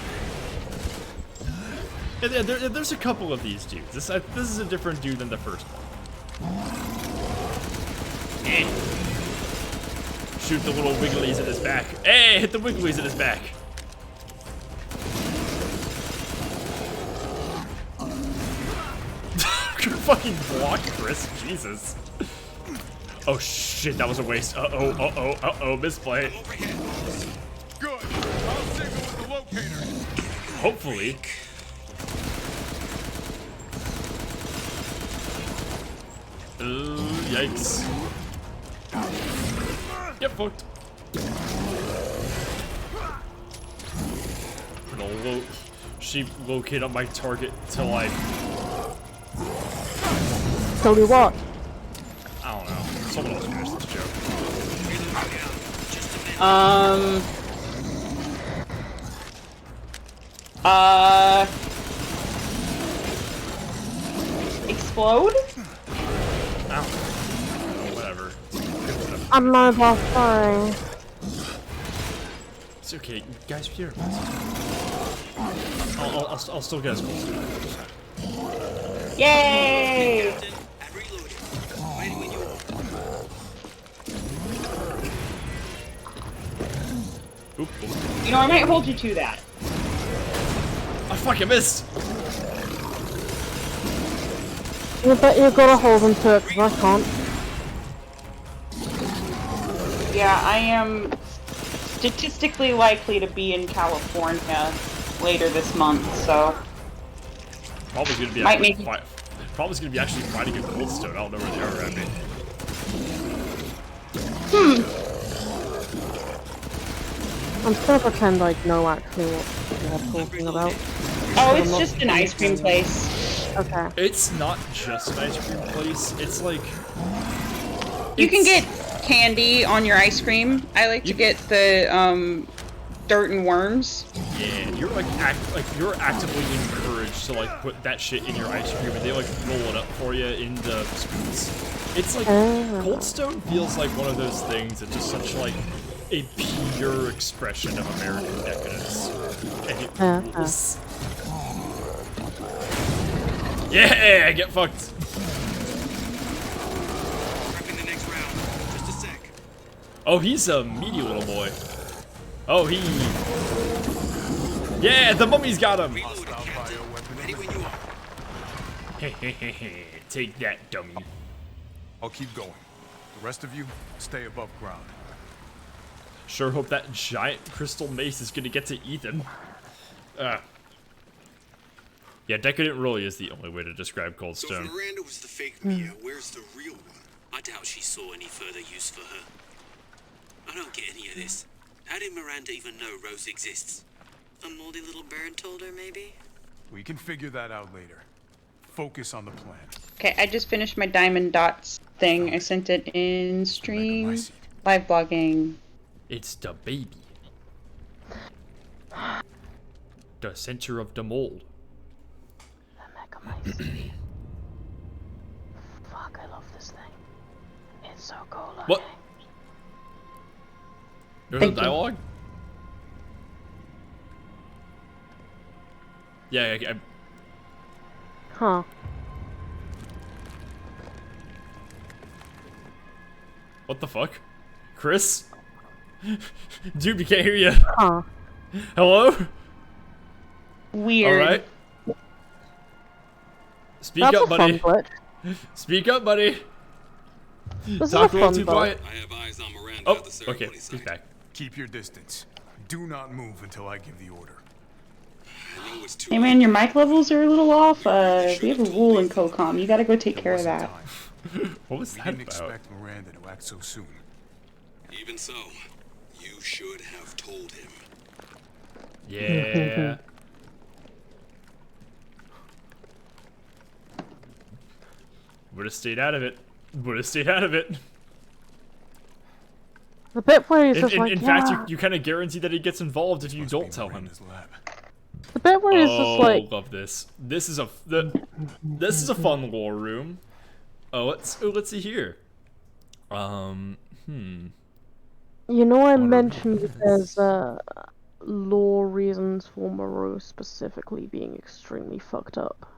A: Yeah, there's a couple of these dudes. This is a different dude than the first one. Shoot the little wigglies in his back. Hey, hit the wigglies in his back. Fucking block, Chris. Jesus. Oh shit, that was a waste. Uh-oh, misplay.
F: Good. I'll signal with the locator.
A: Hopefully. Yikes. Get fucked. She locate on my target till I...
C: Tell me what?
A: I don't know. Someone else finish this joke.
D: Explode?
A: I don't know. Whatever.
C: I'm mobile, sorry.
A: It's okay, guys. Here. I'll still get as close to it.
D: Yay!
A: Oop.
D: You know, I might hold you to that.
A: I fucking missed.
C: You bet you gotta hold them to it, because I can't.
D: Yeah, I am statistically likely to be in California later this month, so
A: Probably gonna be
D: might
A: actually
D: make
A: probably gonna be actually fighting a Coldstone. I don't know where they are at me.
C: I'm just gonna pretend I know actually what they're talking about.
D: Oh, it's just an ice cream place.
C: Okay.
A: It's not just an ice cream place. It's like
D: You can get candy on your ice cream. I like to get the dirt and worms.
A: Yeah, you're like you're actively encouraged to like put that shit in your ice cream, and they like roll it up for you in the scoops. It's like Coldstone feels like one of those things that's just such like a pure expression of American decadence, and it rules. Yeah, get fucked. Oh, he's a meaty little boy. Oh, he... Yeah, the mummy's got him! Take that, dummy.
F: I'll keep going. The rest of you, stay above ground.
A: Sure hope that giant crystal mace is gonna get to Ethan. Yeah, decadent really is the only way to describe Coldstone.
M: So if Miranda was the fake Mia, where's the real one? I doubt she saw any further use for her. I don't get any of this. How did Miranda even know Rose exists?
N: A moldy little bird told her, maybe?
F: We can figure that out later. Focus on the plan.
D: Okay, I just finished my Diamond Dots thing. I sent it in stream, live blogging.
A: It's the baby. The center of the mold.
C: Fuck, I love this thing. It's so cool.
A: What? There's a dialogue? Yeah,
C: Huh.
A: What the fuck? Chris? Dude, we can't hear you.
C: Huh.
A: Hello?
D: Weird.
A: Alright. Speak
C: That's
A: up,
C: a
A: buddy.
C: fun glitch.
A: Speak up, buddy.
C: This
A: Talk
C: is
A: a
C: a
A: little
C: fun
A: too
C: glitch.
A: quiet.
M: I have eyes on Miranda
A: Oh,
M: at the ceremony
A: okay.
M: site.
A: He's back.
F: Keep your distance. Do not move until I give the order.
M: I know it's too
D: Hey man, your mic levels are a little off. We have a rule in COCOM. You gotta go take care of that.
A: What was
F: We
A: that
F: didn't
A: about?
F: expect Miranda to act so soon.
M: Even so, you should have told him.
A: Yeah. have stayed out of it. Would have stayed out of it.
C: The bit where he's just
A: In fact, you kind of guarantee that he gets involved if you don't tell him.
C: The bit where he's just like,
A: love this. This is a fun lore room. Let's see here.
C: You know, I mentioned there's lore reasons for Moreau specifically being extremely fucked up.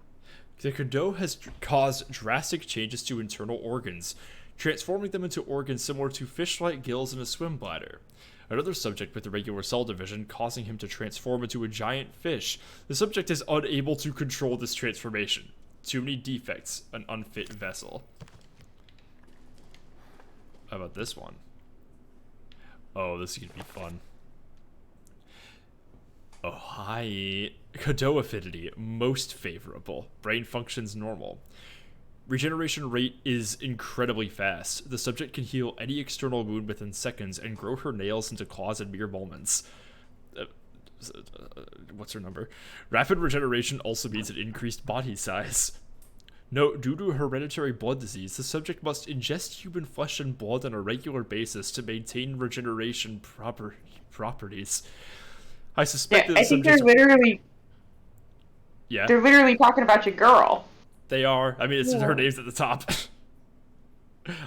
A: The Godot has caused drastic changes to internal organs, transforming them into organs similar to fish-like gills and a swim bladder. Another subject with irregular cell division, causing him to transform into a giant fish. The subject is unable to control this transformation. Too many defects, an unfit vessel. How about this one? Oh, this is gonna be fun. Oh, hi. Godot affinity, most favorable. Brain functions normal. Regeneration rate is incredibly fast. The subject can heal any external wound within seconds and grow her nails into claws in mere moments. What's her number? Rapid regeneration also means an increased body size. Note, due to hereditary blood disease, the subject must ingest human flesh and blood on a regular basis to maintain regeneration properties. I suspect that
D: I think they're literally...
A: Yeah?
D: They're literally talking about your girl.
A: They are. I mean, it's her name's at the top.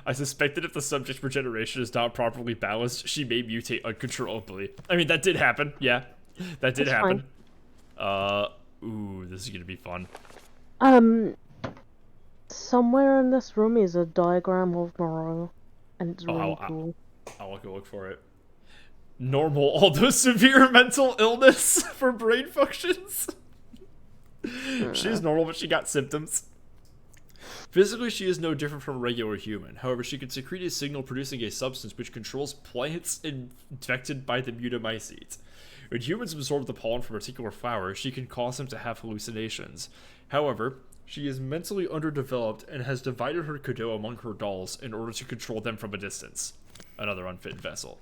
A: I suspect that if the subject's regeneration is not properly balanced, she may mutate uncontrollably. I mean, that did happen. Yeah, that did happen. Ooh, this is gonna be fun.
C: Somewhere in this room is a diagram of Moreau, and it's really cool.
A: I'll go look for it. Normal, although severe mental illness for brain functions. She's normal, but she got symptoms. Physically, she is no different from a regular human. However, she can secrete a signal producing a substance which controls plants infected by the mutamycetes. When humans absorb the pollen from a particular flower, she can cause them to have hallucinations. However, she is mentally underdeveloped and has divided her Godot among her dolls in order to control them from a distance. Another unfit vessel.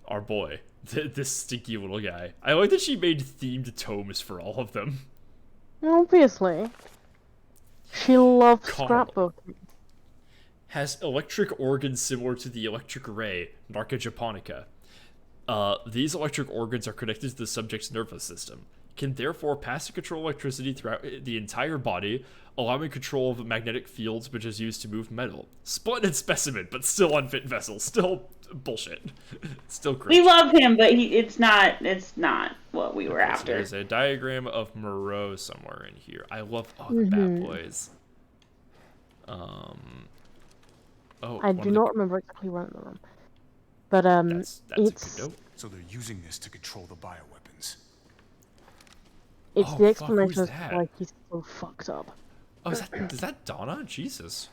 A: Our boy. This stinky little guy. I like that she made themed tomes for all of them.
C: Obviously. She loves scrapbooking.
A: Has electric organs similar to the electric ray, Narca japonica. These electric organs are connected to the subject's nervous system. Can therefore pass and control electricity throughout the entire body, allowing control of magnetic fields which is used to move metal. Splendid specimen, but still unfit vessel. Still bullshit. Still cringe.
D: We love him, but it's not what we were after.
A: So there's a diagram of Moreau somewhere in here. I love the Bat Boys.
C: I do not remember exactly where in the room. But
F: that's
C: it's
F: so they're using this to control the bioweapons.
C: It's the explanation of why he's so fucked up.
A: Oh, is that Donna? Jesus.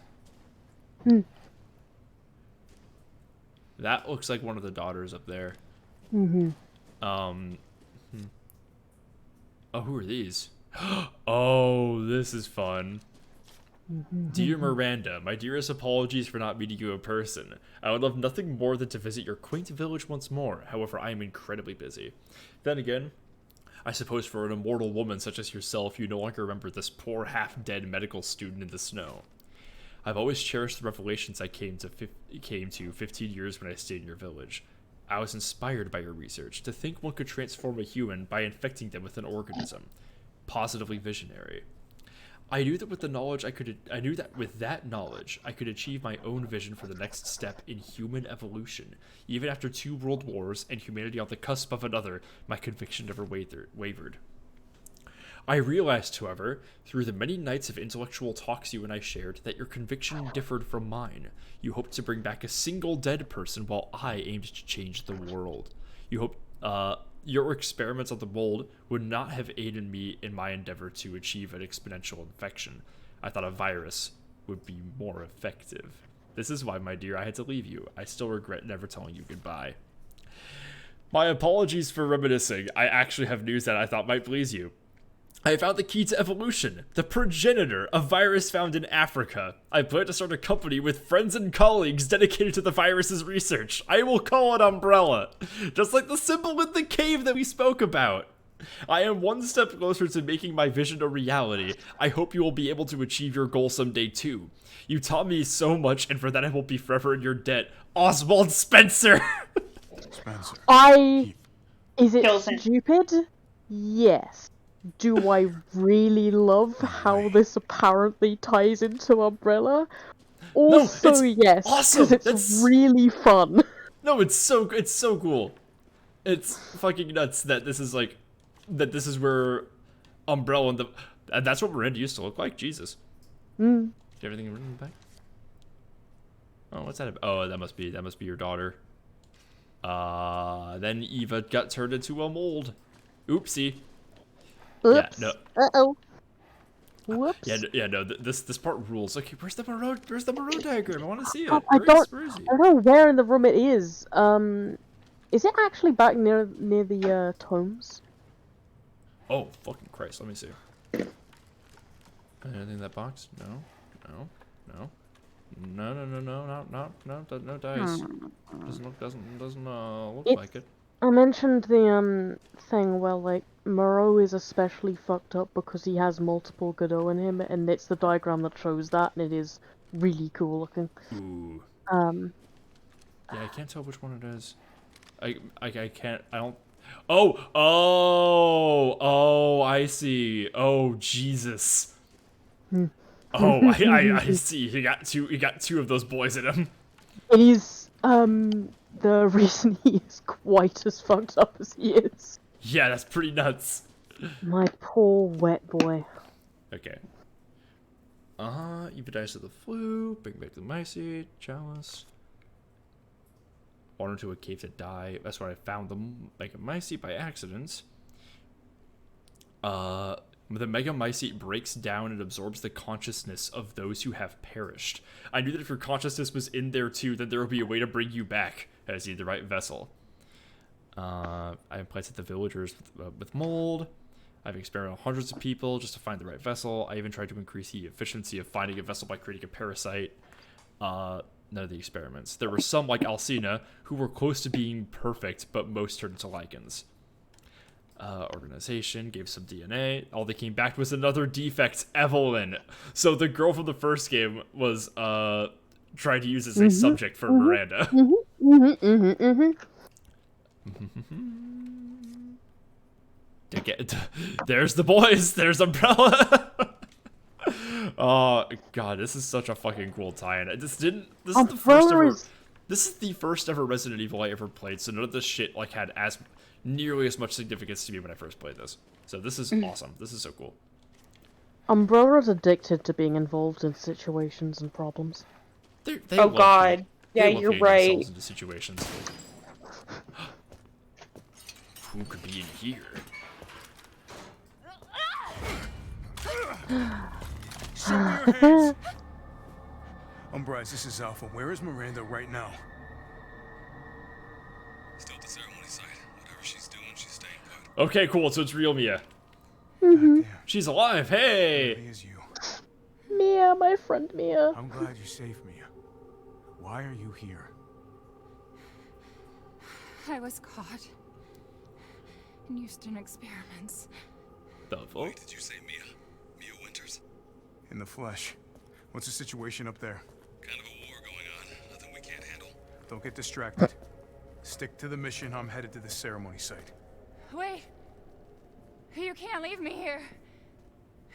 A: That looks like one of the daughters up there. Oh, who are these? Oh, this is fun. Dear Miranda, my dearest apologies for not meeting you in person. I would love nothing more than to visit your quaint village once more. However, I am incredibly busy. Then again, I suppose for an immortal woman such as yourself, you no longer remember this poor half-dead medical student in the snow. I've always cherished the revelations I came to 15 years when I stayed in your village. I was inspired by your research to think one could transform a human by infecting them with an organism. Positively visionary. I knew that with that knowledge I could achieve my own vision for the next step in human evolution. Even after 2 world wars and humanity on the cusp of another, my conviction never wavered. I realized, however, through the many nights of intellectual talks you and I shared, that your conviction differed from mine. You hoped to bring back a single dead person while I aimed to change the world. You hoped, your experiments on the mold would not have aided me in my endeavor to achieve an exponential infection. I thought a virus would be more effective. This is why, my dear, I had to leave you. I still regret never telling you goodbye. My apologies for reminiscing. I actually have news that I thought might please you. I found the key to evolution, the progenitor, a virus found in Africa. I plan to start a company with friends and colleagues dedicated to the virus's research. I will call it Umbrella, just like the symbol in the cave that we spoke about. I am one step closer to making my vision a reality. I hope you will be able to achieve your goal someday too. You taught me so much, and for that I will be forever in your debt. Oswald Spencer!
F: Spencer.
C: Is it stupid? Yes. Do I really love how this apparently ties into Umbrella? Also,
A: no,
C: yes,
A: awesome.
C: because it's really fun.
A: No, it's so cool. It's fucking nuts that this is where Umbrella and that's what Miranda used to look like. Jesus.
C: Mm.
A: Everything written back. Oh, what's that about? Oh, that must be your daughter. Then Eva got turned into a mold. Oopsie.
C: Oops.
A: Yeah, no.
C: Uh-oh. Whoops.
A: Yeah, no. This part rules. Okay, where's the Moreau diagram? I want to see it.
C: I don't know where in the room it is. Is it actually back near the tomes?
A: Oh, fucking Christ! Let me see. Anything in that box? No. No dice. Doesn't look like it.
C: I mentioned the thing where like Moreau is especially fucked up because he has multiple Godot in him, and it's the diagram that shows that, and it is really cool looking.
A: Ooh. Yeah, I can't tell which one it is. I can't. I don't. Oh! I see. Oh Jesus. Oh, I see. He got two of those boys in him.
C: And he's the reason he is quite as fucked up as he is.
A: Yeah, that's pretty nuts.
C: My poor wet boy.
A: Okay. Eva dies of the flu. Bring back the Mycete. Chalice. Wander into a cave to die. That's where I found the Mega Mycete by accident. The Mega Mycete breaks down and absorbs the consciousness of those who have perished. I knew that if your consciousness was in there too, then there would be a way to bring you back. I just need the right vessel. I implanted the villagers with mold. I've experimented on hundreds of people just to find the right vessel. I even tried to increase the efficiency of finding a vessel by creating a parasite. None of the experiments. There were some, like Alcina, who were close to being perfect, but most turned into lichens. Organization gave some DNA. All they came back was another defect, Evelyn. So the girl from the first game was trying to use as a subject for Miranda. There's the boys. There's Umbrella. Oh god, this is such a fucking cool tie-in. This is the first ever Resident Evil I ever played, so none of this shit like had nearly as much significance to me when I first played this. So this is awesome. This is so cool.
C: Umbrella's addicted to being involved in situations and problems.
D: Oh god. Yeah, you're right.
A: Into situations. Who could be in here?
F: Show me your hands. Umbrise, this is Alpha. Where is Miranda right now?
M: Still at the ceremony site. Whatever she's doing, she's staying put.
A: Okay, cool. So it's real Mia. She's alive. Hey.
F: It is you.
C: Mia, my friend Mia.
F: I'm glad you saved me. Why are you here?
I: I was caught and used in experiments.
A: The fuck?
M: Wait, did you say Mia? Mia Winters?
F: In the flesh. What's the situation up there?
M: Kind of a war going on. Nothing we can't handle.
F: Don't get distracted. Stick to the mission. I'm headed to the ceremony site.
I: Wait. You can't leave me here.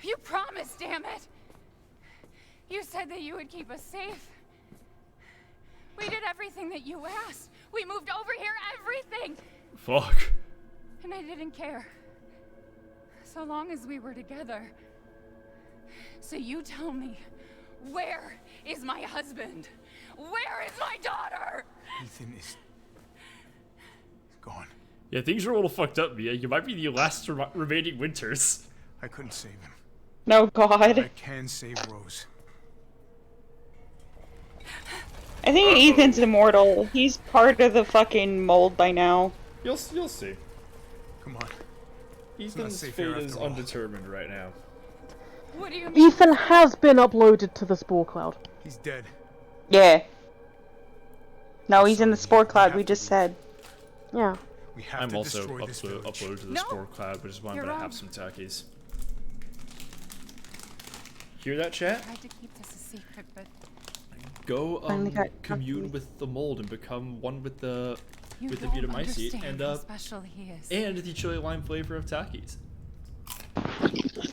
I: You promised, damn it. You said that you would keep us safe. We did everything that you asked. We moved over here, everything.
A: Fuck.
I: And I didn't care. So long as we were together. So you tell me, where is my husband? Where is my daughter?
F: Ethan is gone.
A: Yeah, things are a little fucked up, Mia. You might be the last remaining Winters.
F: I couldn't save him.
D: No, God.
F: I can save Rose.
D: I think Ethan's immortal. He's part of the fucking mold by now.
A: You'll see.
F: Come on.
A: Ethan's fate is undetermined right now.
I: What do you mean?
C: Ethan has been uploaded to the Spore Cloud.
F: He's dead.
D: Yeah. No, he's in the Spore Cloud, we just said.
C: Yeah.
F: We have
A: I'm
F: to
A: also
F: destroy this village.
A: uploaded to the Spore Cloud, but just wanted to have some Takis. Hear that, chat?
I: I tried to keep this a secret, but
A: Go commune with the mold and become one with the Vietnamese and
I: special he is.
A: and the chili lime flavor of Takis.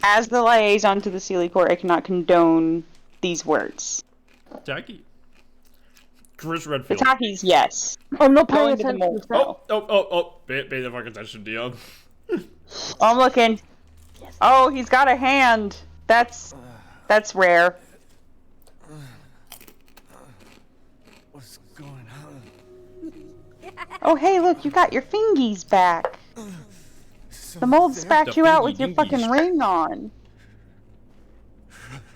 D: As the liaison to the Sealy Court, I cannot condone these words.
A: Taki. Chris
D: The
A: Redfield.
D: Takis, yes.
C: I'm not paying
D: Going to the
C: attention.
D: mold.
A: Oh! Pay the fucking attention, Dion.
D: I'm looking. Oh, he's got a hand. That's rare.
H: What's going on?
D: Oh, hey, look, you got your fingies back. The mold spat you out with your fucking ring on.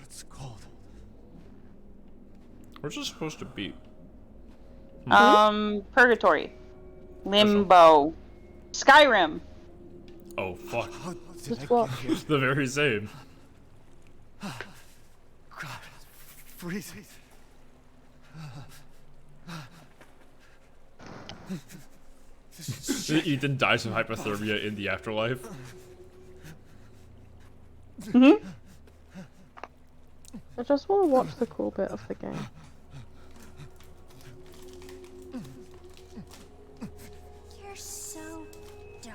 H: It's cold.
A: Where's this supposed to be?
D: Purgatory. Limbo. Skyrim.
A: Oh, fuck.
C: Just what?
A: The very same.
H: God, it's freezing.
A: Ethan dies from hypothermia in the afterlife.
C: I just want to watch the cool bit of the game.
J: You're so dumb.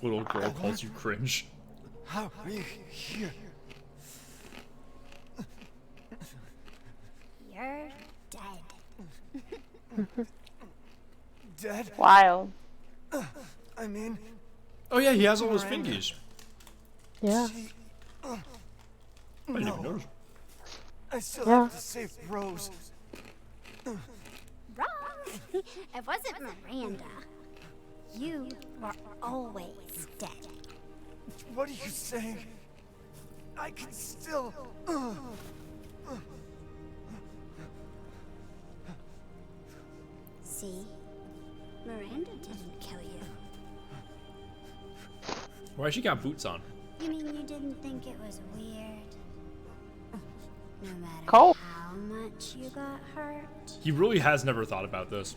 A: Little girl calls you cringe.
H: How are you here?
J: You're dead.
H: Dead?
D: Wild.
H: I mean...
A: Oh yeah, he has all those fingies.
C: Yeah.
A: I didn't even notice.
H: I still have to save Rose.
J: Wrong. It wasn't Miranda. You were always dead.
H: What are you saying? I can still...
J: See? Miranda didn't kill you.
A: Why she got boots on?
J: You mean you didn't think it was weird? No matter
D: Cole.
J: how much you got hurt?
A: He really has never thought about this.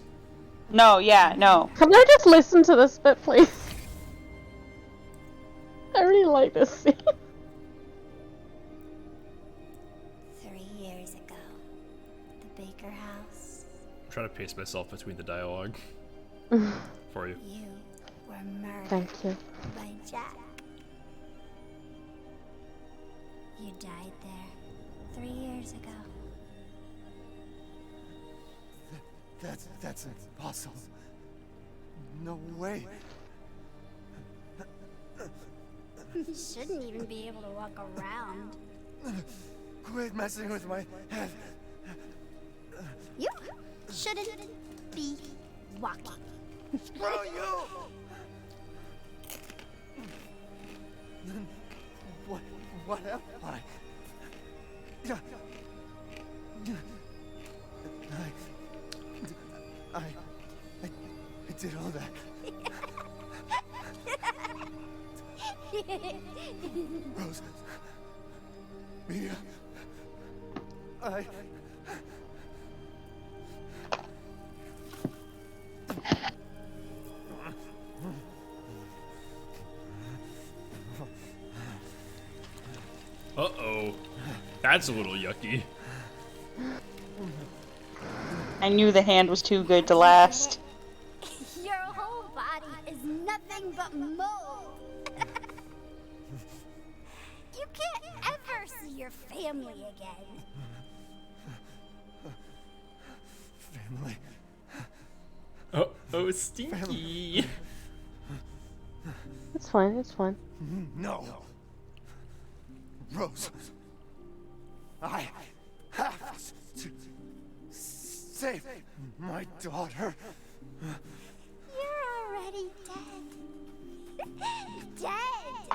D: No, yeah, no.
C: Can I just listen to this bit, please? I really like this scene.
J: 3 years ago, the Baker house,
A: I'm trying to pace myself between the dialogue for you.
J: you were murdered
C: Thank you.
J: by Jack. You died there 3 years ago.
H: That's impossible. No way.
J: You shouldn't even be able to walk around.
H: Quit messing with my head.
J: You shouldn't be walking.
H: Screw you! What am I? I did all that. Rose. Mia.
A: Uh-oh. That's a little yucky.
D: I knew the hand was too good to last.
J: Your whole body is nothing but mold. You can't ever see your family again.
H: Family.
A: Oh, stinky.
C: It's fine, it's fine.
H: No. Rose. I have to save my daughter.
J: You're already dead. Dead.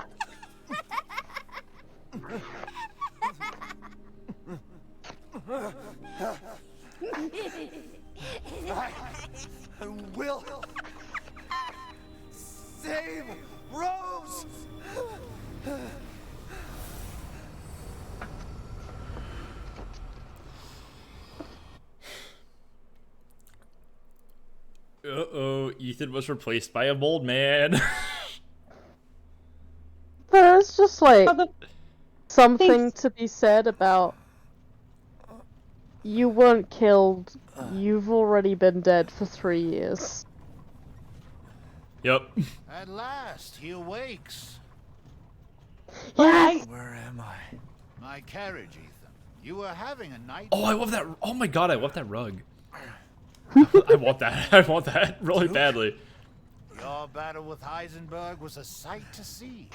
H: I will save Rose.
A: Uh-oh, Ethan was replaced by a mold man.
C: There's just like something to be said about you weren't killed. You've already been dead for 3 years.
A: Yep.
O: At last, he awakes.
C: Yes!
H: Where am I?
O: My carriage, Ethan. You were having a night.
A: Oh, I love that. Oh my god, I love that rug. I want that. I want that really badly.
O: Your battle with Heisenberg was a sight to see.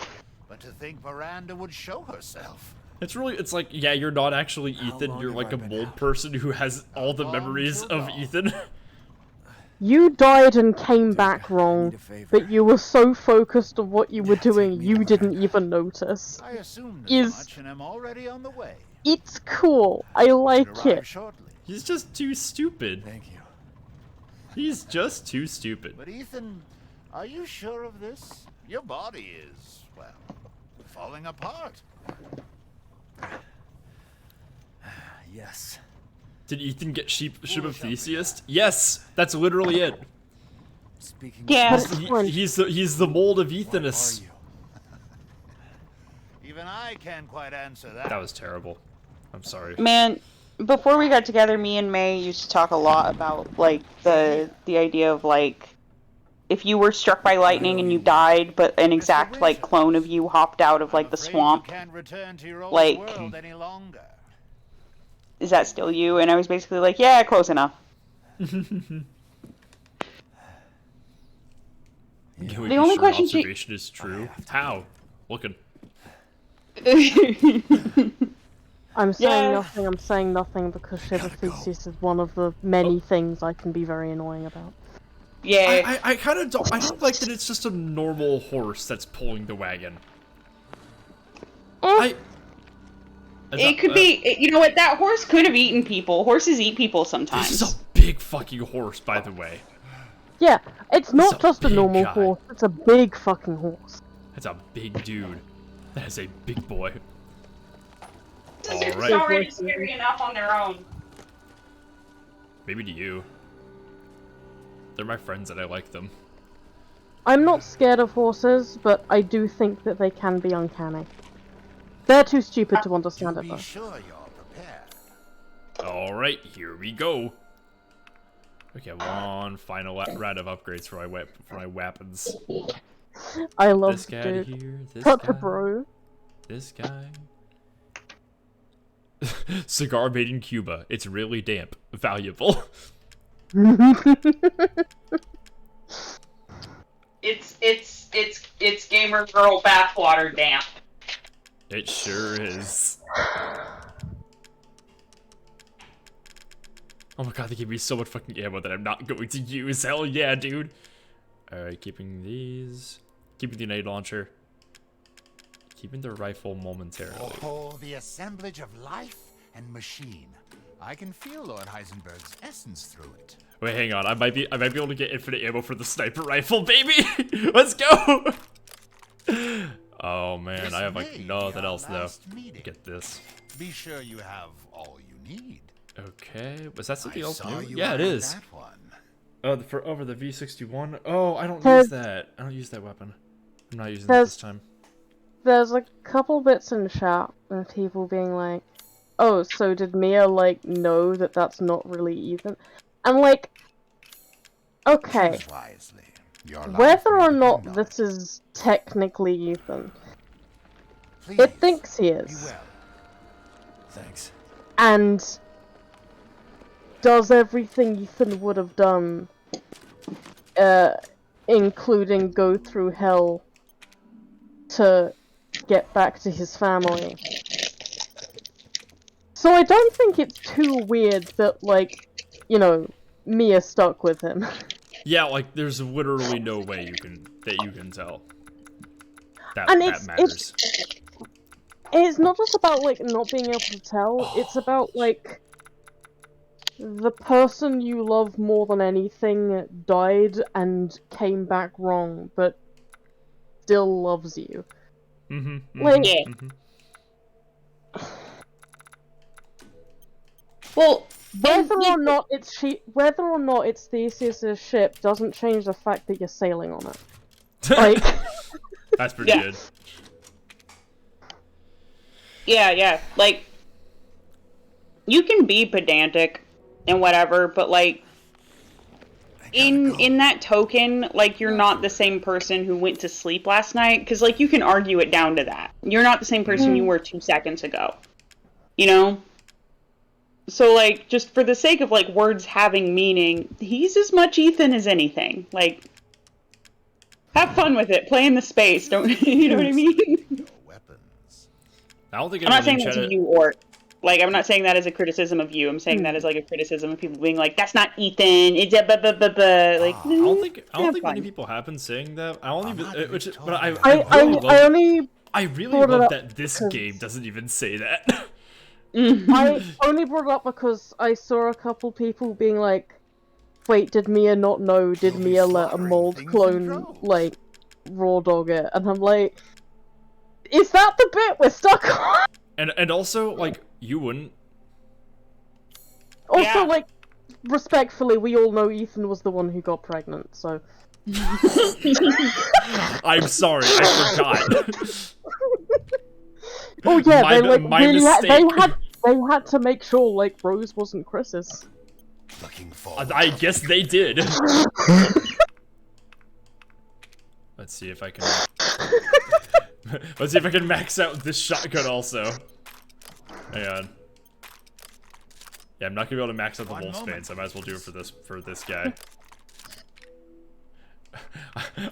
O: But to think Miranda would show herself.
A: It's really, it's like, yeah, you're not actually Ethan. You're like a mold person who has all the memories of Ethan.
C: You died and came back wrong, but you were so focused on what you were doing, you didn't even notice.
O: I assumed as much and am already on the way.
C: It's cool. I like it.
O: Shortly.
A: He's just too stupid.
H: Thank you.
A: He's just too stupid.
O: But Ethan, are you sure of this? Your body is, well, falling apart.
H: Yes.
A: Did Ethan get ship of Theseus? Yes, that's literally it.
H: Speaking
A: He's the mold of Ethanus.
O: Even I can't quite answer that.
A: That was terrible. I'm sorry.
D: Man, before we got together, me and May used to talk a lot about like the idea of like if you were struck by lightning and you died, but an exact like clone of you hopped out of like the swamp.
O: Can't return to your old
D: Like,
O: world any longer.
D: is that still you? And I was basically like, yeah, close enough.
A: The
D: only question
A: observation is true. How? Looking.
C: I'm saying nothing, I'm saying nothing because Shiver Theseus is one of the many things I can be very annoying about.
D: Yeah.
A: I kind of don't. I don't like that it's just a normal horse that's pulling the wagon.
D: It could be. You know what? That horse could have eaten people. Horses eat people sometimes.
A: This is a big fucking horse, by the way.
C: Yeah, it's not just a normal
A: guy.
C: horse, it's a big fucking horse.
A: That's a big dude. That is a big boy.
D: It's
A: Alright.
D: already scary enough on their own.
A: Maybe to you. They're my friends and I like them.
C: I'm not scared of horses, but I do think that they can be uncanny. They're too stupid to understand it though.
O: Sure you're prepared.
A: Alright, here we go. Okay, one final round of upgrades for my weapons.
C: I love
A: this guy
C: dude.
A: here, this
C: Such
A: guy,
C: a bro.
A: this guy. Cigar made in Cuba. It's really damp. Valuable.
D: It's gamer girl bathwater damp.
A: It sure is. Oh my god, they gave me so much fucking ammo that I'm not going to use. Hell yeah, dude. Alright, keeping these. Keeping the grenade launcher. Keeping the rifle momentarily.
O: Oh, the assemblage of life and machine. I can feel Lord Heisenberg's essence through it.
A: Wait, hang on. I might be able to get infinite ammo for the sniper rifle, baby. Let's go. Oh man,
O: This
A: I have like
O: may be
A: nothing
O: our
A: else though.
O: last meeting.
A: Get this.
O: Be sure you have all you need.
A: Okay, was that something
O: I
A: else
O: saw
A: new?
O: you
A: Yeah, it
O: wearing
A: is.
O: that one.
A: Oh, for over the V61. Oh, I don't
C: There's-
A: use that. I don't use that weapon. I'm not using that this time.
C: There's a couple bits in chat of people being like, oh, so did Mia, like, know that that's not really Ethan? I'm like, okay,
O: Choose wisely. Your life
C: whether
O: may
C: or not
O: depend on
C: this is technically Ethan,
O: Please,
C: it thinks he
O: be
C: is,
O: well.
H: Thanks.
C: and does everything Ethan would have done, including go through hell to get back to his family. So I don't think it's too weird that, like, you know, Mia stuck with him.
A: Yeah, like there's literally no way you can tell. That
C: And
A: that matters.
C: It's not just about, like, not being able to tell, it's about, like, the person you love more than anything died and came back wrong, but still loves you. Like,
D: Well,
C: Whether or not it's Theseus's ship doesn't change the fact that you're sailing on it. Like,
A: that's pretty good.
D: Yeah. Like, you can be pedantic and whatever, but like, in that token, like, you're not the same person who went to sleep last night, because like you can argue it down to that. You're not the same person you were 2 seconds ago. You know? So, like, just for the sake of, like, words having meaning, he's as much Ethan as anything. Like, have fun with it. Play in the space. Don't, you know what I mean?
A: I don't think
D: I'm not saying that to you, or, like, I'm not saying that as a criticism of you. I'm saying that as, like, a criticism of people being like, that's not Ethan. It's a Like,
A: I don't think many people have been saying that. I really love that this game doesn't even say that.
C: I only brought it up because I saw a couple people being like, wait, did Mia not know? Did Mia let a mold clone, like, raw dog it? And I'm like, is that the bit we're stuck on?
A: And also, like, you wouldn't.
C: Also, like, respectfully, we all know Ethan was the one who got pregnant, so...
A: I'm sorry, I forgot.
C: Oh yeah,
A: my mistake.
C: They had to make sure, like, Rose wasn't Chris's.
A: I guess they did. Let's see if I can. Let's see if I can max out this shotgun also. Hang on. Yeah, I'm not gonna be able to max out the Wolfsbane, so I might as well do it for this guy.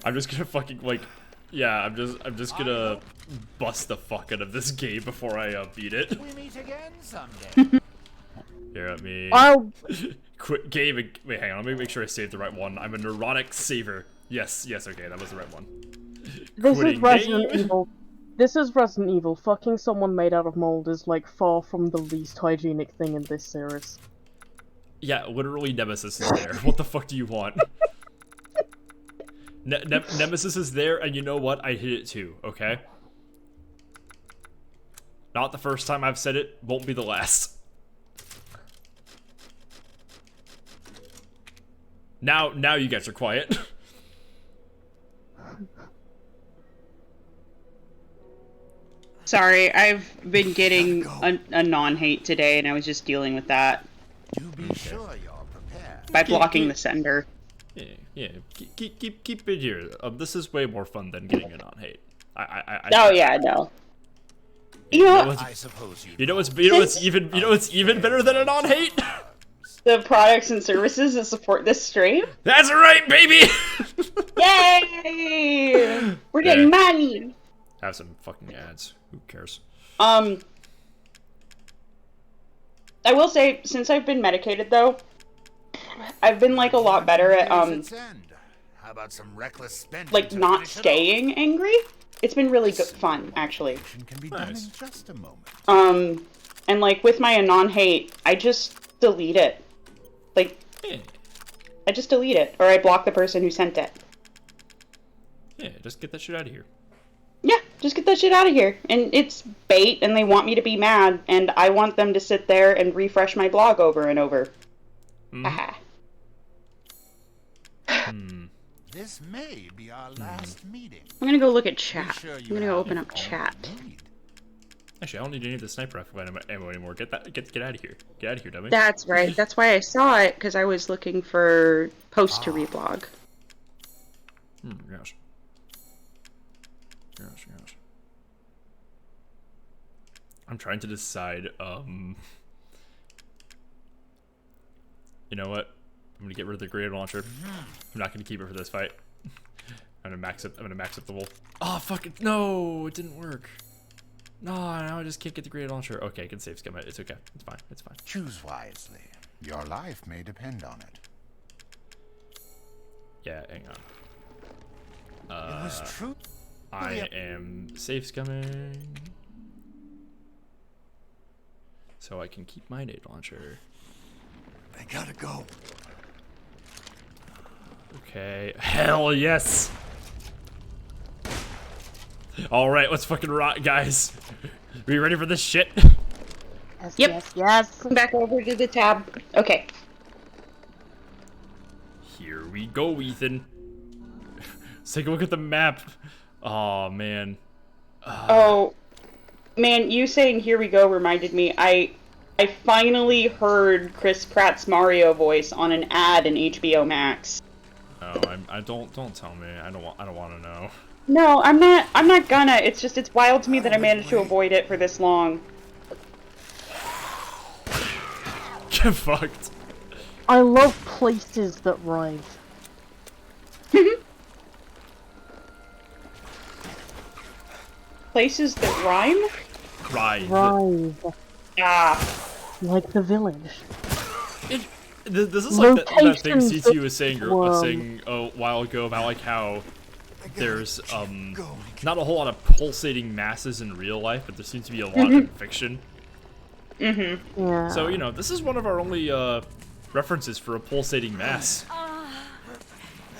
A: I'm just gonna fucking like. Yeah, I'm just gonna bust the fuck out of this game before I beat it.
O: We meet again someday.
A: Here, let me
C: I'll
A: quit game. Wait, hang on. Let me make sure I saved the right one. I'm a neurotic saver. Yes, okay, that was the right one.
C: This is Resident Evil. This is Resident Evil. Fucking someone made out of mold is like far from the least hygienic thing in this series.
A: Yeah, literally Nemesis is there. What the fuck do you want? Nemesis is there, and you know what? I hit it too, okay? Not the first time I've said it, won't be the last. Now you guys are quiet.
D: Sorry, I've been getting a non-hate today, and I was just dealing with that.
O: To be sure you're prepared.
D: By blocking the sender.
A: Yeah. Keep it here. This is way more fun than getting a non-hate.
D: Oh yeah, no.
O: I suppose
A: you know what's even better than a non-hate?
D: The products and services that support this stream.
A: That's right, baby.
D: Yay! We're getting money.
A: Have some fucking ads. Who cares?
D: I will say, since I've been medicated though, I've been like a lot better at
O: How about some reckless spending
D: like not staying angry. It's been really good fun, actually.
O: Can be done in just a moment.
D: And like with my non-hate, I just delete it. Like, I just delete it, or I block the person who sent it.
A: Yeah, just get that shit out of here.
D: Yeah, just get that shit out of here. And it's bait, and they want me to be mad, and I want them to sit there and refresh my blog over and over. Haha.
O: This may be our last meeting.
D: I'm gonna go look at chat. I'm gonna go open up chat.
A: Actually, I don't need any of the sniper rifle ammo anymore. Get out of here. Get out of here, dummy.
D: That's right. That's why I saw it, because I was looking for posts to reblog.
A: Gosh. I'm trying to decide, you know what? I'm gonna get rid of the grenade launcher. I'm not gonna keep it for this fight. I'm gonna max up the wolf. Oh, fuck it. No, it didn't work. No, now I just can't get the grenade launcher. Okay, I can save scum it. It's okay. It's fine. It's fine.
O: Choose wisely. Your life may depend on it.
A: Yeah, hang on.
O: It was true.
A: I am safe scumming. So I can keep my nade launcher.
E: I gotta go.
A: Okay. Hell yes! Alright, let's fucking rock, guys. Are you ready for this shit?
C: Yes,
D: Yep.
C: yes, yes.
D: Back over to the tab. Okay.
A: Here we go, Ethan. Let's take a look at the map. Oh man.
D: Oh, man, you saying "here we go" reminded me. I finally heard Chris Pratt's Mario voice on an ad in HBO Max.
A: Oh, I don't tell me. I don't want to know.
D: No, I'm not gonna. It's just it's wild to me that I managed to avoid it for this long.
A: Get fucked.
C: I love places that rhyme.
D: Places that rhyme?
A: Rhyme.
D: Ah.
C: Like the village.
A: This is like that thing
C: Locations
A: CT was saying
C: that,
A: a while ago about like how there's not a whole lot of pulsating masses in real life, but there seems to be a lot in fiction.
D: Mm-hmm.
C: Yeah.
A: So, you know, this is one of our only references for a pulsating mass.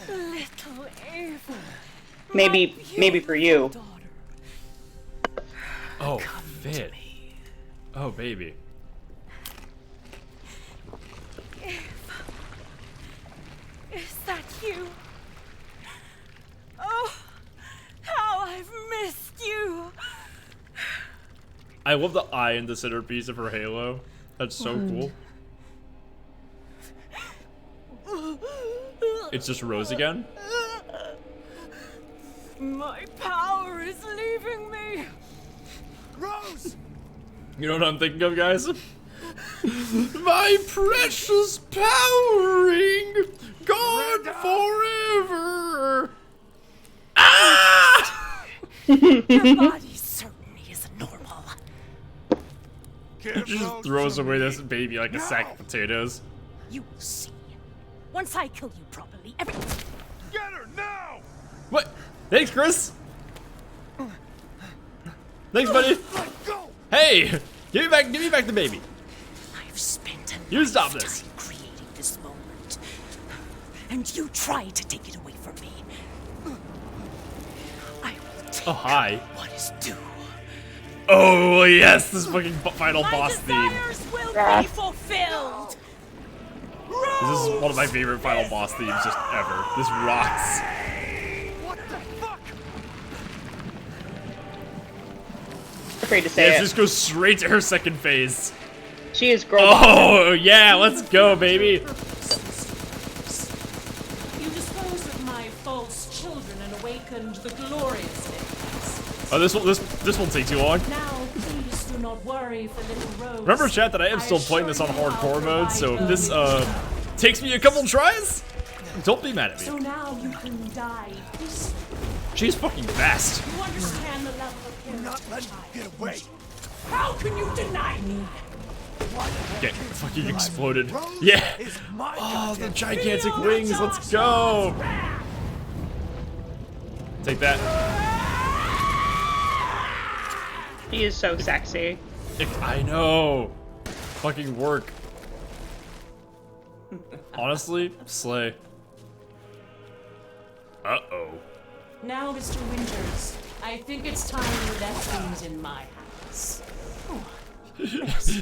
J: Little Ava.
D: Maybe for you.
A: Oh, fit. Oh, baby.
J: Is that you? Oh, how I've missed you.
A: I love the eye in the centerpiece of her halo. That's so cool. It's just Rose again?
J: My power is leaving me.
H: Rose!
A: You know what I'm thinking of, guys? My precious power ring! Gone forever! Ah!
J: Your body certainly is normal.
A: She just throws away this baby like a sack of potatoes.
J: You will see. Once I kill you properly, everything.
H: Get her now!
A: What? Thanks, Chris! Thanks, buddy! Hey! Give me back the baby!
J: I've spent a
A: You stop this!
J: lifetime creating this moment. And you tried to take it away from me. I will take
A: Oh, hi.
J: what is due.
A: Oh, yes! This fucking final
J: My
A: boss theme.
J: desires will be fulfilled.
A: This is one of my favorite final boss themes just ever. This rocks.
H: What the fuck?
D: Afraid to say
A: Yeah,
D: it.
A: just goes straight to her second phase.
D: She is girl.
A: Oh, yeah, let's go, baby.
J: You disposed of my false children and awakened the glorious days.
A: Oh, this won't take too long.
J: Now, please do not worry for little Rose.
A: Remember, chat, that I am still playing this on hardcore mode, so if this takes me a couple tries, don't be mad at
J: So
A: me.
J: now you can die peacefully.
A: She's fucking fast.
J: You understand the level of care.
H: Not letting you get away.
J: How can you deny me?
A: Get fucking exploded. Yeah. Oh, the gigantic wings. Let's go. Take that.
D: He is so sexy.
A: I know. Fucking work. Honestly, slay. Uh-oh.
J: Now, Mr. Winters, I think it's time you left things in my hands.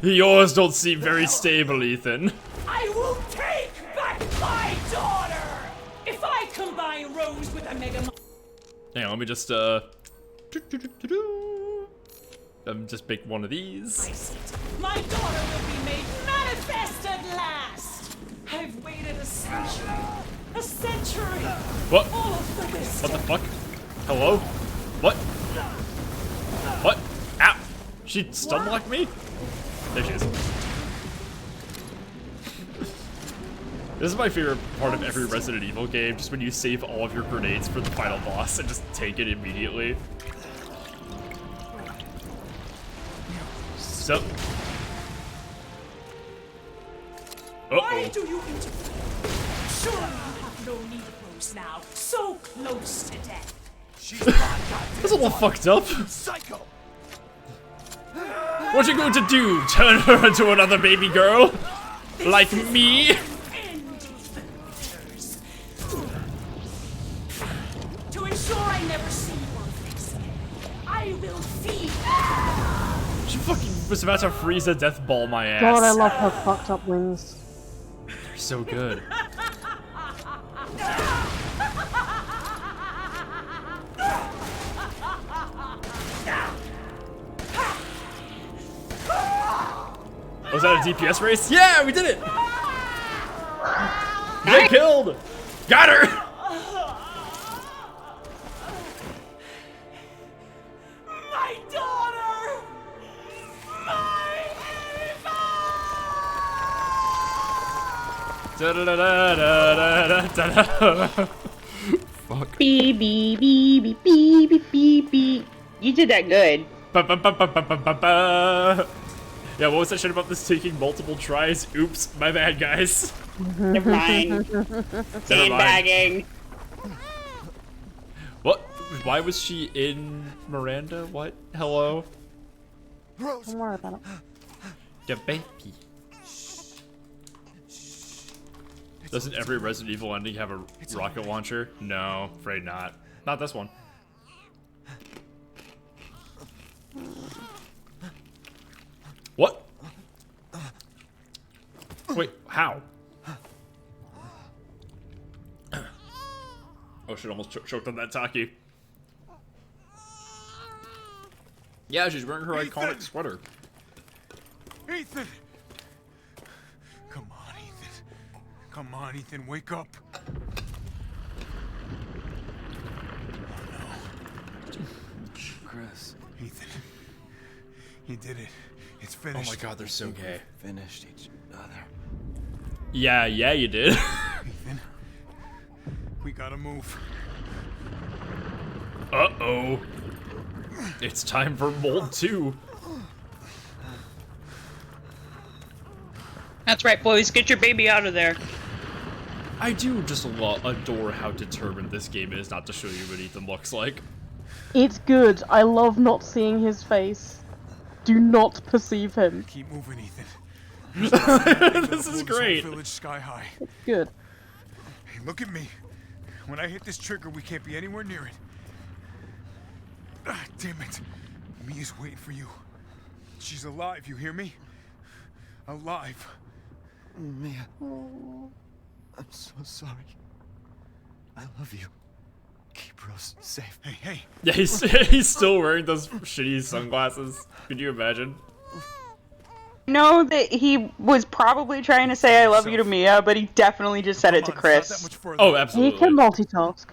A: Yours don't seem very stable, Ethan.
J: I will take back my daughter! If I combine Rose with a Mega
A: Hang on, let me just just make one of these.
J: My daughter will be made manifest at last! I've waited a century. A century!
A: What?
J: All for this.
A: What the fuck? Hello? What? What? Ow! She stun blocked me? There she is. This is my favorite part of every Resident Evil game, just when you save all of your grenades for the final boss and just take it immediately. So.
J: Why do you interfere? Surely you have no need of Rose now. So close to death.
H: She's not goddamn.
A: That's a little fucked up.
H: Psycho.
A: What you going to do? Turn her into another baby girl? Like me?
J: To ensure I never see your face again, I will feed.
A: She fucking was about to freeze a death ball my ass.
C: God, I love her fucked up wings.
A: They're so good. Was that a DPS race? Yeah, we did it! Get killed! Got her!
H: My daughter! My
A: Da da da da da da da. Fuck.
D: Beep beep beep beep beep beep beep beep. You did that good.
A: Ba, ba, ba, ba, ba, ba, ba, ba. Yeah, what was that shit about this taking multiple tries? Oops, my bad, guys.
D: Never mind. Sandbagging.
A: What? Why was she in Miranda? What? Hello?
C: Don't worry about it.
A: The baby. Doesn't every Resident Evil ending have a rocket launcher? No, afraid not. Not this one. What? Wait, how? Oh shit, almost choked on that Taki. Yeah, she's wearing her iconic sweater.
F: Ethan! Come on, Ethan. Come on, Ethan, wake up.
K: Chris.
F: Ethan. You did it. It's finished.
A: Oh my god, they're so gay.
K: Finished each other.
A: Yeah, you did.
F: Ethan. We gotta move.
A: Uh-oh. It's time for Mold 2.
D: That's right, boys. Get your baby out of there.
A: I do just adore how determined this game is not to show you what Ethan looks like.
C: It's good. I love not seeing his face. Do not perceive him.
F: Keep moving, Ethan.
A: This is great.
F: Village sky high.
C: It's good.
F: Hey, look at me. When I hit this trigger, we can't be anywhere near it. Ah, damn it. Mia's waiting for you. She's alive, you hear me? Alive.
K: Mia. I'm so sorry. I love you. Keep Rose safe.
F: Hey.
A: Yeah, he's still wearing those shitty sunglasses. Could you imagine?
D: Know that he was probably trying to say I love you to Mia, but he definitely just said it to Chris.
A: Oh, absolutely.
C: He can multitask.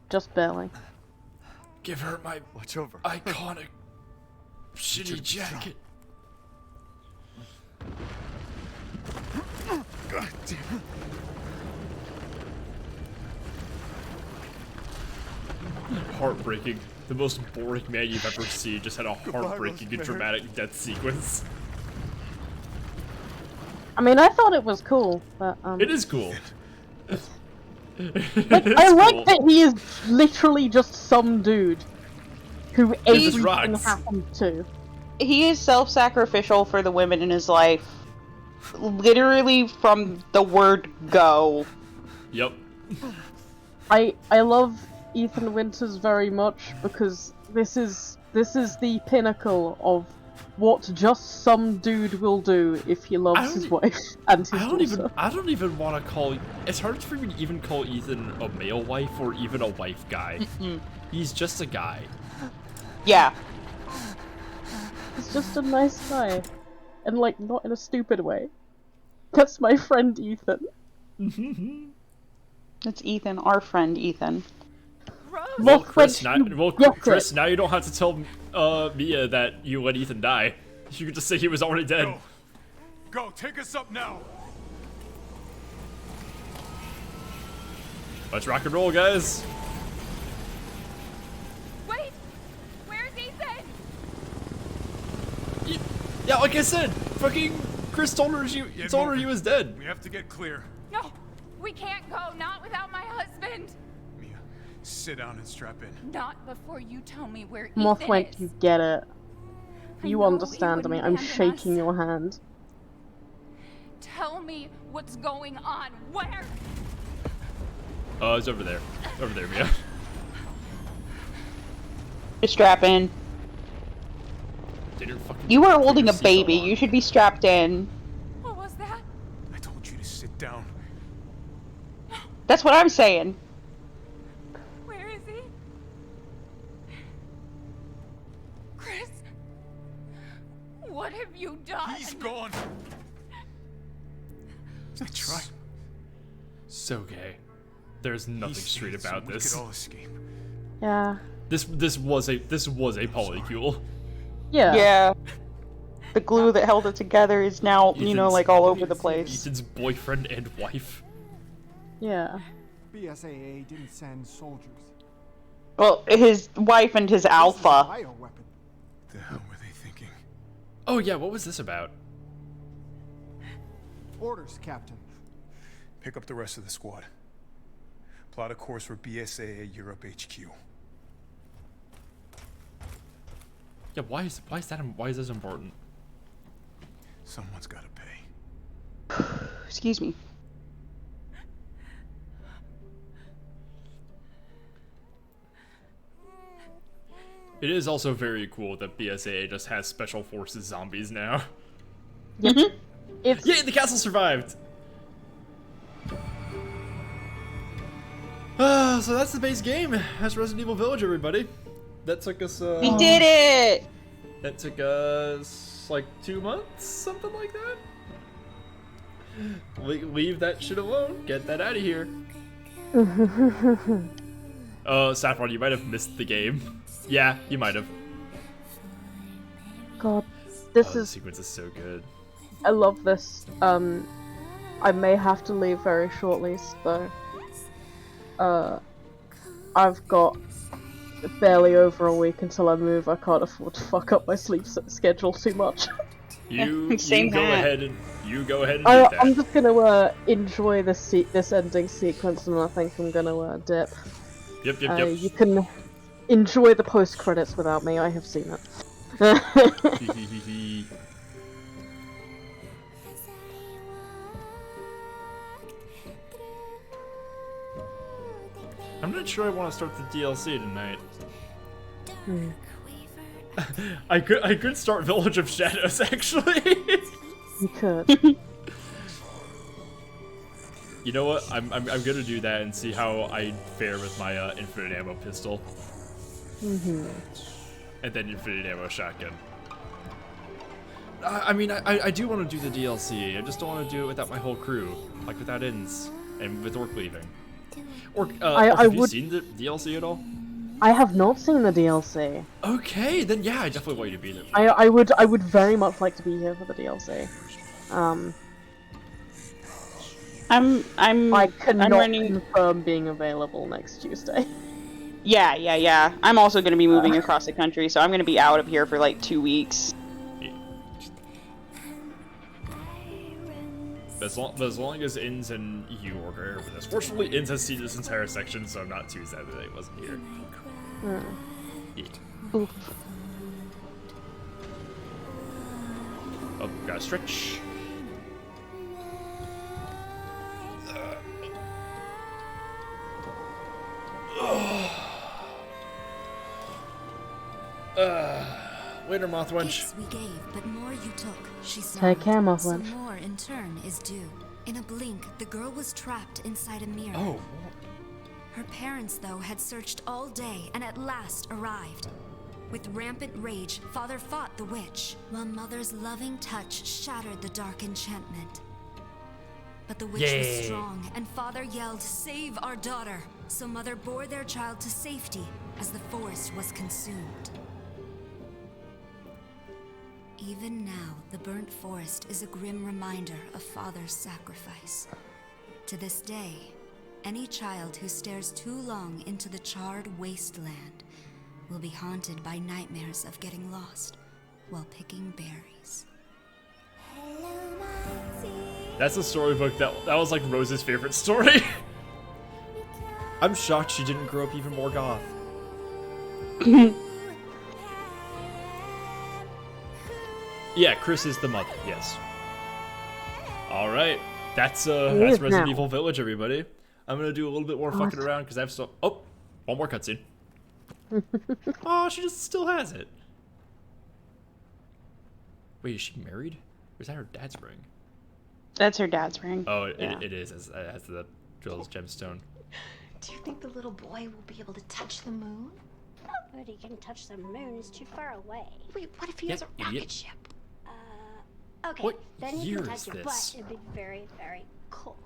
C: Just barely.
A: Give her my
K: Watch over.
A: iconic shitty jacket.
F: God damn it.
A: Heartbreaking. The most boring man you've ever seen just had a heartbreaking and dramatic death sequence.
C: I mean, I thought it was cool, but
A: It is cool.
C: Like, I like that he is literally just some dude who everything
A: rocks.
C: happened to.
D: He is self-sacrificial for the women in his life. Literally from the word go.
A: Yep.
C: I love Ethan Winters very much because this is the pinnacle of what just some dude will do if he loves his wife and his daughter.
A: I don't even want to call. It's hard for me to even call Ethan a male wife or even a wife guy. He's just a guy.
D: Yeah.
C: He's just a nice guy, and like not in a stupid way. That's my friend Ethan.
D: That's Ethan, our friend Ethan.
A: Well, Chris, now you don't have to tell Mia that you let Ethan die. You could just say he was already dead.
F: Go, take us up now.
A: Let's rock and roll, guys.
I: Wait! Where's Ethan?
A: Yeah, like I said, fucking Chris told her he was dead.
F: We have to get clear.
I: No, we can't go. Not without my husband.
F: Mia, sit down and strap in.
I: Not before you tell me where Ethan
C: Mothwink,
I: is.
C: you get it. You
I: know
C: understand
I: he
C: me.
I: wouldn't
C: I'm
I: abandon
C: shaking
I: us.
C: your hand.
I: Tell me what's going on. Where?
A: It's over there. Over there, Mia.
D: Just strap in.
A: They didn't fucking.
D: You are holding a
A: seatbelt
D: baby.
A: on.
D: You should be strapped in.
I: What was that?
F: I told you to sit down.
D: That's what I'm saying.
I: Where is he? Chris? What have you done?
F: He's gone. I tried.
A: So gay. There's nothing straight about
F: We
A: this.
F: could all escape.
C: Yeah.
A: This was a polycule.
C: Yeah.
D: Yeah. The glue that held it together is now, you know,
A: Ethan's-
D: like all over the place.
A: Ethan's boyfriend and wife.
C: Yeah.
H: BSAA didn't send soldiers.
D: Well, his wife and his alpha.
H: Bioweapon.
F: The hell were they thinking?
A: Oh yeah, what was this about?
H: Orders, Captain.
F: Pick up the rest of the squad. Plot a course for BSAA Europe HQ.
A: Yeah, why is this important?
F: Someone's gotta pay.
D: Excuse me.
A: It is also very cool that BSAA just has special forces zombies now.
C: Yep. It's
A: Yay, the castle survived! So that's the base game. That's Resident Evil Village, everybody. That took us,
D: We did it!
A: That took us, like, 2 months? Something like that? Leave that shit alone. Get that out of here. Saffron, you might have missed the game. Yeah, you might have.
C: God, this
A: The
C: is.
A: sequence is so good.
C: I love this. I may have to leave very shortly, so. I've got barely over a week until I move. I can't afford to fuck up my sleep schedule too much.
A: You go
D: hat.
A: ahead and do that.
C: I'm just gonna enjoy this ending sequence, and I think I'm gonna dip.
A: Yep.
C: You can enjoy the post credits without me. I have seen it.
A: I'm not sure I want to start the DLC tonight. I could start Village of Shadows actually.
C: You could.
A: You know what? I'm gonna do that and see how I fare with my infinite ammo pistol. And then infinite ammo shotgun. I mean, I do want to do the DLC. I just don't want to do it without my whole crew, like without Inns and with Orc leaving. Or have you seen the DLC at all?
C: I have not seen the DLC.
A: Okay, then yeah, I definitely want you to be there.
C: I would very much like to be here for the DLC. I cannot confirm being available next Tuesday.
D: Yeah. I'm also gonna be moving across the country, so I'm gonna be out of here for like 2 weeks.
A: As long as Inns and you are here with us. Fortunately, Inns has seen this entire section, so I'm not too sad that he wasn't here. Yeah.
C: Oof.
A: Oh, gotta stretch. Later, Mothwench.
P: Gifts we gave, but more you took. She
C: Take care,
P: So
C: Mothwench.
P: more in turn is due. In a blink, the girl was trapped inside a mirror.
A: Oh.
P: Her parents, though, had searched all day and at last arrived. With rampant rage, Father fought the witch, while Mother's loving touch shattered the dark enchantment. But the witch was strong, and Father yelled, "Save our daughter!" So Mother bore their child to safety as the forest was consumed. Even now, the burnt forest is a grim reminder of Father's sacrifice. To this day, any child who stares too long into the charred wasteland will be haunted by nightmares of getting lost while picking berries.
A: That's a storybook that was like Rose's favorite story. I'm shocked she didn't grow up even more goth. Yeah, Chris is the mother. Yes. All right, that's Resident Evil Village, everybody. I'm gonna do a little bit more fucking around because I have one more cutscene. Oh, she just still has it. Wait, is she married? Or is that her dad's ring?
D: That's her dad's ring.
A: Oh,
D: Yeah.
A: it is. As the Drill's gemstone.
Q: Do you think the little boy will be able to touch the moon?
J: Nobody can touch the moon. It's too far away.
Q: Wait, what if he
A: Yeah,
Q: has a rocket
A: idiot.
Q: ship?
J: Okay,
A: What
J: then you
A: year
J: can touch
A: is
J: your
A: this?
J: butt. It'd be very, very cold.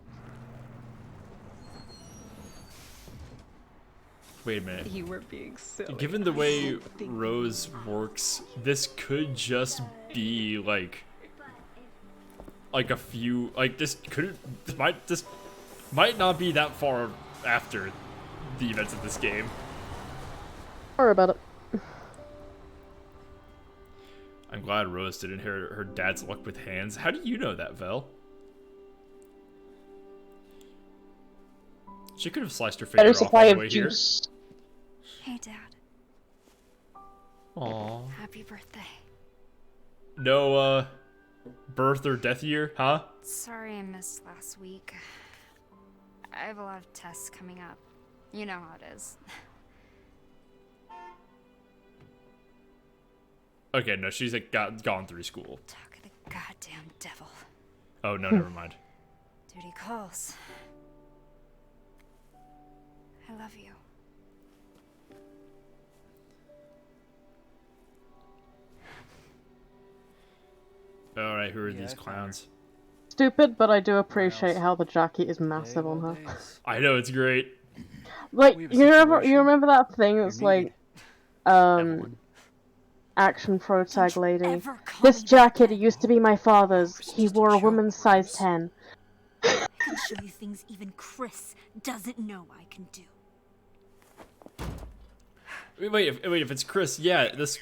A: Wait a minute.
Q: You were being silly.
A: Given the way Rose works, this could just be like a few. Like this might not be that far after the events of this game.
C: Don't worry about it.
A: I'm glad Rose didn't inherit her dad's luck with hands. How do you know that, Vel? She could have sliced her finger
D: Better
A: off
D: supply
A: on the
D: of
A: way
D: juice.
P: Hey, Dad.
A: here. Aww.
P: Happy birthday.
A: No, birth or death year, huh?
P: Sorry I missed last week. I have a lot of tests coming up. You know how it is.
A: Okay, no, she's like gone through school.
P: Talk of the goddamn devil.
A: Oh no, never mind.
P: Duty calls. I love you.
A: All right, who are these clowns?
C: Stupid, but I do appreciate how the jacket is massive on her.
A: I know, it's great.
C: Like, you remember that thing that's like, action pro tag lady. This jacket used to be my father's. He wore a woman's size 10.
J: I can show you things even Chris doesn't know I can do.
A: Wait, if it's Chris, yeah, this.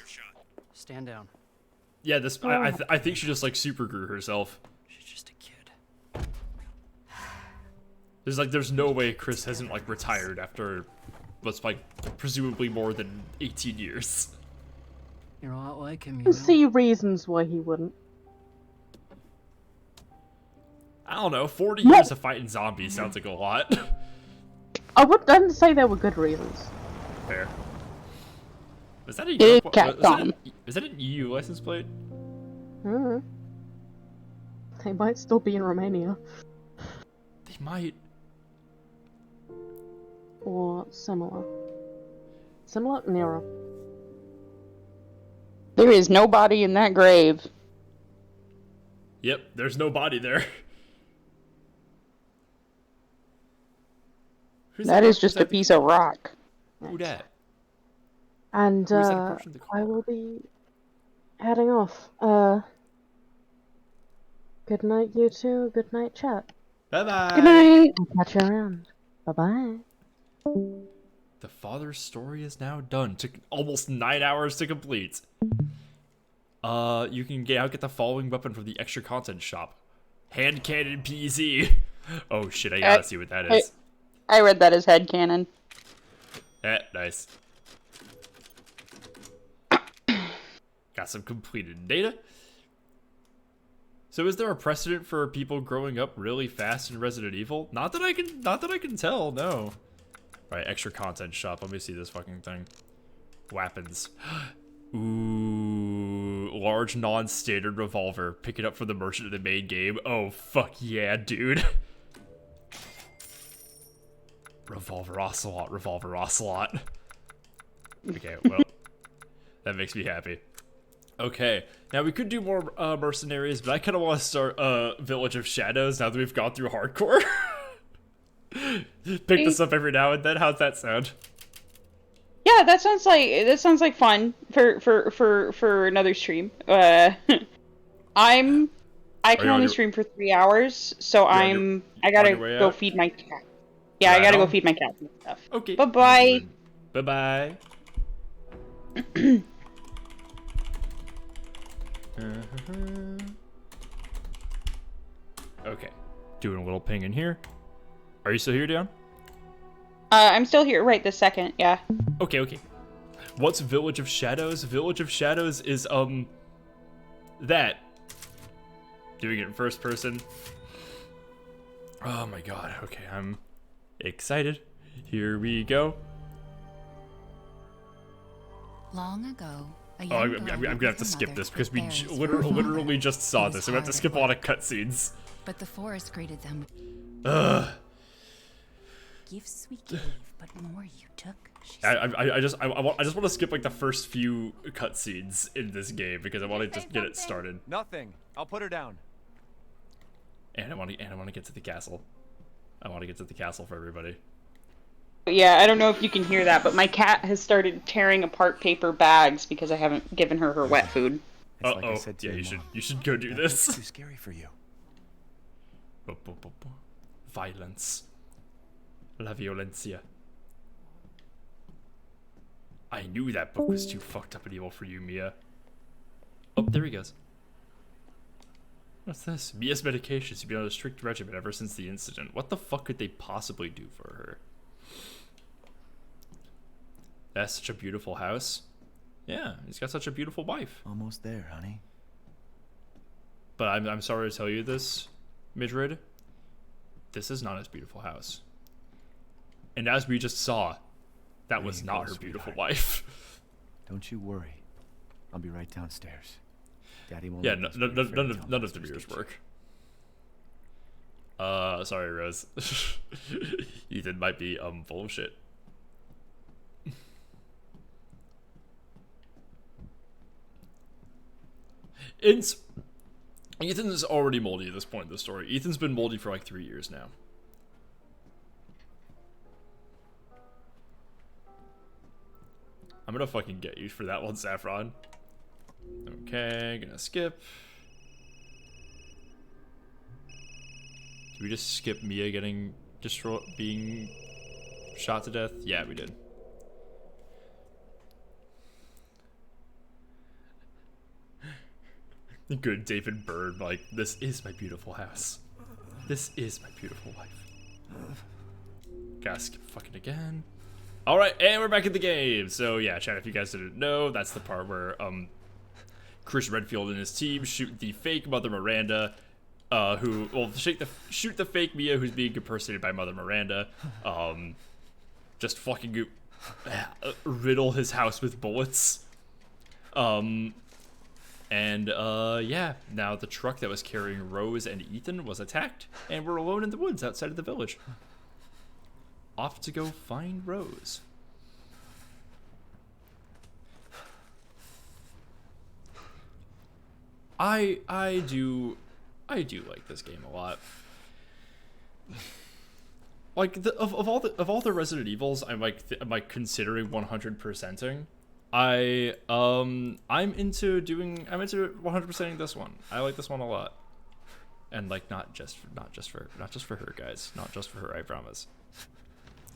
R: Stand down.
A: Yeah, this. I think she just like super grew herself.
R: She's just a kid.
A: There's no way Chris hasn't like retired after what's like presumably more than 18 years.
R: You're a lot like him,
C: I
R: you
C: can
R: know.
C: see reasons why he wouldn't.
A: I don't know. 40 years of fighting zombies sounds like a lot.
C: I didn't say there were good reasons.
A: Fair. Is that a is that an EU license plate?
C: Mm. They might still be in Romania.
A: They might.
C: Or similar. Similar? Nearer.
D: There is no body in that grave.
A: Yep, there's no body there.
D: That is just a piece of rock.
A: Who dat?
C: And
A: Who is that person in the
C: I will be heading off. Good night, you two. Good night, chat.
A: Bye bye.
D: Good night.
C: I'll catch you around. Bye bye.
A: The father's story is now done. Took almost 9 hours to complete. You can get the following weapon from the extra content shop. Hand cannon PZ. Oh shit, I gotta see what that is.
D: I read that as headcanon.
A: Nice. Got some completed data. So is there a precedent for people growing up really fast in Resident Evil? Not that I can tell, no. Alright, extra content shop. Let me see this fucking thing. Weapons. Ooh, large non-standard revolver. Pick it up from the merchant in the main game. Oh, fuck yeah, dude. Revolver Ocelot, Revolver Ocelot. Okay, well, that makes me happy. Okay, now we could do more mercenaries, but I kind of want to start Village of Shadows now that we've gone through hardcore. Pick this up every now and then. How's that sound?
D: Yeah, that sounds like fun for another stream. I can only stream for 3 hours, so I gotta go feed my cat. Yeah, I gotta go feed my cat and stuff.
A: Okay.
D: Bye bye.
A: Bye bye. Okay, doing a little ping in here. Are you still here, Dion?
D: I'm still here right this second. Yeah.
A: Okay. What's Village of Shadows? Village of Shadows is that. Doing it in first person. Oh my god. Okay, I'm excited. Here we go.
S: Long ago,
A: Oh, I'm gonna have to skip this because we literally just saw this. So we have to skip a lot of cutscenes.
S: But the forest greeted them.
A: Ugh.
S: Gifts we gave, but more you took.
A: I just want to skip like the first few cutscenes in this game because I want to just get it started.
K: Nothing. I'll put her down.
A: And I want to get to the castle. I want to get to the castle for everybody.
D: Yeah, I don't know if you can hear that, but my cat has started tearing apart paper bags because I haven't given her her wet food.
A: Like yeah, you should go do this.
K: Too scary for you.
A: Violence. La violencia. I knew that book was too fucked up and evil for you, Mia. Oh, there he goes. What's this? Mia's medications have been on a strict regimen ever since the incident. What the fuck could they possibly do for her? That's such a beautiful house. Yeah, he's got such a beautiful wife.
K: Almost there, honey.
A: But I'm sorry to tell you this, Midrid. This is not his beautiful house. And as we just saw, that was not her beautiful wife.
K: Don't you worry. I'll be right downstairs. Daddy won't.
A: Yeah, none of the mirrors work. Sorry, Rose. Ethan might be full of shit. Ethan's already moldy at this point in the story. Ethan's been moldy for like 3 years now. I'm gonna fucking get you for that one, Saffron. Okay, gonna skip. Did we just skip Mia getting destroyed, being shot to death? Yeah, we did. Good David Byrne, like, this is my beautiful house. This is my beautiful wife. Gotta skip fucking again. Alright, and we're back in the game. So yeah, chat, if you guys didn't know, that's the part where Chris Redfield and his team shoot the fake Mother Miranda, who will shoot the fake Mia who's being impersonated by Mother Miranda. Just fucking riddle his house with bullets. Yeah, now the truck that was carrying Rose and Ethan was attacked, and we're alone in the woods outside of the village. Off to go find Rose. I do like this game a lot. Like of all the Resident Evils, I'm like considering 100%ing. I'm into 100%ing this one. I like this one a lot, and like not just for her, guys, not just for her, I promise.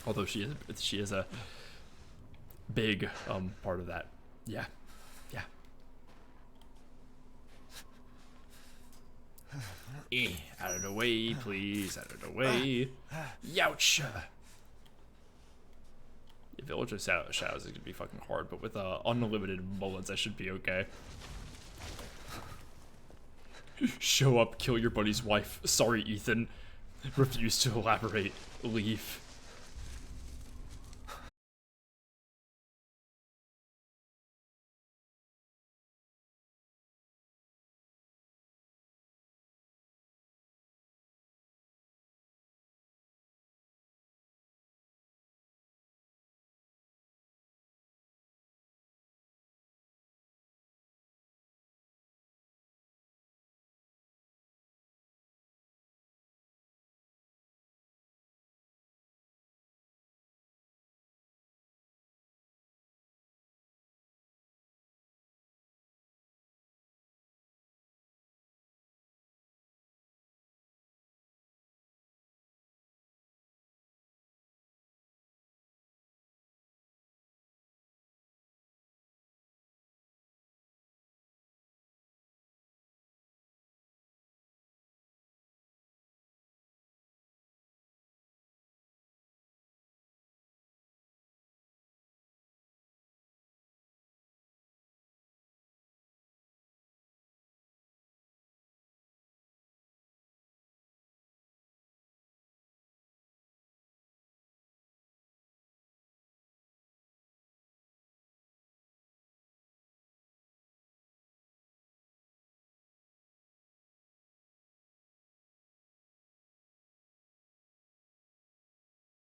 A: Although she is a big part of that. Yeah. Out of the way, please. Out of the way. Youch. The Village of Shadows is gonna be fucking hard, but with unlimited bullets, I should be okay. Show up, kill your buddy's wife. Sorry, Ethan. Refuse to elaborate. Leave.